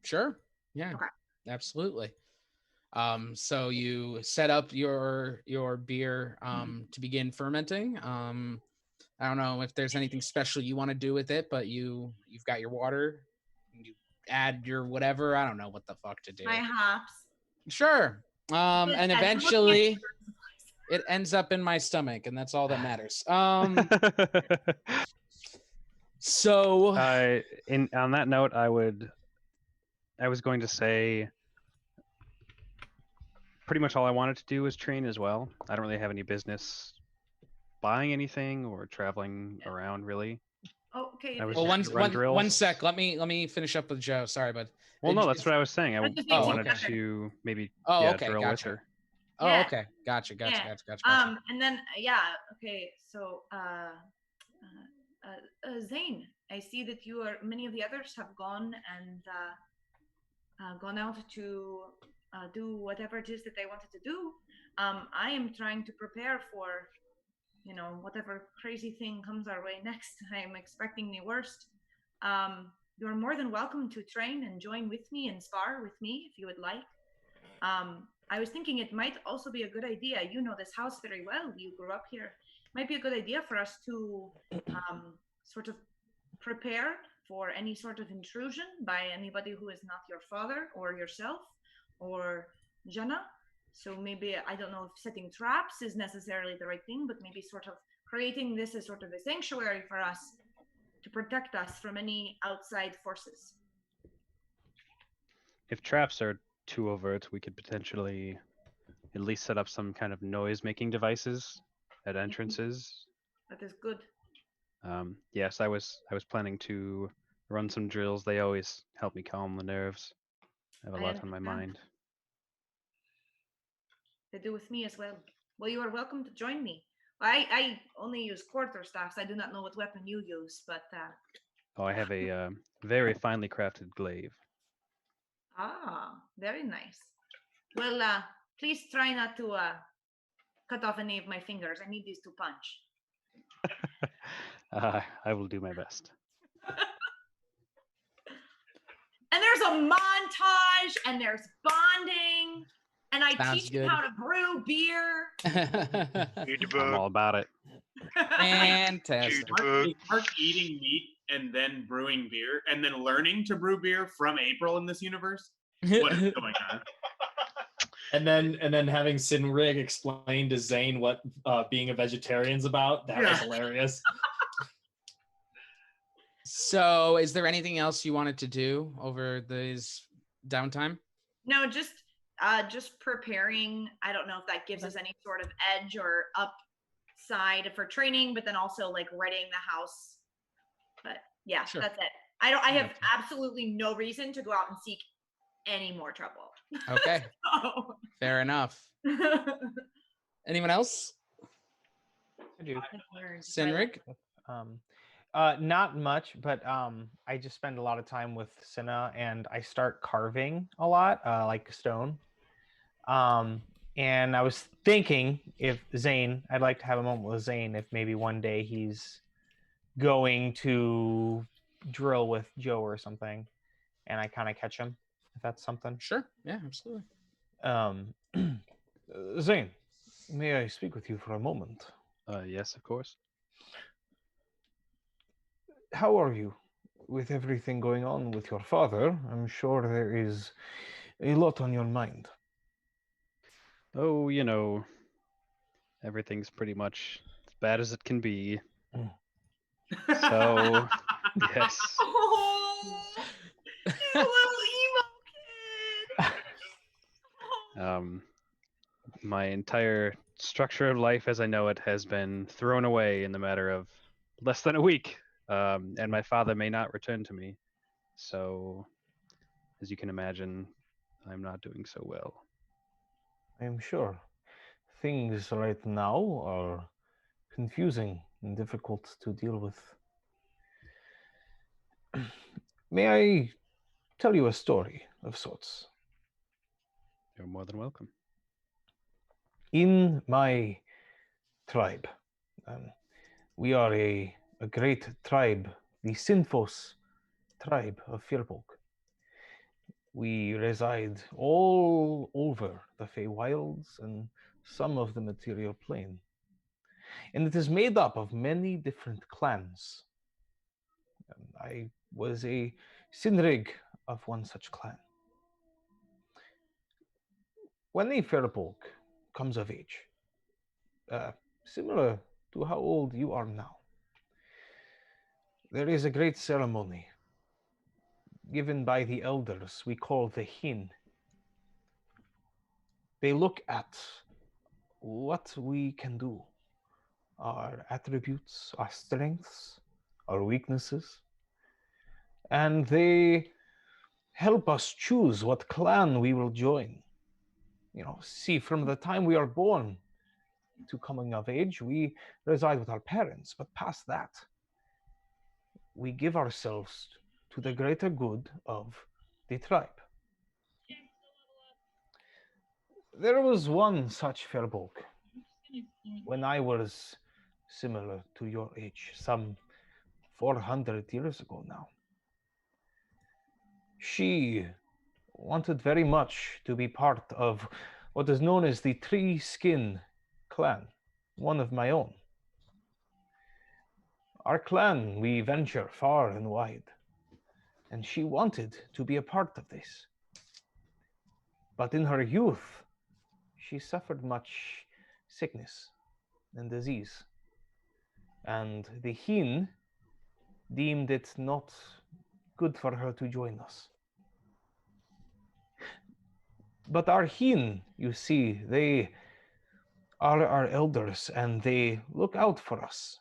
Sure. Yeah. Okay. Absolutely. So you set up your beer to begin fermenting. I don't know if there's anything special you want to do with it, but you've got your water. You add your whatever. I don't know what the fuck to do. My hops. Sure. And eventually it ends up in my stomach, and that's all that matters. So on that note, I was going to say pretty much all I wanted to do was train as well. I don't really have any business buying anything or traveling around really. Oh, okay. Well, one sec. Let me finish up with Joe. Sorry, but no, that's what I was saying. I wanted to maybe drill with her. Oh, okay. Gotcha. And then okay. So Zane, I see that many of the others have gone and gone out to do whatever it is that they wanted to do. I am trying to prepare for, whatever crazy thing comes our way next. I'm expecting the worst. You're more than welcome to train and join with me and spar with me if you would like. I was thinking it might also be a good idea. You know this house very well. You grew up here. Might be a good idea for us to sort of prepare for any sort of intrusion by anybody who is not your father or yourself or Jana. So maybe, I don't know if setting traps is necessarily the right thing, but maybe sort of creating this as sort of a sanctuary for us to protect us from any outside forces. If traps are too overt, we could potentially at least set up some kind of noise-making devices at entrances. That is good. Yes, I was planning to run some drills. They always help me calm the nerves. I have a lot on my mind. They do with me as well. Well, you are welcome to join me. I only use quarterstaffs. I do not know what weapon you use, but I have a very finely crafted glaive. Ah, very nice. Well, please try not to cut off any of my fingers. I need these to punch. I will do my best. And there's a montage, and there's bonding, and I teach you how to brew beer. I'm all about it. Fantastic. Mark eating meat and then brewing beer, and then learning to brew beer from April in this universe. What is going on? And then having Sinrig explain to Zane what being a vegetarian's about, that was hilarious. So, is there anything else you wanted to do over this downtime? No, just preparing. I don't know if that gives us any sort of edge or upside for training, but then also like readying the house. But yeah, sure. That's it. I have absolutely no reason to go out and seek any more trouble. Okay. So. Fair enough. Anyone else? I do. Sinrig? Not much, but I just spend a lot of time with Cinna, and I start carving a lot, like stone. And I was thinking if Zane, I'd like to have a moment with Zane if maybe one day he's going to drill with Joe or something, and I kind of catch him, if that's something. Sure. Yeah, absolutely. Zane, may I speak with you for a moment? Yes, of course. How are you with everything going on with your father? I'm sure there is a lot on your mind. Oh, everything's pretty much as bad as it can be. So, yes. Oh, you little emo kid. My entire structure of life as I know it has been thrown away in the matter of less than a week. And my father may not return to me. So, as you can imagine, I'm not doing so well. I am sure. Things right now are confusing and difficult to deal with. May I tell you a story of sorts? You're more than welcome. In my tribe, we are a great tribe, the Sinfos tribe of Firbolg. We reside all over the Feywilds and some of the material plane. And it is made up of many different clans. I was a Sinrig of one such clan. When a Firbolg comes of age, similar to how old you are now, there is a great ceremony given by the elders we call the Hin. They look at what we can do, our attributes, our strengths, our weaknesses, and they help us choose what clan we will join. See, from the time we are born to coming of age, we reside with our parents, but past that, we give ourselves to the greater good of the tribe. There was one such Firbolg when I was similar to your age, some 400 years ago now. She wanted very much to be part of what is known as the Tree Skin clan, one of my own. Our clan, we venture far and wide, and she wanted to be a part of this. But in her youth, she suffered much sickness and disease, and the Hin deemed it not good for her to join us. But our Hin, you see, they are our elders and they look out for us,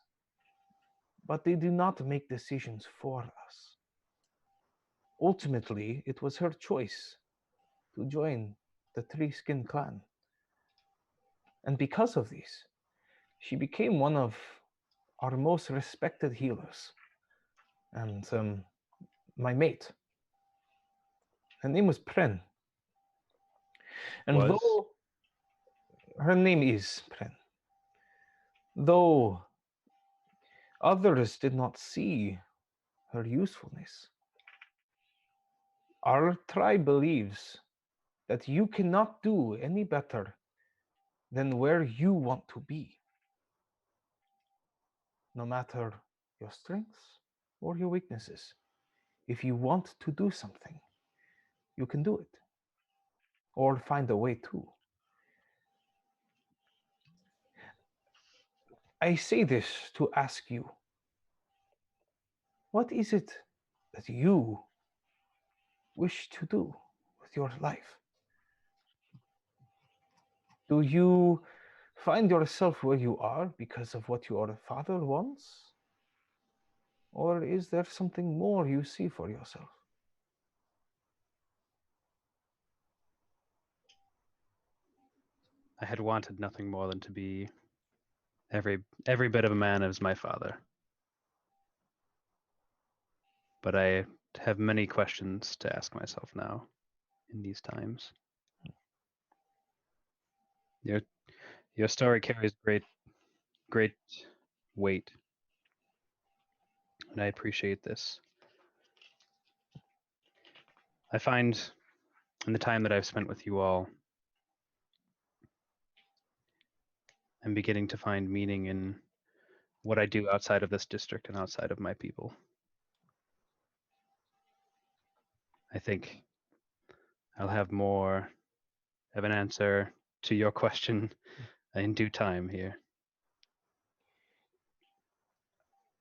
but they do not make decisions for us. Ultimately, it was her choice to join the Three Skin clan. And because of this, she became one of our most respected healers. And my mate, her name was Pren. And though her name is Pren, though others did not see her usefulness, our tribe believes that you cannot do any better than where you want to be. No matter your strengths or your weaknesses, if you want to do something, you can do it. Or find a way to. I say this to ask you, what is it that you wish to do with your life? Do you find yourself where you are because of what your father wants? Or is there something more you see for yourself? I had wanted nothing more than to be every bit of a man as my father. But I have many questions to ask myself now in these times. Your story carries great weight, and I appreciate this. I find in the time that I've spent with you all, I'm beginning to find meaning in what I do outside of this district and outside of my people. I think I'll have more of an answer to your question in due time here.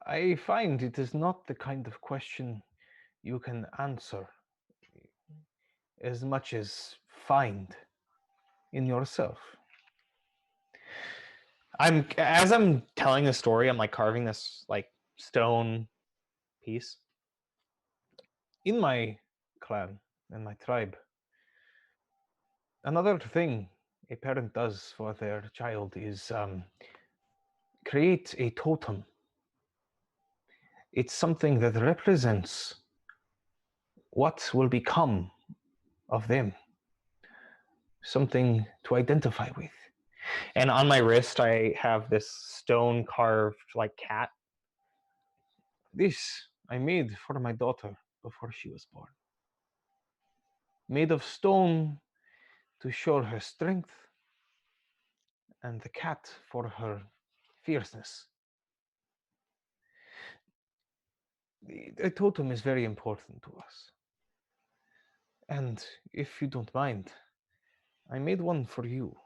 I find it is not the kind of question you can answer as much as find in yourself. As I'm telling the story, I'm like carving this like stone piece. In my clan and my tribe, another thing a parent does for their child is create a totem. It's something that represents what will become of them, something to identify with. And on my wrist, I have this stone carved like cat. This I made for my daughter before she was born. Made of stone to show her strength, and the cat for her fierceness. The totem is very important to us. And if you don't mind, I made one for you.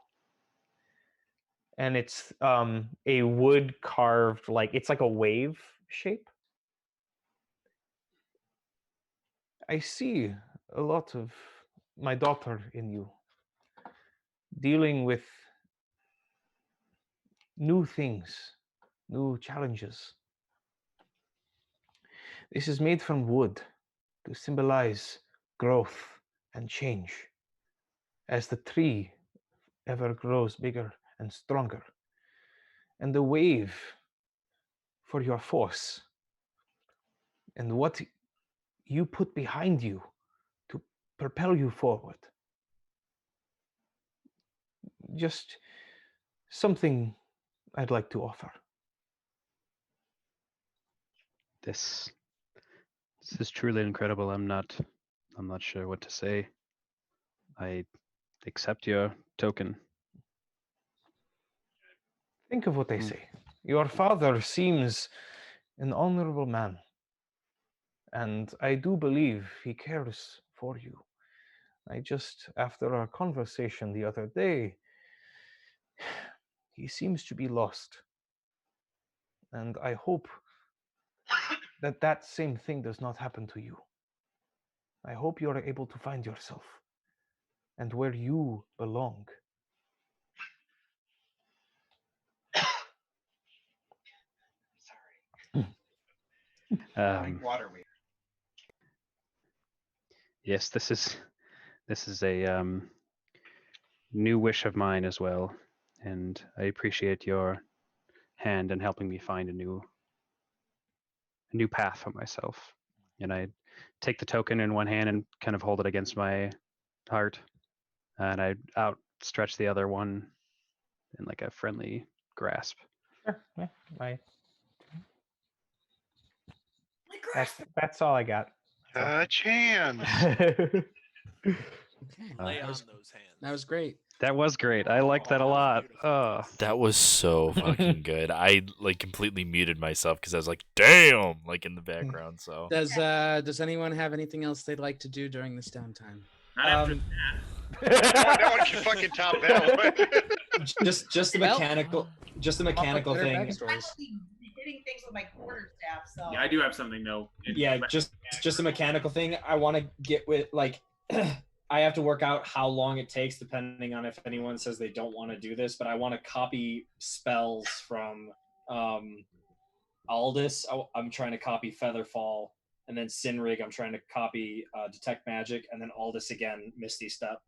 And it's a wood carved, like it's like a wave shape. I see a lot of my daughter in you, dealing with new things, new challenges. This is made from wood to symbolize growth and change as the tree ever grows bigger and stronger. And the wave for your force and what you put behind you to propel you forward. Just something I'd like to offer. This is truly incredible. I'm not sure what to say. I accept your token. Think of what they say. Your father seems an honorable man, and I do believe he cares for you. I just, after our conversation the other day, he seems to be lost. And I hope that that same thing does not happen to you. I hope you are able to find yourself and where you belong. Water. Yes, this is a new wish of mine as well, and I appreciate your hand in helping me find a new path for myself. And I take the token in one hand and kind of hold it against my heart, and I outstretch the other one in like a friendly grasp. Sure. Yeah, that's all I got. Touch hands. Lay on those hands. That was great. That was great. I liked that a lot. That was so fucking good. I like completely muted myself because I was like, "Damn!" like in the background. So does anyone have anything else they'd like to do during this downtime? Not after No one can fucking top that one. just the mechanical thing. I'm actually hitting things with my quarterstaff, so. Yeah, I do have something though. Yeah, just a mechanical thing. I want to get with like. I have to work out how long it takes depending on if anyone says they don't want to do this, but I want to copy spells from Aldous. I'm trying to copy Featherfall, and then Sinrig, I'm trying to copy Detect Magic, and then Aldous again, Misty Step.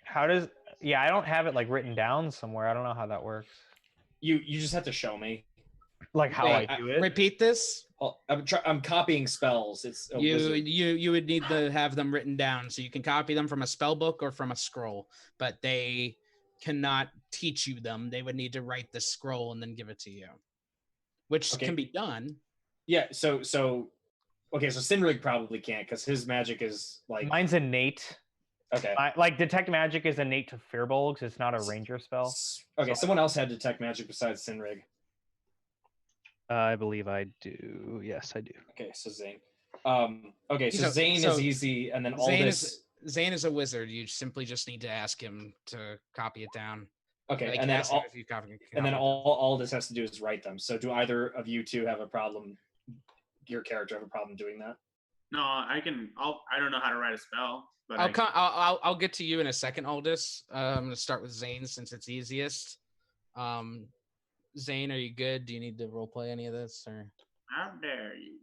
How does... Yeah, I don't have it like written down somewhere. I don't know how that works. You just have to show me. Like how I do it? Repeat this. I'm copying spells. It's you would need to have them written down, so you can copy them from a spell book or from a scroll, but they cannot teach you them. They would need to write the scroll and then give it to you, which can be done. Yeah. So Sinrig probably can't because his magic is like... Mine's innate. Okay. Like Detect Magic is innate to Firbolgs. It's not a ranger spell. Okay, someone else had Detect Magic besides Sinrig. I believe I do. Yes, I do. Okay, so Zane. Okay, so Zane is easy, and then Zane is a wizard. You simply just need to ask him to copy it down. Okay, and then all this has to do is write them. So do either of you two have a problem? Your character have a problem doing that? No, I can. I don't know how to write a spell, but I'll get to you in a second, Aldous. I'm gonna start with Zane since it's easiest. Zane, are you good? Do you need to roleplay any of this, or? How dare you?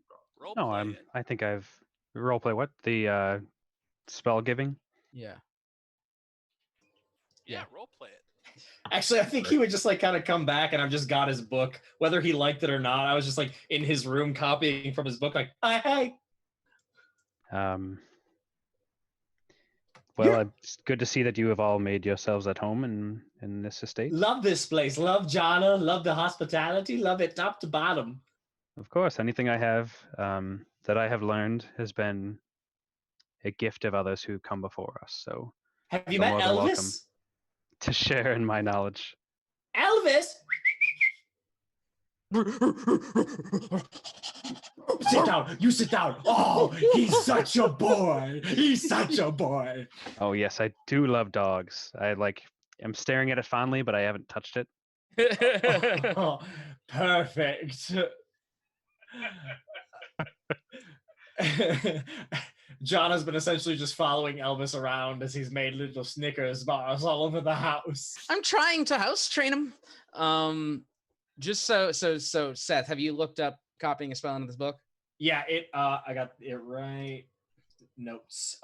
No, I think I've roleplay what the spell giving. Yeah. Yeah, roleplay it. Actually, I think he would just like kind of come back, and I've just got his book, whether he liked it or not. I was just like in his room copying from his book, like, hey. Well, it's good to see that you have all made yourselves at home in this estate. Love this place. Love Jana. Love the hospitality. Love it top to bottom. Of course, anything I have that I have learned has been a gift of others who come before us. So, have you met Elvis? Welcome to share in my knowledge. Elvis. Sit down. You sit down. Oh, he's such a boy. He's such a boy. Oh yes, I do love dogs. I'm staring at it fondly, but I haven't touched it. Oh, perfect. John has been essentially just following Elvis around as he's made little Snickers bars all over the house. I'm trying to house train him. Just so Seth, have you looked up copying a spell into this book? Yeah, I got it right. Notes.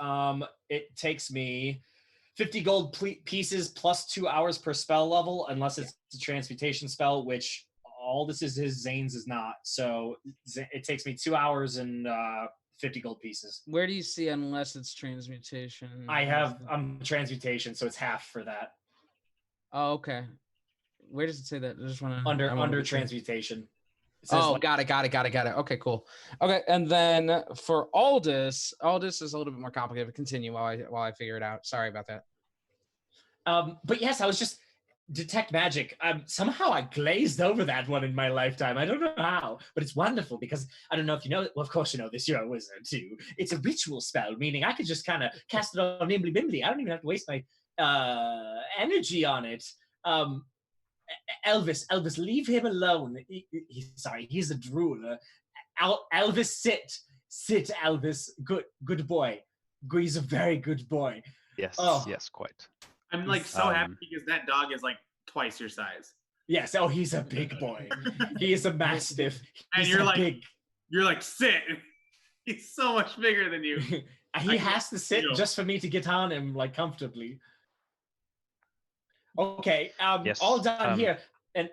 It takes me 50 gold pieces plus 2 hours per spell level, unless it's a transmutation spell, which all this is Zane's is not. So it takes me 2 hours and 50 gold pieces. Where do you see unless it's transmutation? I'm transmutation, so it's half for that. Oh, okay. Where does it say that? I just want to under transmutation. Oh, got it. Okay, cool. Okay, and then for Aldous is a little bit more complicated. Continue while I figure it out. Sorry about that. But yes, I was just Detect Magic. Somehow I glazed over that one in my lifetime. I don't know how, but it's wonderful because I don't know if you know. Well, of course you know this. You're a wizard too. It's a ritual spell, meaning I could just kind of cast it on Nimbly Bimbly. I don't even have to waste my energy on it. Elvis, leave him alone. He's a drooler. Elvis, sit, Elvis. Good boy. He's a very good boy. Yes, yes, quite. I'm like so happy because that dog is like twice your size. Yes. Oh, he's a big boy. He is a mastiff. And you're like sit. He's so much bigger than you. He has to sit just for me to get on him like comfortably. Okay, yes, all done here. And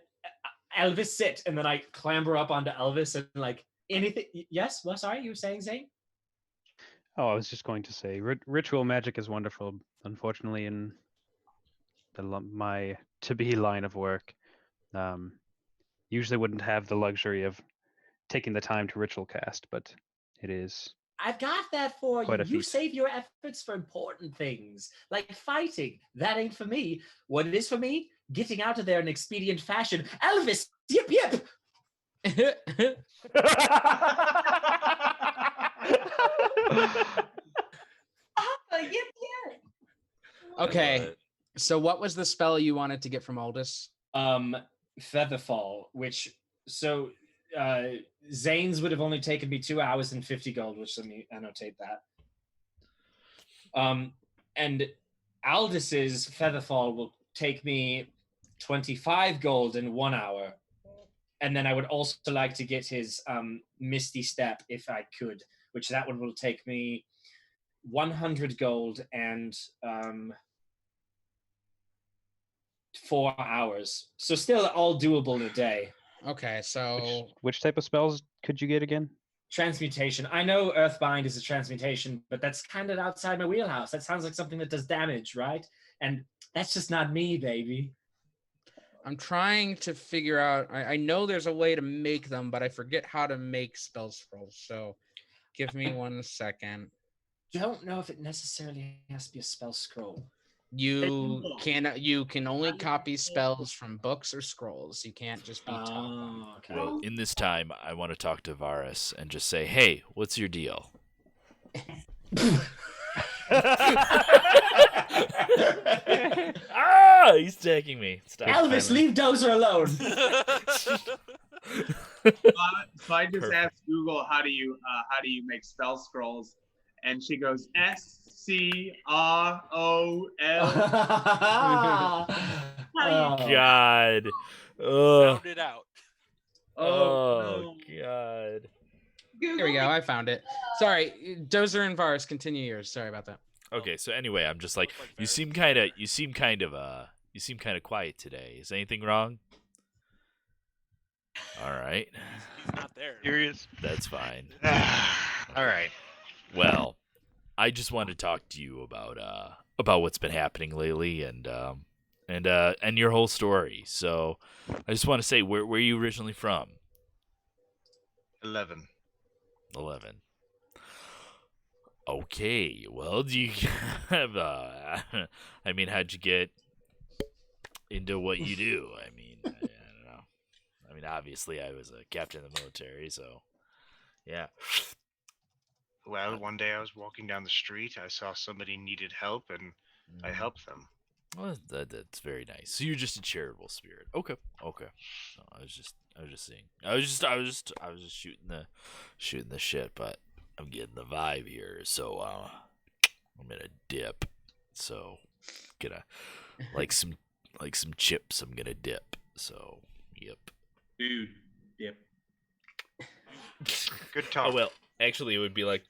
Elvis, sit. And then I clamber up onto Elvis and like anything. Yes? Well, sorry, you were saying, Zane? Oh, I was just going to say, ritual magic is wonderful. Unfortunately, in my to-be line of work, usually wouldn't have the luxury of taking the time to ritual cast, but it is... I've got that for you. You feat. save your efforts for important things, like fighting. That ain't for me. What it is for me, getting out of there in expedient fashion. Elvis, yip yip. Yip yip. Okay. So what was the spell you wanted to get from Aldous? Featherfall, which Zane's would have only taken me 2 hours and 50 gold, which let me annotate that. And Aldis's Featherfall will take me 25 gold in 1 hour. And then I would also like to get his Misty Step if I could, which that one will take me 100 gold and 4 hours. So still all doable in a day. Okay, so which type of spells could you get again? Transmutation. I know Earthbind is a transmutation, but that's kind of outside my wheelhouse. That sounds like something that does damage, right? And that's just not me, baby. I'm trying to figure out. I know there's a way to make them, but I forget how to make spell scrolls. So give me 1 second. Don't know if it necessarily has to be a spell scroll. You can only copy spells from books or scrolls. You can't just be taught them. Okay. Well, in this time, I want to talk to Varus and just say, "Hey, what's your deal?" He's taking me. Stop. Elvis, leave Dozer alone. So I just asked Google how do you make spell scrolls, and she goes SCROL. God. Found it out. Oh God. Here we go. I found it. Sorry, Dozer and Varus, continue yours. Sorry about that. Okay, so anyway, I'm just like, you seem kind of quiet today. Is anything wrong? All right. He's not there. Serious? That's fine. All right. Well, I just wanted to talk to you about what's been happening lately and your whole story. So, I just want to say, where are you originally from? 11. Okay. Well, do you have I mean, how'd you get into what you do? I mean, I don't know. I mean, obviously, I was a captain in the military, so yeah. Well, one day I was walking down the street. I saw somebody needed help, and I helped them. Well, that's very nice. So you're just a charitable spirit. Okay. No, I was just seeing. I was just shooting the shit, but I'm getting the vibe here. So I'm gonna dip. So gonna like some chips. I'm gonna dip. So yep. Dude, dip. Good talk. Oh well, actually, it would be like.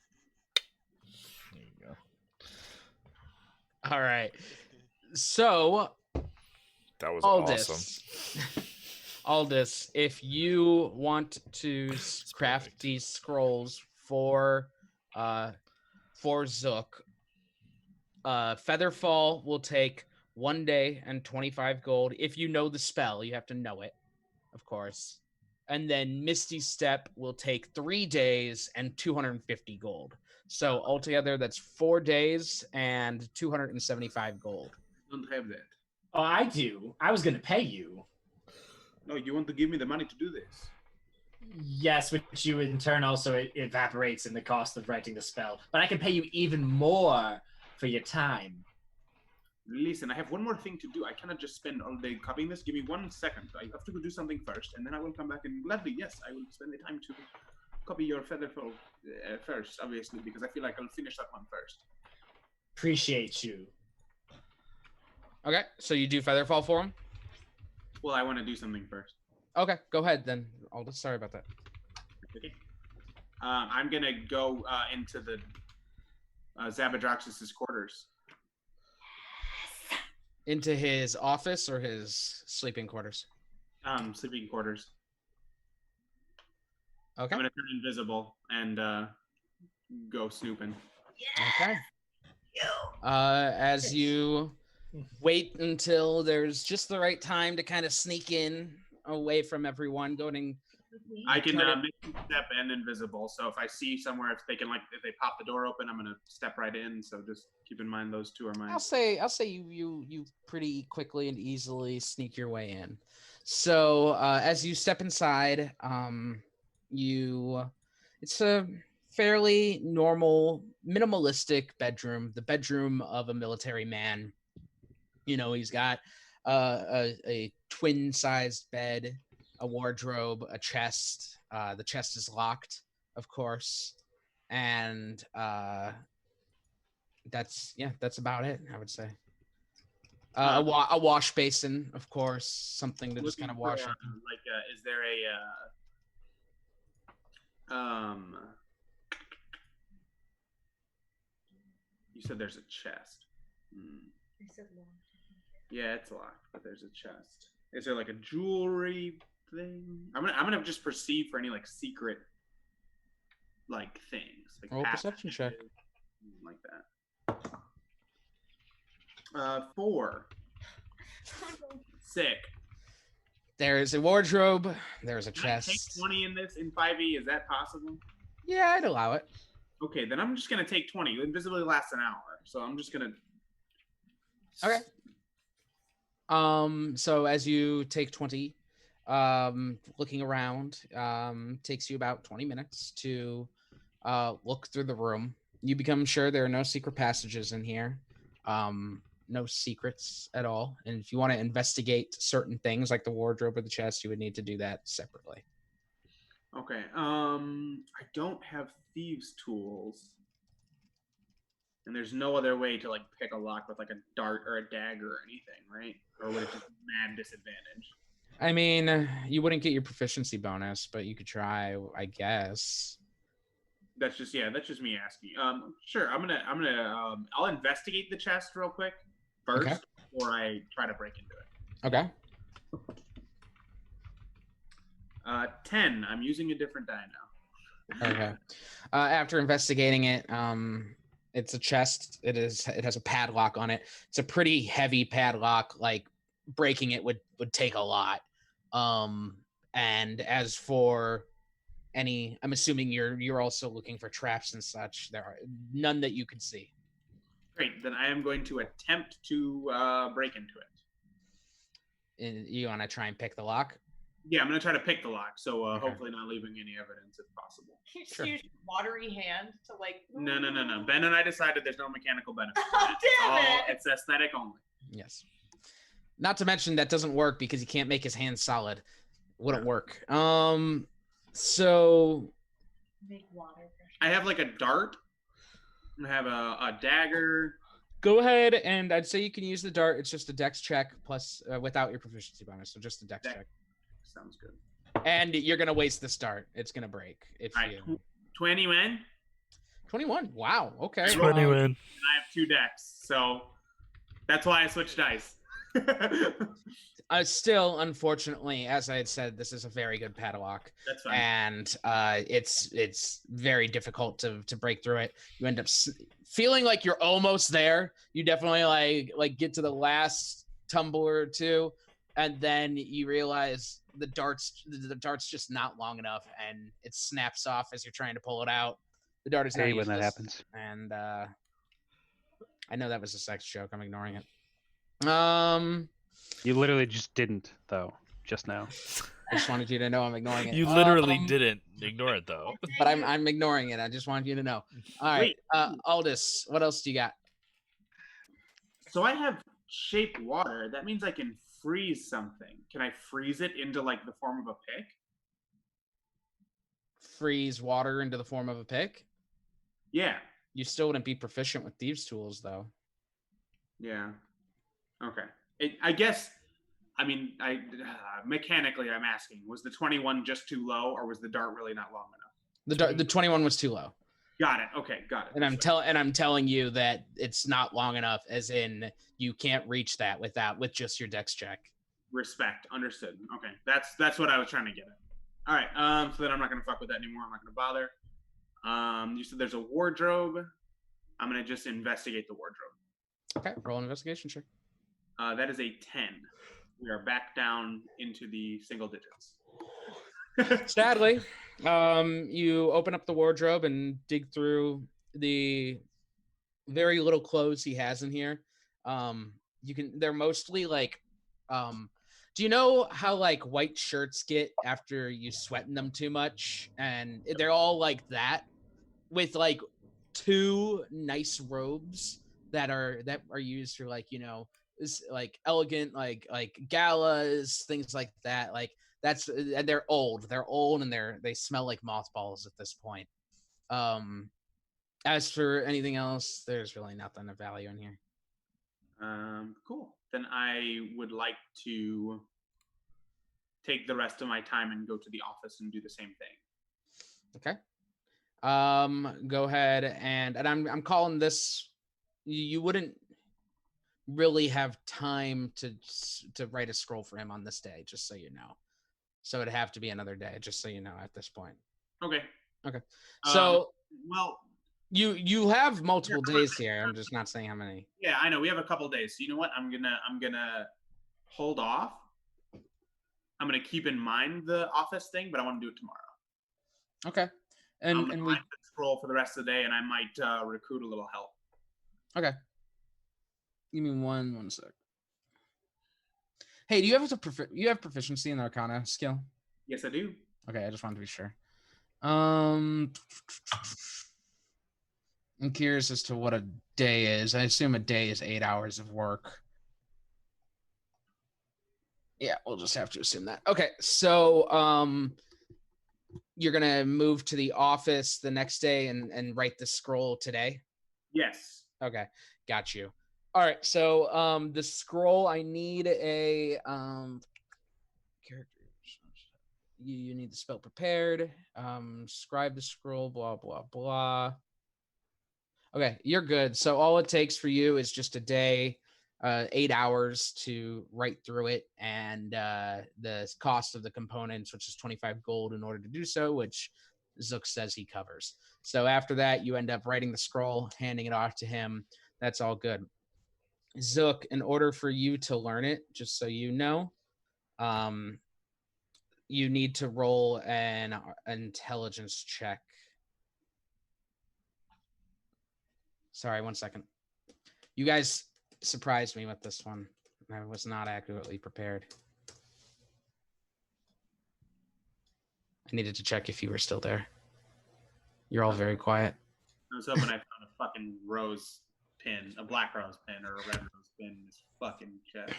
There you go. All right. So that was Aldous. Awesome. Aldous, if you want to craft these scrolls for Zook, Featherfall will take 1 day and 25 gold. If you know the spell, you have to know it, of course. And then Misty Step will take 3 days and 250 gold. So altogether, that's 4 days and 275 gold. Don't have that. Oh, I do. I was going to pay you. No, you want to give me the money to do this. Yes, which you in turn also evaporates in the cost of writing the spell. But I can pay you even more for your time. Listen, I have one more thing to do. I cannot just spend all day copying this. Give me 1 second. I have to go do something first, and then I will come back and gladly, yes, I will spend the time to copy your Featherfall first, obviously, because I feel like I'll finish that one first. Appreciate you. Okay, so you do Featherfall for him? Well, I want to do something first. Okay, go ahead then. Aldous, sorry about that. Okay. I'm going to go into the Zabadraxis' quarters. Into his office or his sleeping quarters? Sleeping quarters. Okay. I'm going to turn invisible and go snooping. Okay. As you wait until there's just the right time to kind of sneak in away from everyone, going. I can make step and invisible. So if I see somewhere, if they pop the door open, I'm gonna step right in. So just keep in mind those two are mine. I'll say you pretty quickly and easily sneak your way in. So as you step inside, it's a fairly normal, minimalistic bedroom, the bedroom of a military man. You know, he's got a twin-sized bed, a wardrobe, a chest. The chest is locked, of course, and that's about it, I would say. A wash basin, of course, something to just kind of wash up. Is there a You said there's a chest. I said locked. Yeah, it's locked, but there's a chest. Is there like a jewelry thing? I'm gonna just perceive for any like secret like things. Like roll perception check. Like that. 4. Sick. There's a wardrobe. There's a chest. Can I take 20 in this in 5e? Is that possible? Yeah, I'd allow it. Okay, then I'm just gonna take 20. Invisibly lasts an hour, so I'm just gonna. Okay. So as you take 20, looking around, takes you about 20 minutes to look through the room. You become sure there are no secret passages in here. No secrets at all. And if you want to investigate certain things like the wardrobe or the chest, you would need to do that separately. Okay. I don't have thieves' tools. And there's no other way to like pick a lock with like a dart or a dagger or anything, right? Or would it just be mad disadvantage? I mean, you wouldn't get your proficiency bonus, but you could try, I guess. That's just me asking. Sure. I'll investigate the chest real quick first before I try to break into it. Okay. 10. I'm using a different die now. Okay. After investigating it, it's a chest. It has a padlock on it. It's a pretty heavy padlock. Like breaking it would take a lot. And as for any, I'm assuming you're also looking for traps and such. There are none that you can see. Great. Then I am going to attempt to break into it. And you want to try and pick the lock? Yeah, I'm going to try to pick the lock. So hopefully not leaving any evidence if possible. You just use your watery hand to like. No. Ben and I decided there's no mechanical benefit. Damn it! It's aesthetic only. Yes. Not to mention that doesn't work because he can't make his hands solid. Wouldn't work. So. Make water. I have like a dart. I have a dagger. Go ahead, and I'd say you can use the dart. It's just a dex check plus without your proficiency bonus, so just a dex check. Sounds good. And you're gonna waste the start. It's gonna break if you. 21. 21. Wow. Okay. 21. And I have 2 decks, so that's why I switched dice. Still, unfortunately, as I had said, this is a very good padlock. That's fine. And it's very difficult to break through it. You end up feeling like you're almost there. You definitely like get to the last tumble or two, and then you realize the dart's just not long enough, and it snaps off as you're trying to pull it out. The dart is not when that useless, happens. And I know that was a sex joke. I'm ignoring it. You literally just didn't, though, just now. I just wanted you to know I'm ignoring it. You literally didn't ignore it, though. But I'm ignoring it. I just wanted you to know. All right, Aldous, what else do you got? So I have shape water. That means I can freeze something. Can I freeze it into like the form of a pick? Freeze water into the form of a pick? Yeah. You still wouldn't be proficient with thieves' tools, though. Yeah. Okay. I guess. I mean, mechanically, I'm asking: was the 21 just too low, or was the dart really not long enough? The 21 was too low. Got it. Okay, got it. And I'm telling you that it's not long enough, as in you can't reach that with just your dex check. Respect. Understood. Okay. That's what I was trying to get at. All right. So then I'm not going to fuck with that anymore. I'm not going to bother. You said there's a wardrobe. I'm going to just investigate the wardrobe. Okay. Roll an investigation check. That is a 10. We are back down into the single digits. Sadly, you open up the wardrobe and dig through the very little clothes he has in here. They're mostly like, do you know how like white shirts get after you sweat in them too much? And they're all like that, with like 2 nice robes that are used for like, like elegant, like galas, things like that. Like that's, and they're old. They're old and they smell like mothballs at this point. As for anything else, there's really nothing of value in here. Cool. Then I would like to take the rest of my time and go to the office and do the same thing. Okay. Go ahead and I'm calling this. You wouldn't really have time to write a scroll for him on this day, just so you know. So it'd have to be another day, just so you know at this point. Okay. Okay. So well, you have multiple days here. I'm just not saying how many. Yeah, I know. We have a couple days. So you know what? I'm gonna hold off. I'm gonna keep in mind the office thing, but I want to do it tomorrow. Okay. And we scroll for the rest of the day, and I might recruit a little help. Okay. Give me one sec. Hey, do you have proficiency in the Arcana skill? Yes, I do. Okay, I just wanted to be sure. I'm curious as to what a day is. I assume a day is 8 hours of work. Yeah, we'll just have to assume that. Okay, so you're gonna move to the office the next day and write the scroll today? Yes. Okay, got you. All right, so the scroll, I need a character. You need the spell prepared. Scribe the scroll, blah, blah, blah. Okay, you're good. So all it takes for you is just a day, 8 hours to write through it, and the cost of the components, which is 25 gold in order to do so, which Zook says he covers. So after that, you end up writing the scroll, handing it off to him. That's all good. Zook, in order for you to learn it, just so you know, you need to roll an intelligence check. Sorry, 1 second. You guys surprised me with this one. I was not accurately prepared. I needed to check if you were still there. You're all very quiet. I was hoping I found a fucking rose pin, a black rose pin or a red rose pin in this fucking chest.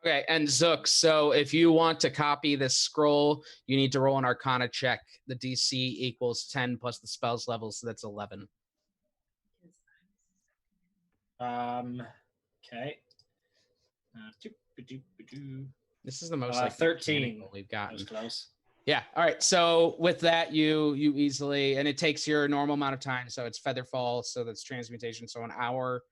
Okay, and Zook, so if you want to copy this scroll, you need to roll an Arcana check. The DC equals 10 plus the spell's level, so that's 11. Okay. This is the most 13 we've gotten. That was close. Yeah. All right. So with that, you easily, and it takes your normal amount of time. So it's Featherfall. So that's transmutation. So an hour,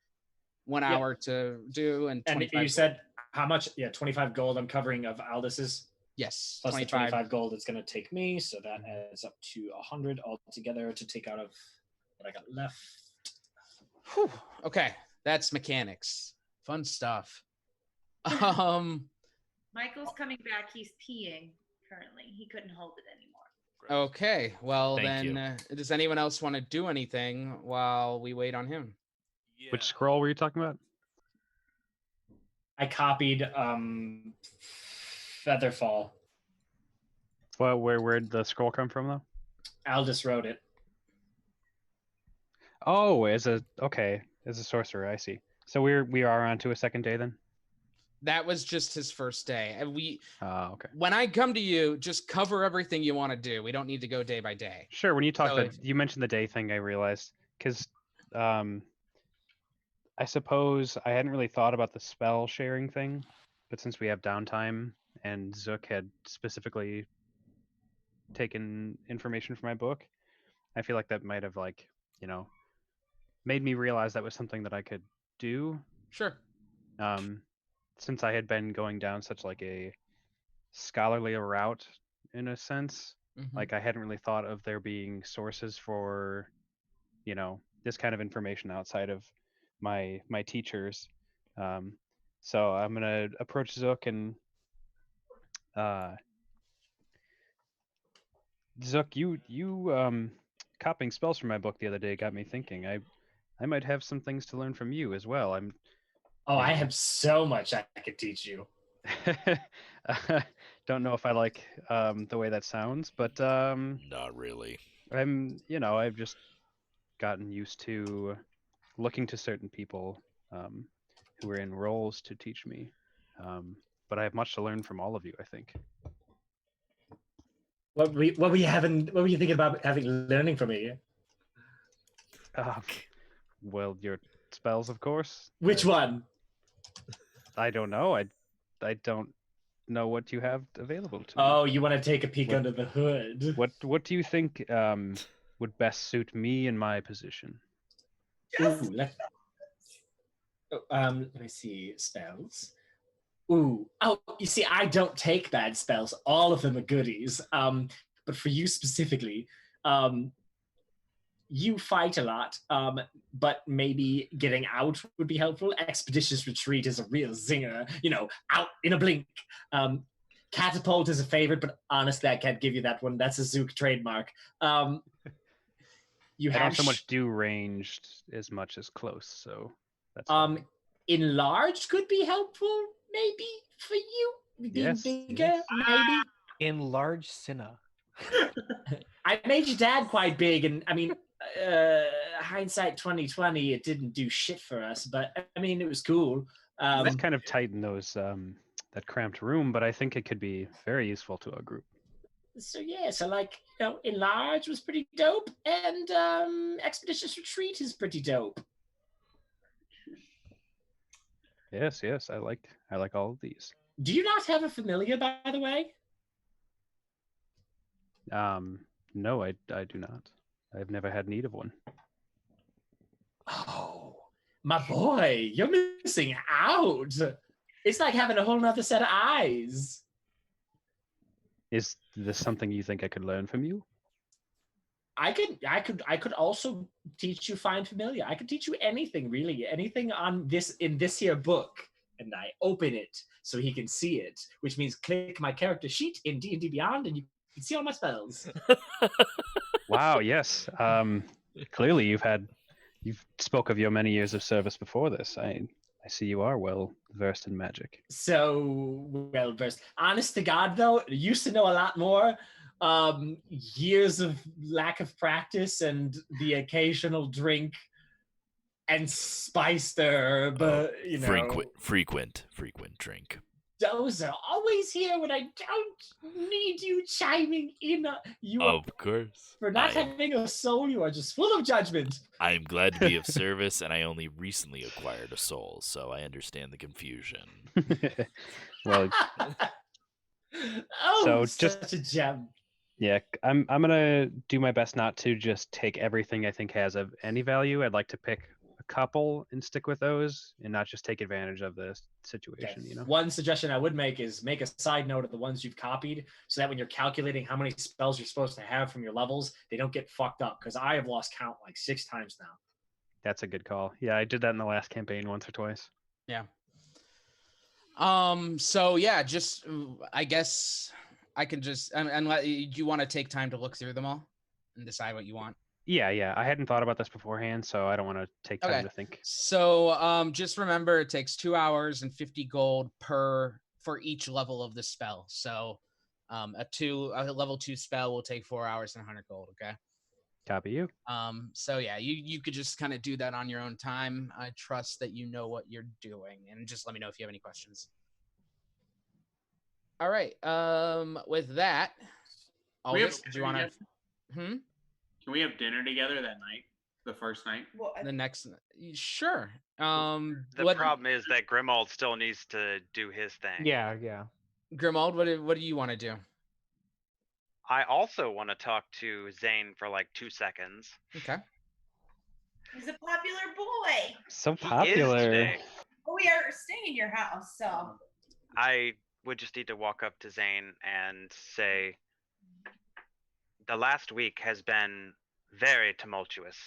1 hour to do. And you said how much? Yeah, 25 gold. I'm covering of Aldis's. Yes. Plus 25 gold it's going to take me. So that adds up to 100 altogether to take out of what I got left. Whew. Okay. That's mechanics. Fun stuff. Michael's coming back. He's peeing currently. He couldn't hold it anymore. Okay. Well, Thank then, does anyone else want to do anything while we wait on him? Yeah. Which scroll were you talking about? I copied Featherfall. Well, where'd the scroll come from, though? Aldis wrote it. Oh, as a sorcerer, I see. So we are on to a second day then? That was just his first day. And okay. When I come to you, just cover everything you want to do. We don't need to go day by day. Sure. When you you mentioned the day thing, I realized because I suppose I hadn't really thought about the spell sharing thing, but since we have downtime and Zook had specifically taken information from my book, I feel like that might have made me realize that was something that I could do. Sure. Since I had been going down such a scholarly route in a sense, like I hadn't really thought of there being sources for, this kind of information outside of my teachers. So I'm gonna approach Zook and Zook, you copying spells from my book the other day got me thinking. I might have some things to learn from you as well. I have so much I could teach you. Don't know if I like the way that sounds, but not really. I've just gotten used to looking to certain people who are in roles to teach me. But I have much to learn from all of you, I think. What were you thinking about learning from me? Well, your spells, of course. Which one? I don't know. I don't know what you have available to me. Oh, you want to take a peek under the hood? What do you think would best suit me in my position? Ooh, let me see spells. Ooh, oh, you see, I don't take bad spells. All of them are goodies. But for you specifically, you fight a lot, but maybe getting out would be helpful. Expeditious retreat is a real zinger, out in a blink. Catapult is a favorite, but honestly, I can't give you that one. That's a Zook trademark. I don't so much do ranged as much as close, so that's fine. Enlarged could be helpful, maybe for you. Being bigger, maybe. Enlarged Cinna. I made your dad quite big, and I mean, hindsight 2020, it didn't do shit for us, but I mean, it was cool. That's kind of tight in those that cramped room, but I think it could be very useful to a group. So yeah, Enlarge was pretty dope, and Expeditious Retreat is pretty dope. Yes, I like all of these. Do you not have a familiar, by the way? No, I do not. I've never had need of one. Oh, my boy, you're missing out. It's like having a whole nother set of eyes. Is this something you think I could learn from you? I could also teach you find familiar. I could teach you anything, really, anything in this here book, and I open it so he can see it, which means click my character sheet in D&D Beyond, and you can see all my spells. Wow, yes. Clearly you've spoke of your many years of service before this. I see you are well versed in magic. So well versed. Honest to God, though, used to know a lot more. Years of lack of practice and the occasional drink and spice the herb, frequent drink. Those are always here when I don't need you chiming in. Of course. For not having a soul, you are just full of judgment. I am glad to be of service, and I only recently acquired a soul, so I understand the confusion. Well, so such a gem. Yeah, I'm gonna do my best not to just take everything I think has of any value. I'd like to pick a couple and stick with those, and not just take advantage of the situation. Okay. One suggestion I would make is make a side note of the ones you've copied, so that when you're calculating how many spells you're supposed to have from your levels, they don't get fucked up. Because I have lost count like 6 times now. That's a good call. Yeah, I did that in the last campaign once or twice. Yeah. So yeah, just I guess I can just and do you want to take time to look through them all and decide what you want? Yeah. I hadn't thought about this beforehand, so I don't want to take time to think. So just remember, it takes 2 hours and 50 gold for each level of the spell. So a level 2 spell will take 4 hours and 100 gold. Okay. Copy you. So yeah, you could just kind of do that on your own time. I trust that you know what you're doing, and just let me know if you have any questions. All right. With that, do you want to? Can we have dinner together that night? The first night? Well, the next. Sure. The problem is that Grimald still needs to do his thing. Yeah. Grimald, what do you want to do? I also want to talk to Zane for like 2 seconds. Okay. He's a popular boy. So popular. Well, we are staying in your house, so. I would just need to walk up to Zane and say, the last week has been very tumultuous.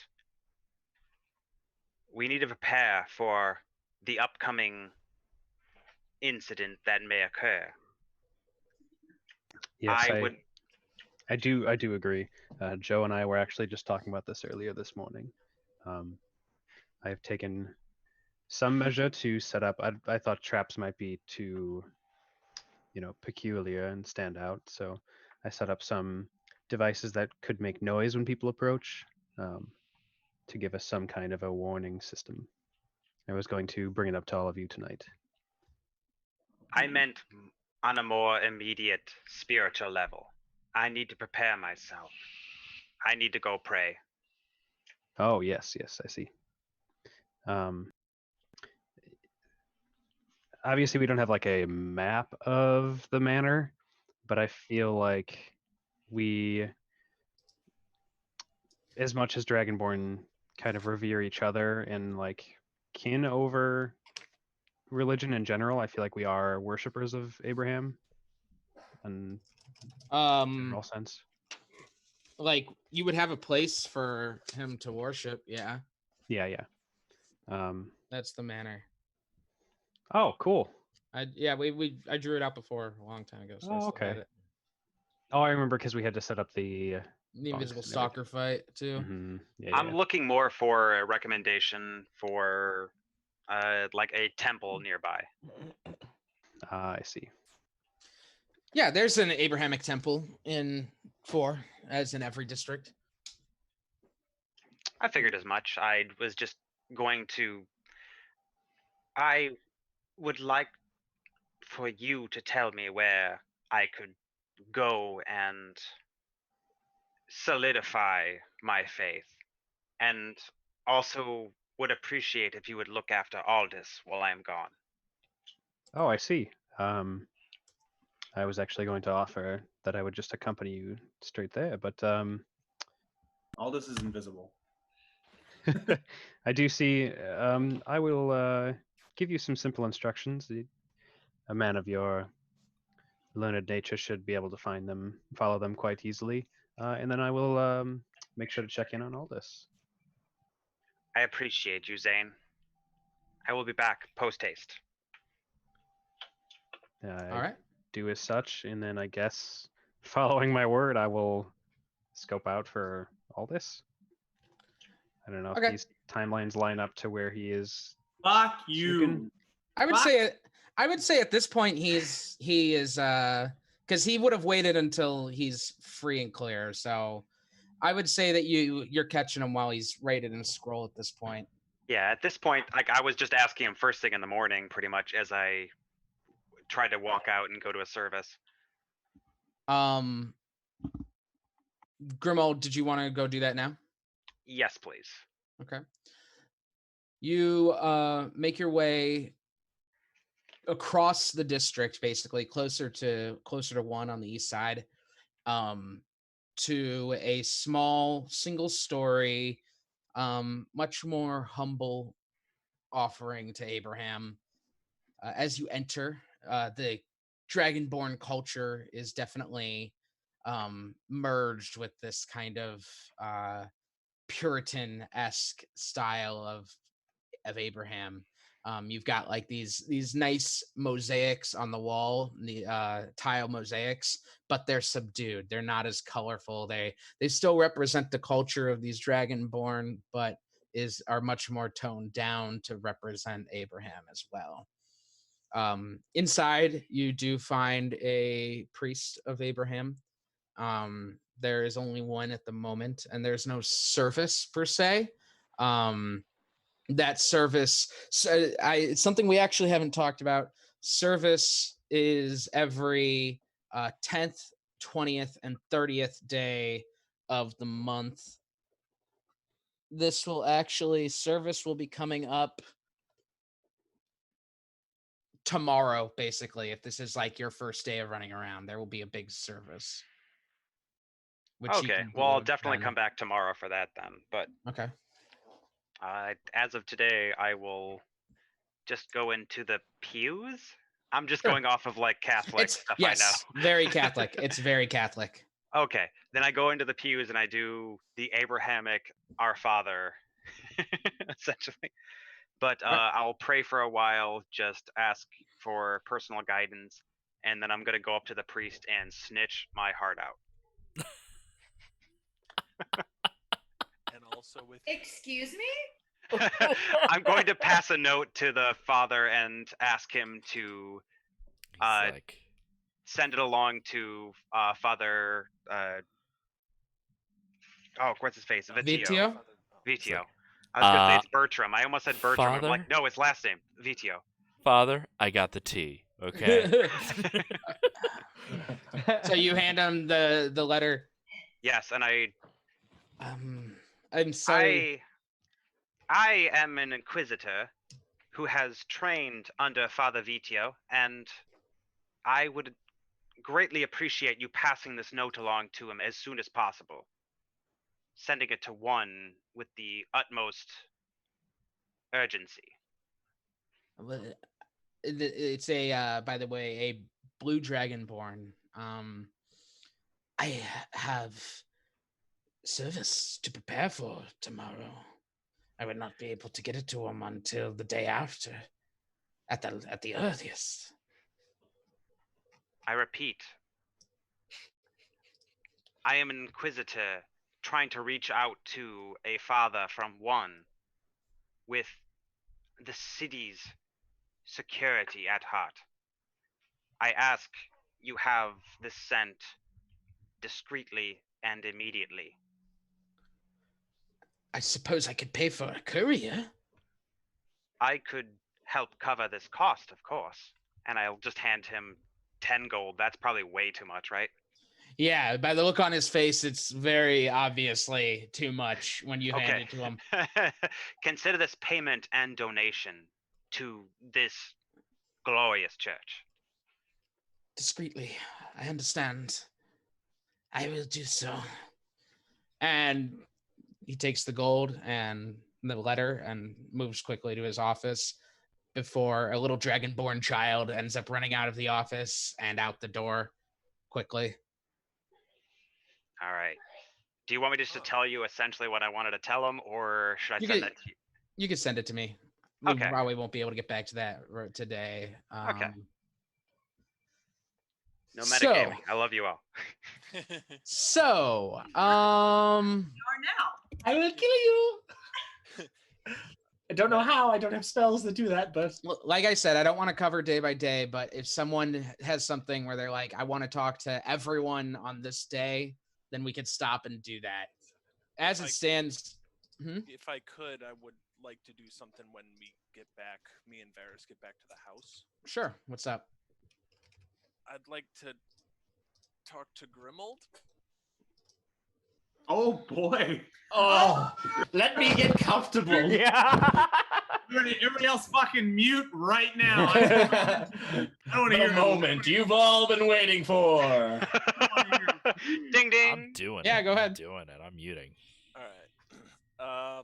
We need to prepare for the upcoming incident that may occur. Yes, I do agree. Joe and I were actually just talking about this earlier this morning. I have taken some measure to set up. I thought traps might be too, peculiar and stand out. So I set up some devices that could make noise when people approach, to give us some kind of a warning system. I was going to bring it up to all of you tonight. I meant on a more immediate spiritual level. I need to prepare myself. I need to go pray. Oh, yes, I see. Obviously, we don't have like a map of the manor, but I feel like we, as much as Dragonborn kind of revere each other and like kin over religion in general, I feel like we are worshippers of Abraham in general sense. Like you would have a place for him to worship, yeah. Yeah. That's the manor. Oh, cool. I drew it out before a long time ago, so I still okay. had it. Oh, I remember because we had to set up the invisible stalker fight too. Mm-hmm. Yeah, I'm looking more for a recommendation for like a temple nearby. I see. Yeah, there's an Abrahamic temple in 4, as in every district. I figured as much. I was just going to. I would like for you to tell me where I could go and solidify my faith, and also would appreciate if you would look after Aldous while I'm gone. Oh, I see. I was actually going to offer that I would just accompany you straight there, but Aldous is invisible. I do see. I will give you some simple instructions. A man of your learned nature should be able to follow them quite easily, and then I will make sure to check in on all this. I appreciate you, Zane. I will be back post haste. All right. Do as such, and then I guess, following my word, I will scope out for all this. I don't know if these timelines line up to where he is. Fuck you. Sneaking. I would say at this point he is because he would have waited until he's free and clear. So I would say that you're catching him while he's raided and scroll at this point. Yeah, at this point, like I was just asking him first thing in the morning, pretty much as I tried to walk out and go to a service. Grimold, did you want to go do that now? Yes, please. Okay. You make your way across the district, basically closer to 1 on the east side, to a small single-story, much more humble offering to Abraham. As you enter, the Dragonborn culture is definitely merged with this kind of Puritan-esque style of Abraham. You've got like these nice mosaics on the wall, the tile mosaics, but they're subdued. They're not as colorful. They still represent the culture of these Dragonborn, but are much more toned down to represent Abraham as well. Inside, you do find a priest of Abraham. There is only one at the moment, and there's no service per se. That service, it's something we actually haven't talked about. Service is every 10th, 20th, and 30th day of the month. Service will be coming up tomorrow, basically. If this is like your first day of running around, there will be a big service. Okay, well, I'll definitely come back tomorrow for that then. But okay. As of today, I will just go into the pews. I'm just going off of like Catholic stuff I know. Yes, very Catholic. It's very Catholic. Okay, then I go into the pews and I do the Abrahamic Our Father, essentially. But I'll pray for a while, just ask for personal guidance, and then I'm going to go up to the priest and snitch my heart out. And also with. Excuse me? I'm going to pass a note to the father and ask him to send it along to Father. What's his face? Vitio. I was gonna say it's Bertram. I almost said Bertram. I'm Father? like, no, it's last name. Vitio. Father, I got the tea. Okay. So you hand him the letter. Yes, and I'm sorry. I am an inquisitor who has trained under Father Vitio, and I would greatly appreciate you passing this note along to him as soon as possible. Sending it to one with the utmost urgency. It's a by the way, a blue dragonborn. I have service to prepare for tomorrow. I would not be able to get it to him until the day after, at the earliest. I repeat, I am an inquisitor trying to reach out to a father from one with the city's security at heart. I ask you have this sent discreetly and immediately. I suppose I could pay for a courier. I could help cover this cost, of course. And I'll just hand him 10 gold. That's probably way too much, right? Yeah, by the look on his face, it's very obviously too much when you hand it to him. Consider this payment and donation to this glorious church. Discreetly, I understand. I will do so. And he takes the gold and the letter and moves quickly to his office before a little dragonborn child ends up running out of the office and out the door quickly. All right. Do you want me just to tell you essentially what I wanted to tell him, or should I send that to you? You can send it to me. We Okay. probably won't be able to get back to that today. Okay. No metagaming. I love you all. So, You are now. I will kill you. I don't know how. I don't have spells that do that, but like I said, I don't want to cover day by day, but if someone has something where they're like, I want to talk to everyone on this day, then we could stop and do that. As it stands, if I could, I would like to do something when we get back, me and Varys get back to the house. Sure. What's up? I'd like to talk to Grimold. Oh boy. Oh, let me get comfortable. Yeah. Everybody else fucking mute right now. I don't want to hear the moment you've all been waiting for. Ding ding. I'm doing it. Yeah, go ahead. I'm doing it. I'm muting. All right.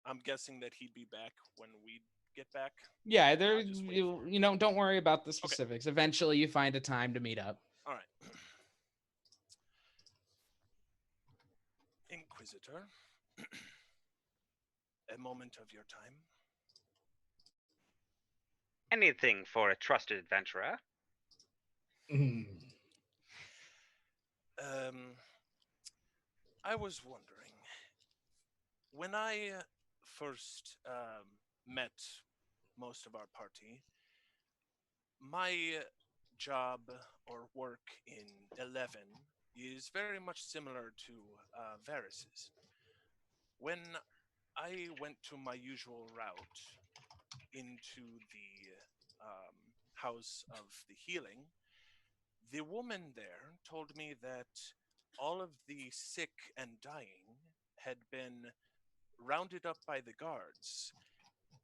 I'm guessing that he'd be back when we get back. Yeah, don't worry about the specifics. Okay. Eventually you find a time to meet up. All right. Inquisitor, a moment of your time. Anything for a trusted adventurer. I was wondering, when I first met most of our party, my job or work in 11 is very much similar to Varys's. When I went to my usual route into the House of the Healing, the woman there told me that all of the sick and dying had been rounded up by the guards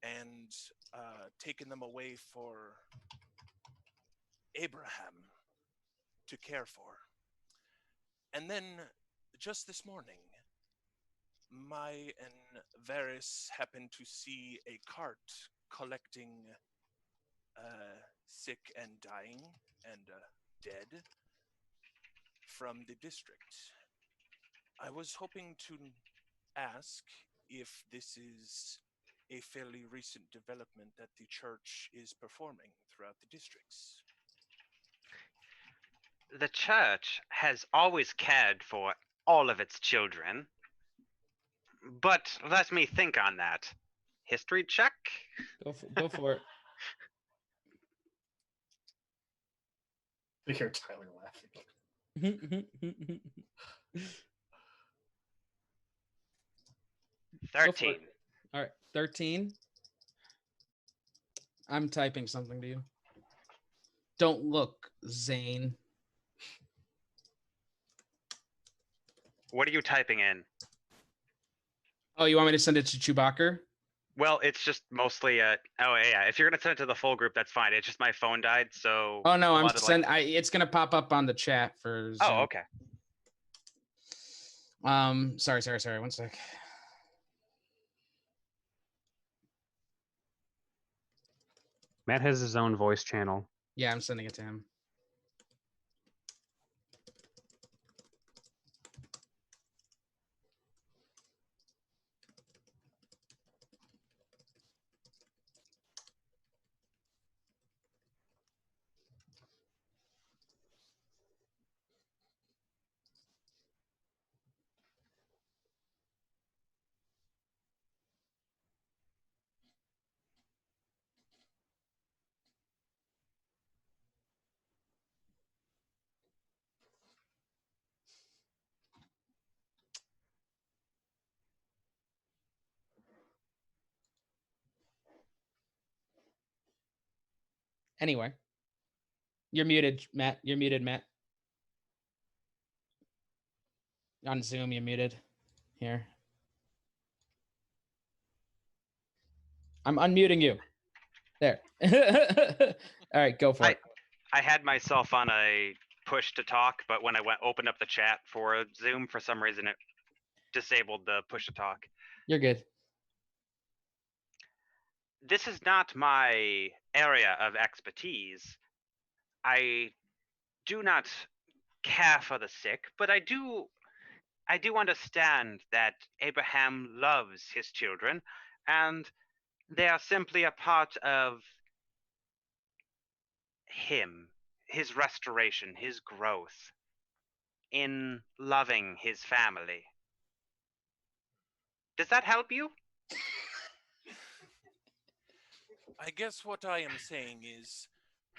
and taken them away for Abraham to care for. And then, just this morning, my and Varys happened to see a cart collecting sick and dying and dead from the district. I was hoping to ask if this is a fairly recent development that the church is performing throughout the districts. The church has always cared for all of its children. But let me think on that. History check? Go for it. I hear Tyler laughing. 13. All right, 13. I'm typing something to you. Don't look, Zane. What are you typing in? Oh, you want me to send it to Chewbacca? Well, it's just mostly oh yeah. If you're gonna send it to the full group, that's fine. It's just my phone died, so. Oh no, it's gonna pop up on the chat for Zoom. Oh, okay. Sorry. 1 sec. Matt has his own voice channel. Yeah, I'm sending it to him. Anyway, you're muted, Matt. You're muted, Matt. On Zoom, you're muted. Here. I'm unmuting you. There. All right, go for it. I had myself on a push to talk, but when I opened up the chat for Zoom, for some reason it disabled the push to talk. You're good. This is not my area of expertise. I do not care for the sick, but I do understand that Abraham loves his children, and they are simply a part of him, his restoration, his growth, in loving his family. Does that help you? I guess what I am saying is,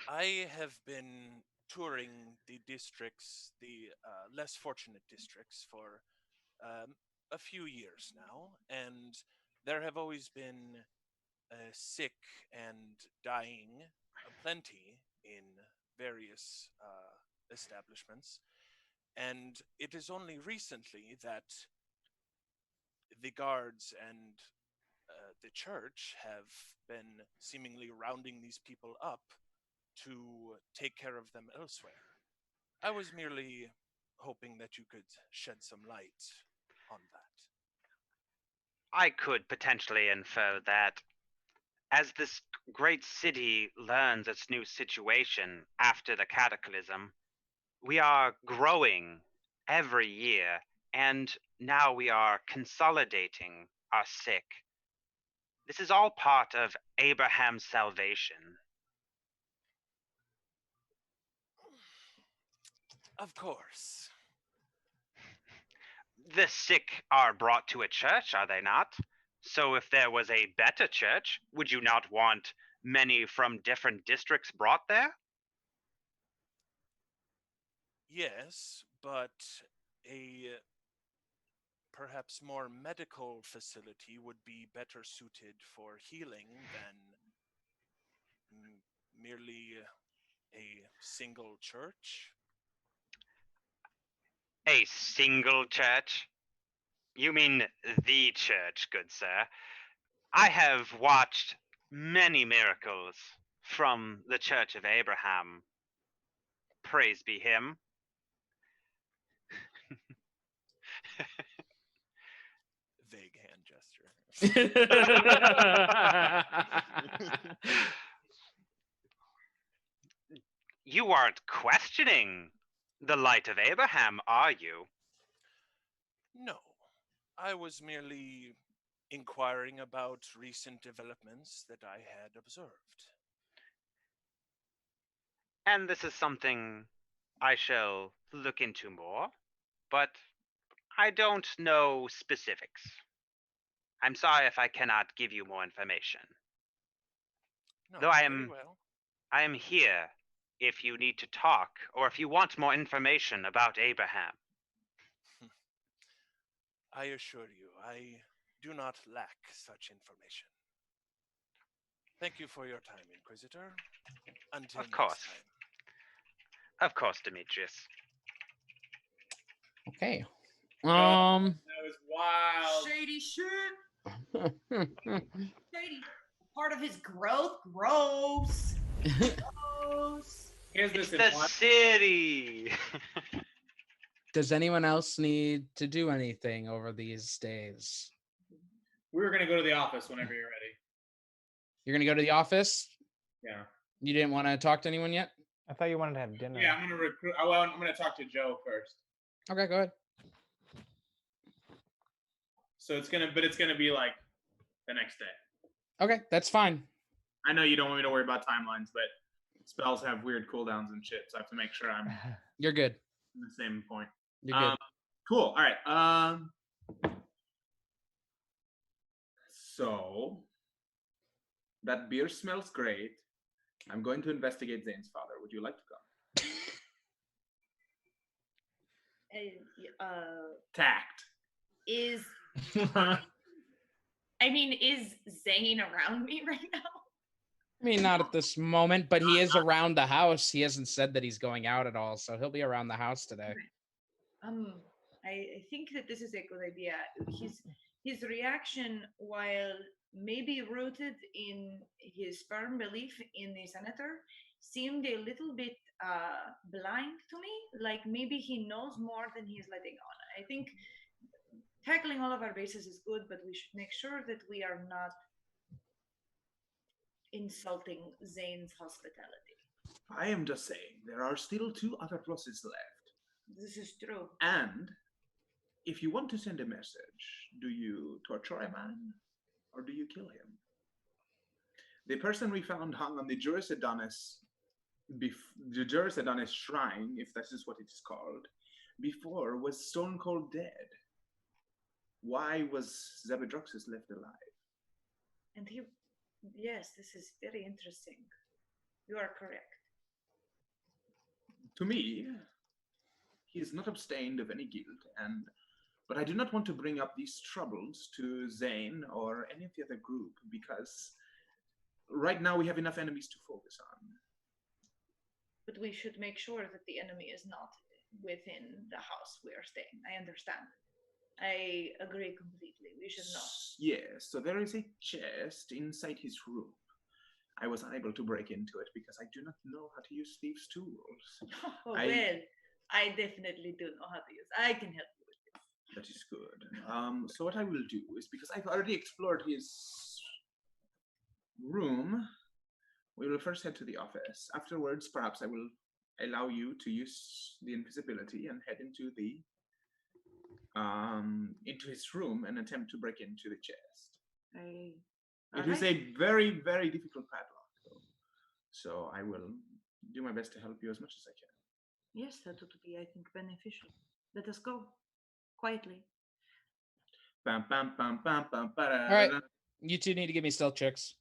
I have been touring the districts, the less fortunate districts, for a few years now, and there have always been sick and dying aplenty in various establishments, and it is only recently that the guards and the church have been seemingly rounding these people up to take care of them elsewhere. I was merely hoping that you could shed some light on that. I could potentially infer that as this great city learns its new situation after the cataclysm, we are growing every year, and now we are consolidating our sick. This is all part of Abraham's salvation. Of course. The sick are brought to a church, are they not? So if there was a better church, would you not want many from different districts brought there? Yes, but a perhaps more medical facility would be better suited for healing than merely a single church. A single church? You mean the church, good sir. I have watched many miracles from the Church of Abraham. Praise be him. Vague hand gesture. You aren't questioning the light of Abraham, are you? No, I was merely inquiring about recent developments that I had observed. And this is something I shall look into more, but I don't know specifics. I'm sorry if I cannot give you more information. No, Though I am here if you need to talk or if you want more information about Abraham. I assure you, I do not lack such information. Thank you for your time, Inquisitor. Until Of course. next time. Of course, Demetrius. Okay. That was wild. Shady shit. Shady. Part of his growth. Gross. Gross. Here's this The city. Does anyone else need to do anything over these days? We were gonna go to the office whenever you're ready. You're gonna go to the office? Yeah. You didn't want to talk to anyone yet? I thought you wanted to have dinner. Yeah, I'm gonna recruit. Oh, well, I'm gonna talk to Joe first. Okay, go ahead. So it's gonna be like the next day. Okay, that's fine. I know you don't want me to worry about timelines, but spells have weird cooldowns and shit, so I have to make sure I'm You're good. in the same point. You're good. Cool. All right. So that beer smells great. I'm going to investigate Zane's father. Would you like to come? Tact. Is Zane around me right now? I mean, not at this moment, but he is around the house. He hasn't said that he's going out at all, so he'll be around the house today. I think that this is a good idea. His reaction, while maybe rooted in his firm belief in the senator, seemed a little bit blind to me. Like maybe he knows more than he's letting on. I think tackling all of our bases is good, but we should make sure that we are not insulting Zane's hospitality. I am just saying there are still 2 other processes left. This is true. And if you want to send a message, do you torture a man or do you kill him? The person we found hung on the Juris Adonis shrine, if this is what it is called, before was stone cold dead. Why was Zabadroxus left alive? And yes, this is very interesting. You are correct. To me, he is not abstained of any guilt, but I do not want to bring up these troubles to Zane or any of the other group because right now we have enough enemies to focus on. But we should make sure that the enemy is not within the house we are staying. I understand. I agree completely. We should know. Yes, so there is a chest inside his room. I was unable to break into it because I do not know how to use thieves' tools. Oh, well, I definitely do know how to use. I can help you with this. That is good. So what I will do is, because I've already explored his room, we will first head to the office. Afterwards, perhaps I will allow you to use the invisibility and head into his room and attempt to break into the chest. It is a very, very difficult padlock, though. So I will do my best to help you as much as I can. Yes, that would be, I think, beneficial. Let us go. Quietly. Bam, bam, bam, bam, bam, All right. You 2 need to give me stealth checks.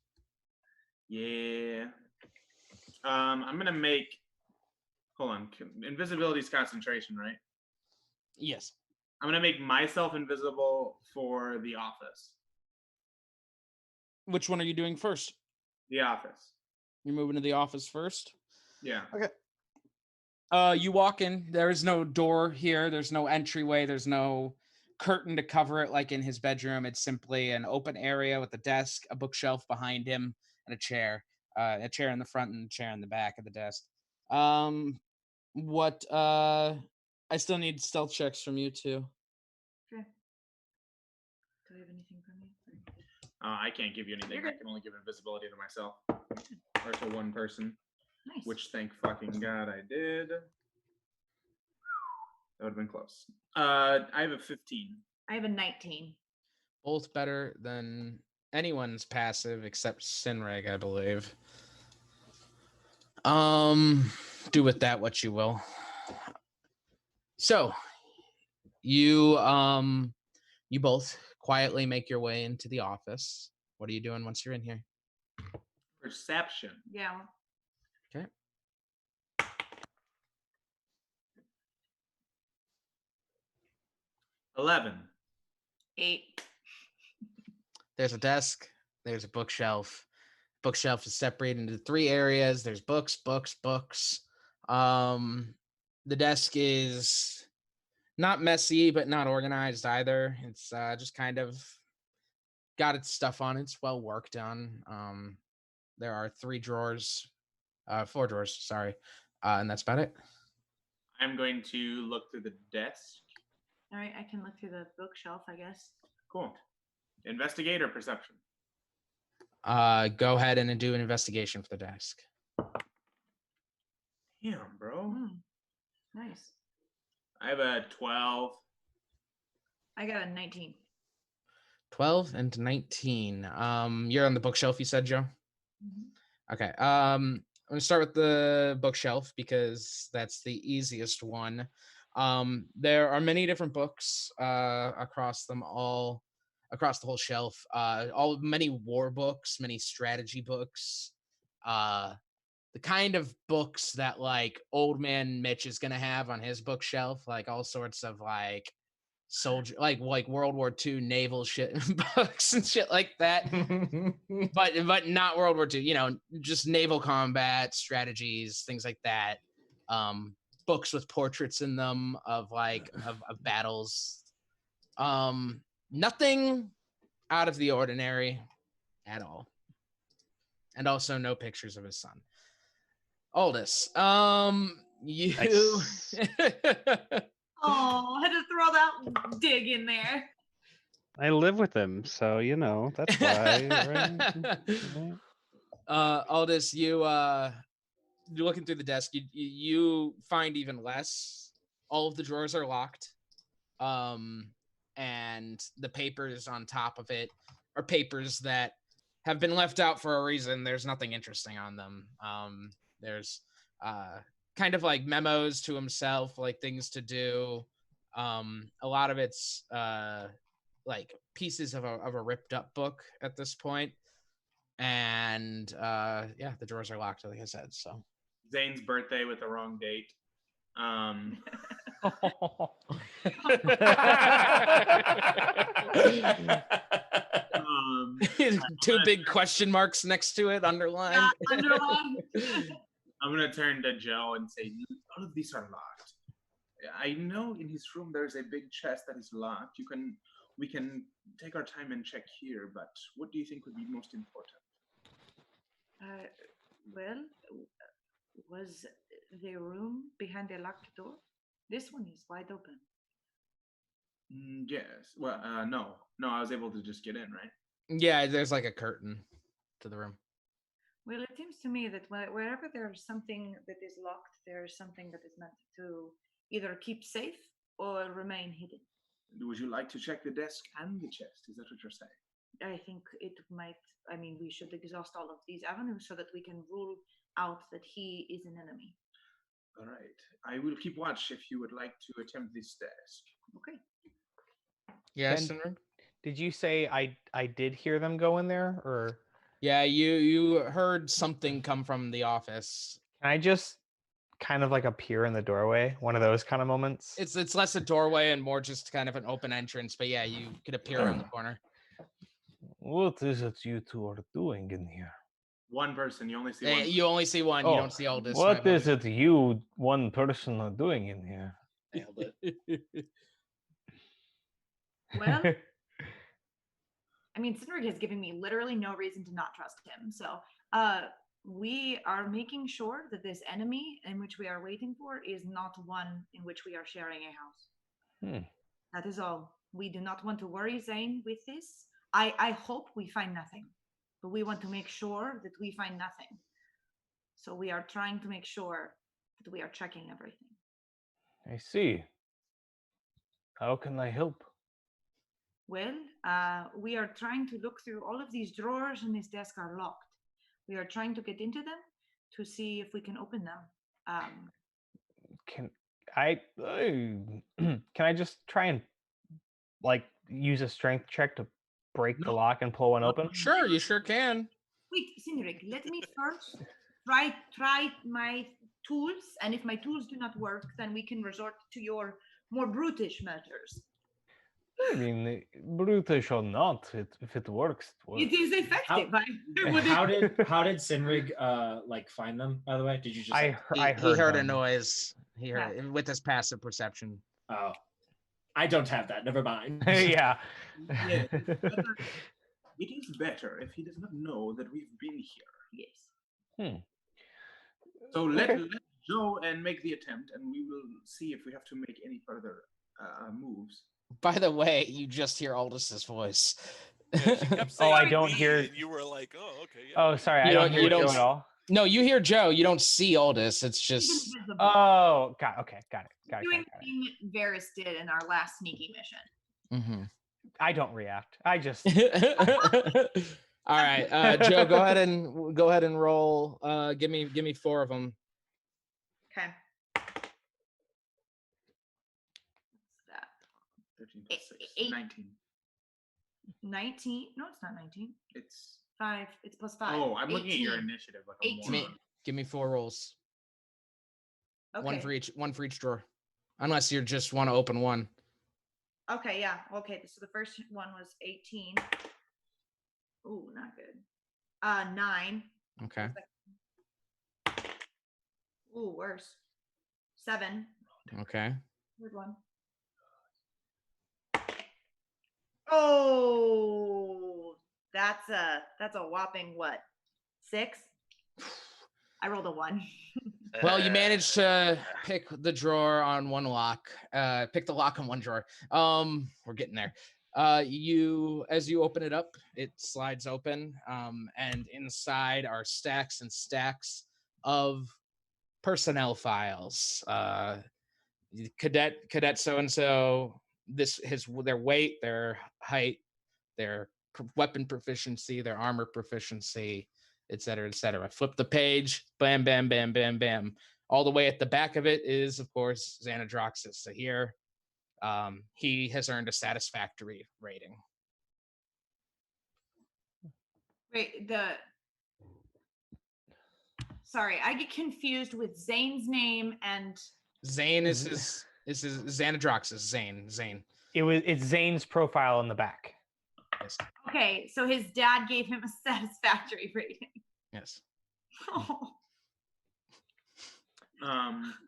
Yeah. I'm going to make... Hold on. Invisibility is concentration, right? Yes. I'm going to make myself invisible for the office. Which one are you doing first? The office. You're moving to the office first? Yeah. Okay. You walk in. There is no door here. There's no entryway. There's no curtain to cover it like in his bedroom. It's simply an open area with a desk, a bookshelf behind him, and a chair. A chair in the front and a chair in the back of the desk. I still need stealth checks from you 2. Okay. Do I have anything from you? I can't give you anything. I can only give invisibility to myself. Or to one person. Nice. Which, thank fucking God, I did. That would have been close. I have a 15. I have a 19. Both better than anyone's passive except Sinreg, I believe. Do with that what you will. So, you both quietly make your way into the office. What are you doing once you're in here? Perception. Yeah. Okay. $11. 8. There's a desk. There's a bookshelf. Bookshelf is separated into 3 areas. There's books, books, books. The desk is not messy, but not organized either. It's just kind of got its stuff on. It's well worked on. There are 4 drawers, sorry, and that's about it. I'm going to look through the desk. All right, I can look through the bookshelf, I guess. Cool. Investigate or perception? Go ahead and do an investigation for the desk. Damn, bro. Nice. I have a 12. I got a 19. 12 and 19. You're on the bookshelf, you said, Joe? Mm-hmm. Okay. I'm gonna start with the bookshelf because that's the easiest one. There are many different books across the whole shelf. Many war books, many strategy books. The kind of books that like old man Mitch is gonna have on his bookshelf, like all sorts of like soldier like World War II naval shit books and shit like that. but not World War II, just naval combat strategies, things like that. Books with portraits in them of battles. Nothing out of the ordinary at all. And also no pictures of his son. Aldous, you Nice. Oh, had to throw that dig in there. I live with him, so that's why. Right? Aldous, you're looking through the desk. You find even less. All of the drawers are locked, and the papers on top of it are papers that have been left out for a reason. There's nothing interesting on them. There's kind of like memos to himself, like things to do. A lot of it's like pieces of a ripped up book at this point. And the drawers are locked, like I said. So Zane's birthday with the wrong date. Two big question marks next to it, underlined. I'm gonna turn to Joe and say, all of these are locked. I know in his room there's a big chest that is locked. We can take our time and check here, but what do you think would be most important? Well, was the room behind the locked door? This one is wide open. Yes. Well, no, I was able to just get in, right? Yeah, there's like a curtain to the room. Well, it seems to me that wherever there's something that is locked, there's something that is meant to either keep safe or remain hidden. Would you like to check the desk and the chest? Is that what you're saying? I think it might. I mean, we should exhaust all of these avenues so that we can rule out that he is an enemy. All right. I will keep watch if you would like to attempt this desk. Okay. Yes. Did you say I did hear them go in there, or? Yeah, you heard something come from the office. Can I just kind of like appear in the doorway? One of those kind of moments? It's less a doorway and more just kind of an open entrance, but yeah, you could appear around the corner. What is it you two are doing in here? One person, you only see one. You only see one, you don't see all this. What is it you, one person, are doing in here? Nailed it. Well, I mean, Cindric has given me literally no reason to not trust him. So we are making sure that this enemy in which we are waiting for is not one in which we are sharing a house. That is all. We do not want to worry Zane with this. I hope we find nothing, but we want to make sure that we find nothing. So we are trying to make sure that we are checking everything. I see. How can I help? Well, we are trying to look through all of these drawers in this desk are locked. We are trying to get into them to see if we can open them. Can I just try and like use a strength check to break the lock and pull one open? Sure, you sure can. Wait, Cindric, let me first try my tools, and if my tools do not work, then we can resort to your more brutish measures. I mean, brutish or not, if it works, it works. It is effective. How did Sinrig like find them? By the way, did you just? I heard he heard a them. noise. He heard it with his passive perception. Oh, I don't have that. Never mind. Yeah. Yeah, it is better if he does not know that we've been here. Yes. So let Joe and make the attempt, and we will see if we have to make any further moves. By the way, you just hear Aldous' voice. Oh, I don't hear. And you were like, oh, okay. Yeah. Oh, sorry, I don't hear Joe at all. No, you hear Joe. You don't see Aldous. It's just. Oh, got it. Doing the thing Varys did in our last sneaky mission. Mm-hmm. I don't react. I just. All right, Joe, go ahead and roll. Give me 4 of them. Okay. What's that? 13 plus 6, 19. 19? No, it's not 19. It's 5. It's plus 5. Oh, I'm looking at your 18. initiative. Like 18. Give me 4 rolls. Okay. One for each drawer, unless you just want to open one. Okay, yeah. Okay, so the first one was 18. Ooh, not good. 9. Okay. Ooh, worse. 7. Okay. Third one. Oh, that's a whopping what? 6? I rolled a 1. Well, you managed to pick the drawer on one lock. Pick the lock on one drawer. We're getting there. As you open it up, it slides open, and inside are stacks and stacks of personnel files. Cadet so and so. Their weight, their height, their weapon proficiency, their armor proficiency, et cetera. Flip the page, bam, bam, bam, bam, bam. All the way at the back of it is, of course, Xanadroxus. So here, he has earned a satisfactory rating. Wait, sorry, I get confused with Zane's name and Zane is his Xanadroxus. Zane. It's Zane's profile in the back. Yes. Okay, so his dad gave him a satisfactory rating. Yes.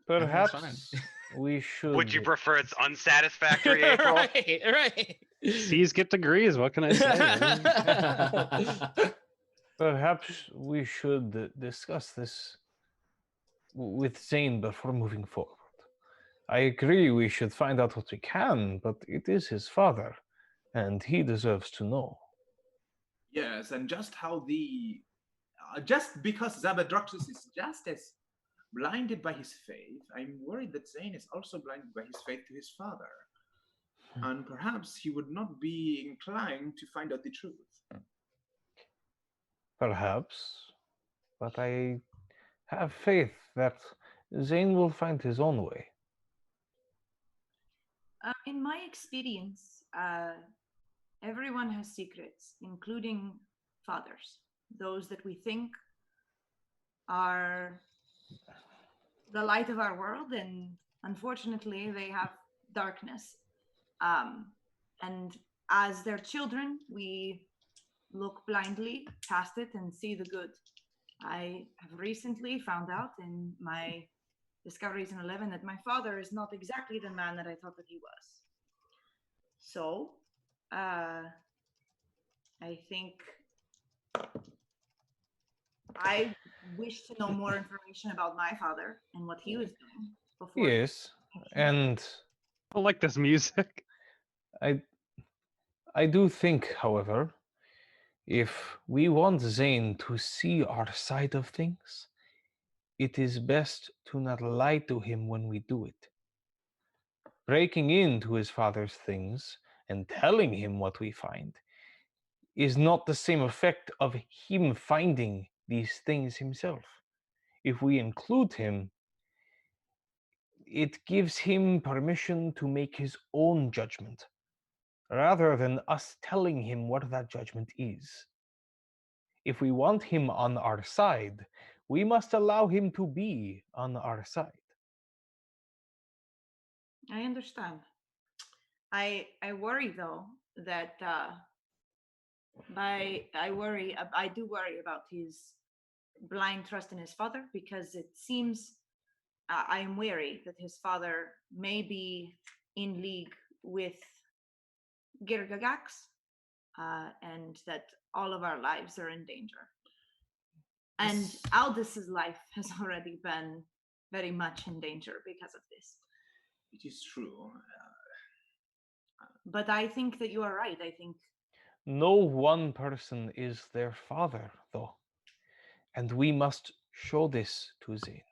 Perhaps we should. Would you prefer it's unsatisfactory, April? Right. C's get degrees. What can I say? Perhaps we should discuss this with Zane before moving forward. I agree we should find out what we can, but it is his father, and he deserves to know. Yes, and just how just because Zabadroxus is just as blinded by his faith, I'm worried that Zane is also blinded by his faith to his father. And perhaps he would not be inclined to find out the truth. Perhaps, but I have faith that Zane will find his own way. In my experience, everyone has secrets, including fathers. Those that we think are the light of our world, and unfortunately, they have darkness. And as their children, we look blindly past it and see the good. I have recently found out in my discoveries in 11 that my father is not exactly the man that I thought that he was. So, I think I wish to know more information about my father and what he was doing before. Yes, and I like this music. I do think, however, if we want Zane to see our side of things, it is best to not lie to him when we do it. Breaking into his father's things and telling him what we find is not the same effect of him finding these things himself. If we include him, it gives him permission to make his own judgment, rather than us telling him what that judgment is. If we want him on our side, we must allow him to be on our side. I understand. I worry though that I do worry about his blind trust in his father, because it seems I am wary that his father may be in league with Gyrgyagax, and that all of our lives are in danger. And Aldis's life has already been very much in danger because of this. It is true. But I think that you are right. I think no one person is their father, though. And we must show this to Zane.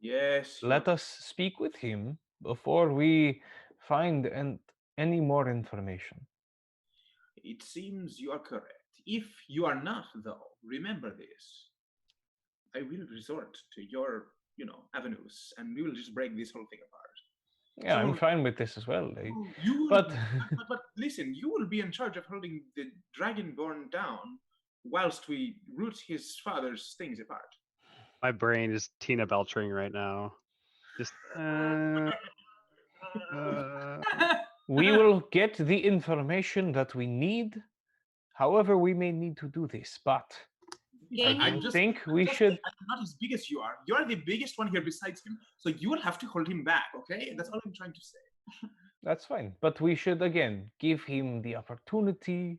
Yes. Let us speak with him before we find any more information. It seems you are correct. If you are not, though, remember this. I will resort to your, avenues, and we will just break this whole thing apart. Yeah, I'm fine with this as well. But listen, you will be in charge of holding the Dragonborn down whilst we root his father's things apart. My brain is Tina Belchering right now. Just. We will get the information that we need. However, we may need to do this, but I think we should. I'm not as big as you are. You're the biggest one here besides him, so you will have to hold him back, okay? That's all I'm trying to say. That's fine, but we should again give him the opportunity.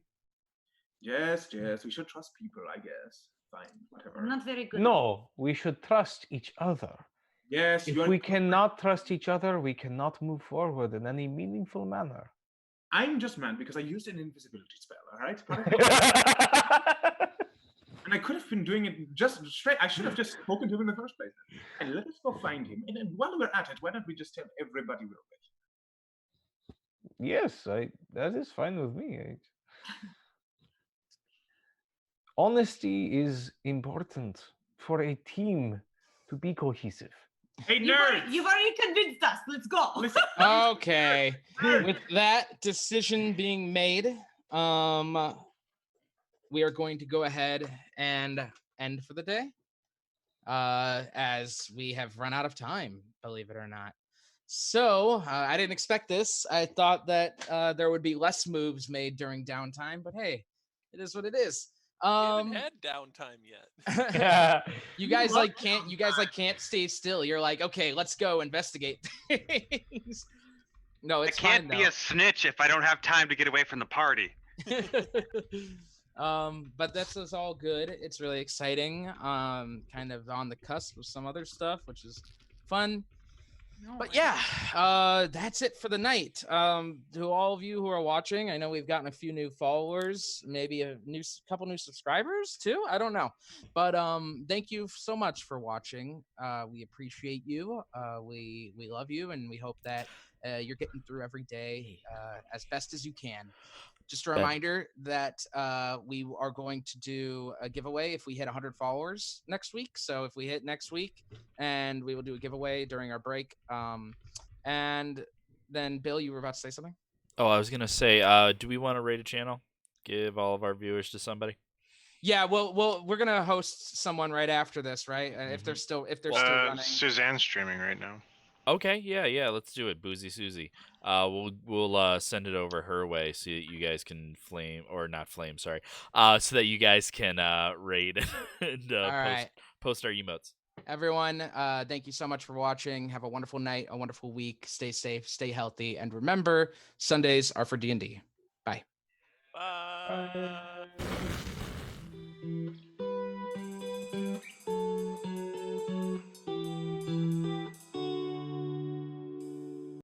Yes, we should trust people, I guess. Fine, whatever. I'm not very good. No, we should trust each other. Yes, if we cannot trust each other, we cannot move forward in any meaningful manner. I'm just mad because I used an invisibility spell, all right? And I could have been doing it just straight. I should have just spoken to him in the first place. And let us go find him. And while we're at it, why don't we just tell everybody we're with? Yes, that is fine with me. Honesty is important for a team to be cohesive. Hey, nerds! You've already convinced us. Let's go. Listen. Okay. With that decision being made, we are going to go ahead and end for the day, as we have run out of time, believe it or not. So I didn't expect this. I thought that there would be less moves made during downtime, but hey, it is what it is. We haven't had downtime yet. Yeah. You guys can't stay still. You're like, okay, let's go investigate things. No, it's I can't fine, be though. a snitch if I don't have time to get away from the party. But this is all good. It's really exciting. Kind of on the cusp of some other stuff, which is fun. But yeah, that's it for the night. To all of you who are watching, I know we've gotten a few new followers, maybe a couple new subscribers too. I don't know, but thank you so much for watching. We appreciate you. We love you, and we hope that you're getting through every day as best as you can. Just a reminder that we are going to do a giveaway if we hit 100 followers next week. So if we hit next week, and we will do a giveaway during our break. And then, Bill, you were about to say something? Oh, I was going to say, do we want to rate a channel? Give all of our viewers to somebody? Yeah, well, we're going to host someone right after this, right? If they're still running. Suzanne's streaming right now. Okay, yeah, let's do it. Boozy Susie. We'll send it over her way so that you guys can so that you guys can rate and post our emotes. Everyone, thank you so much for watching. Have a wonderful night, a wonderful week. Stay safe, stay healthy, and remember, Sundays are for D&D. Bye. Bye.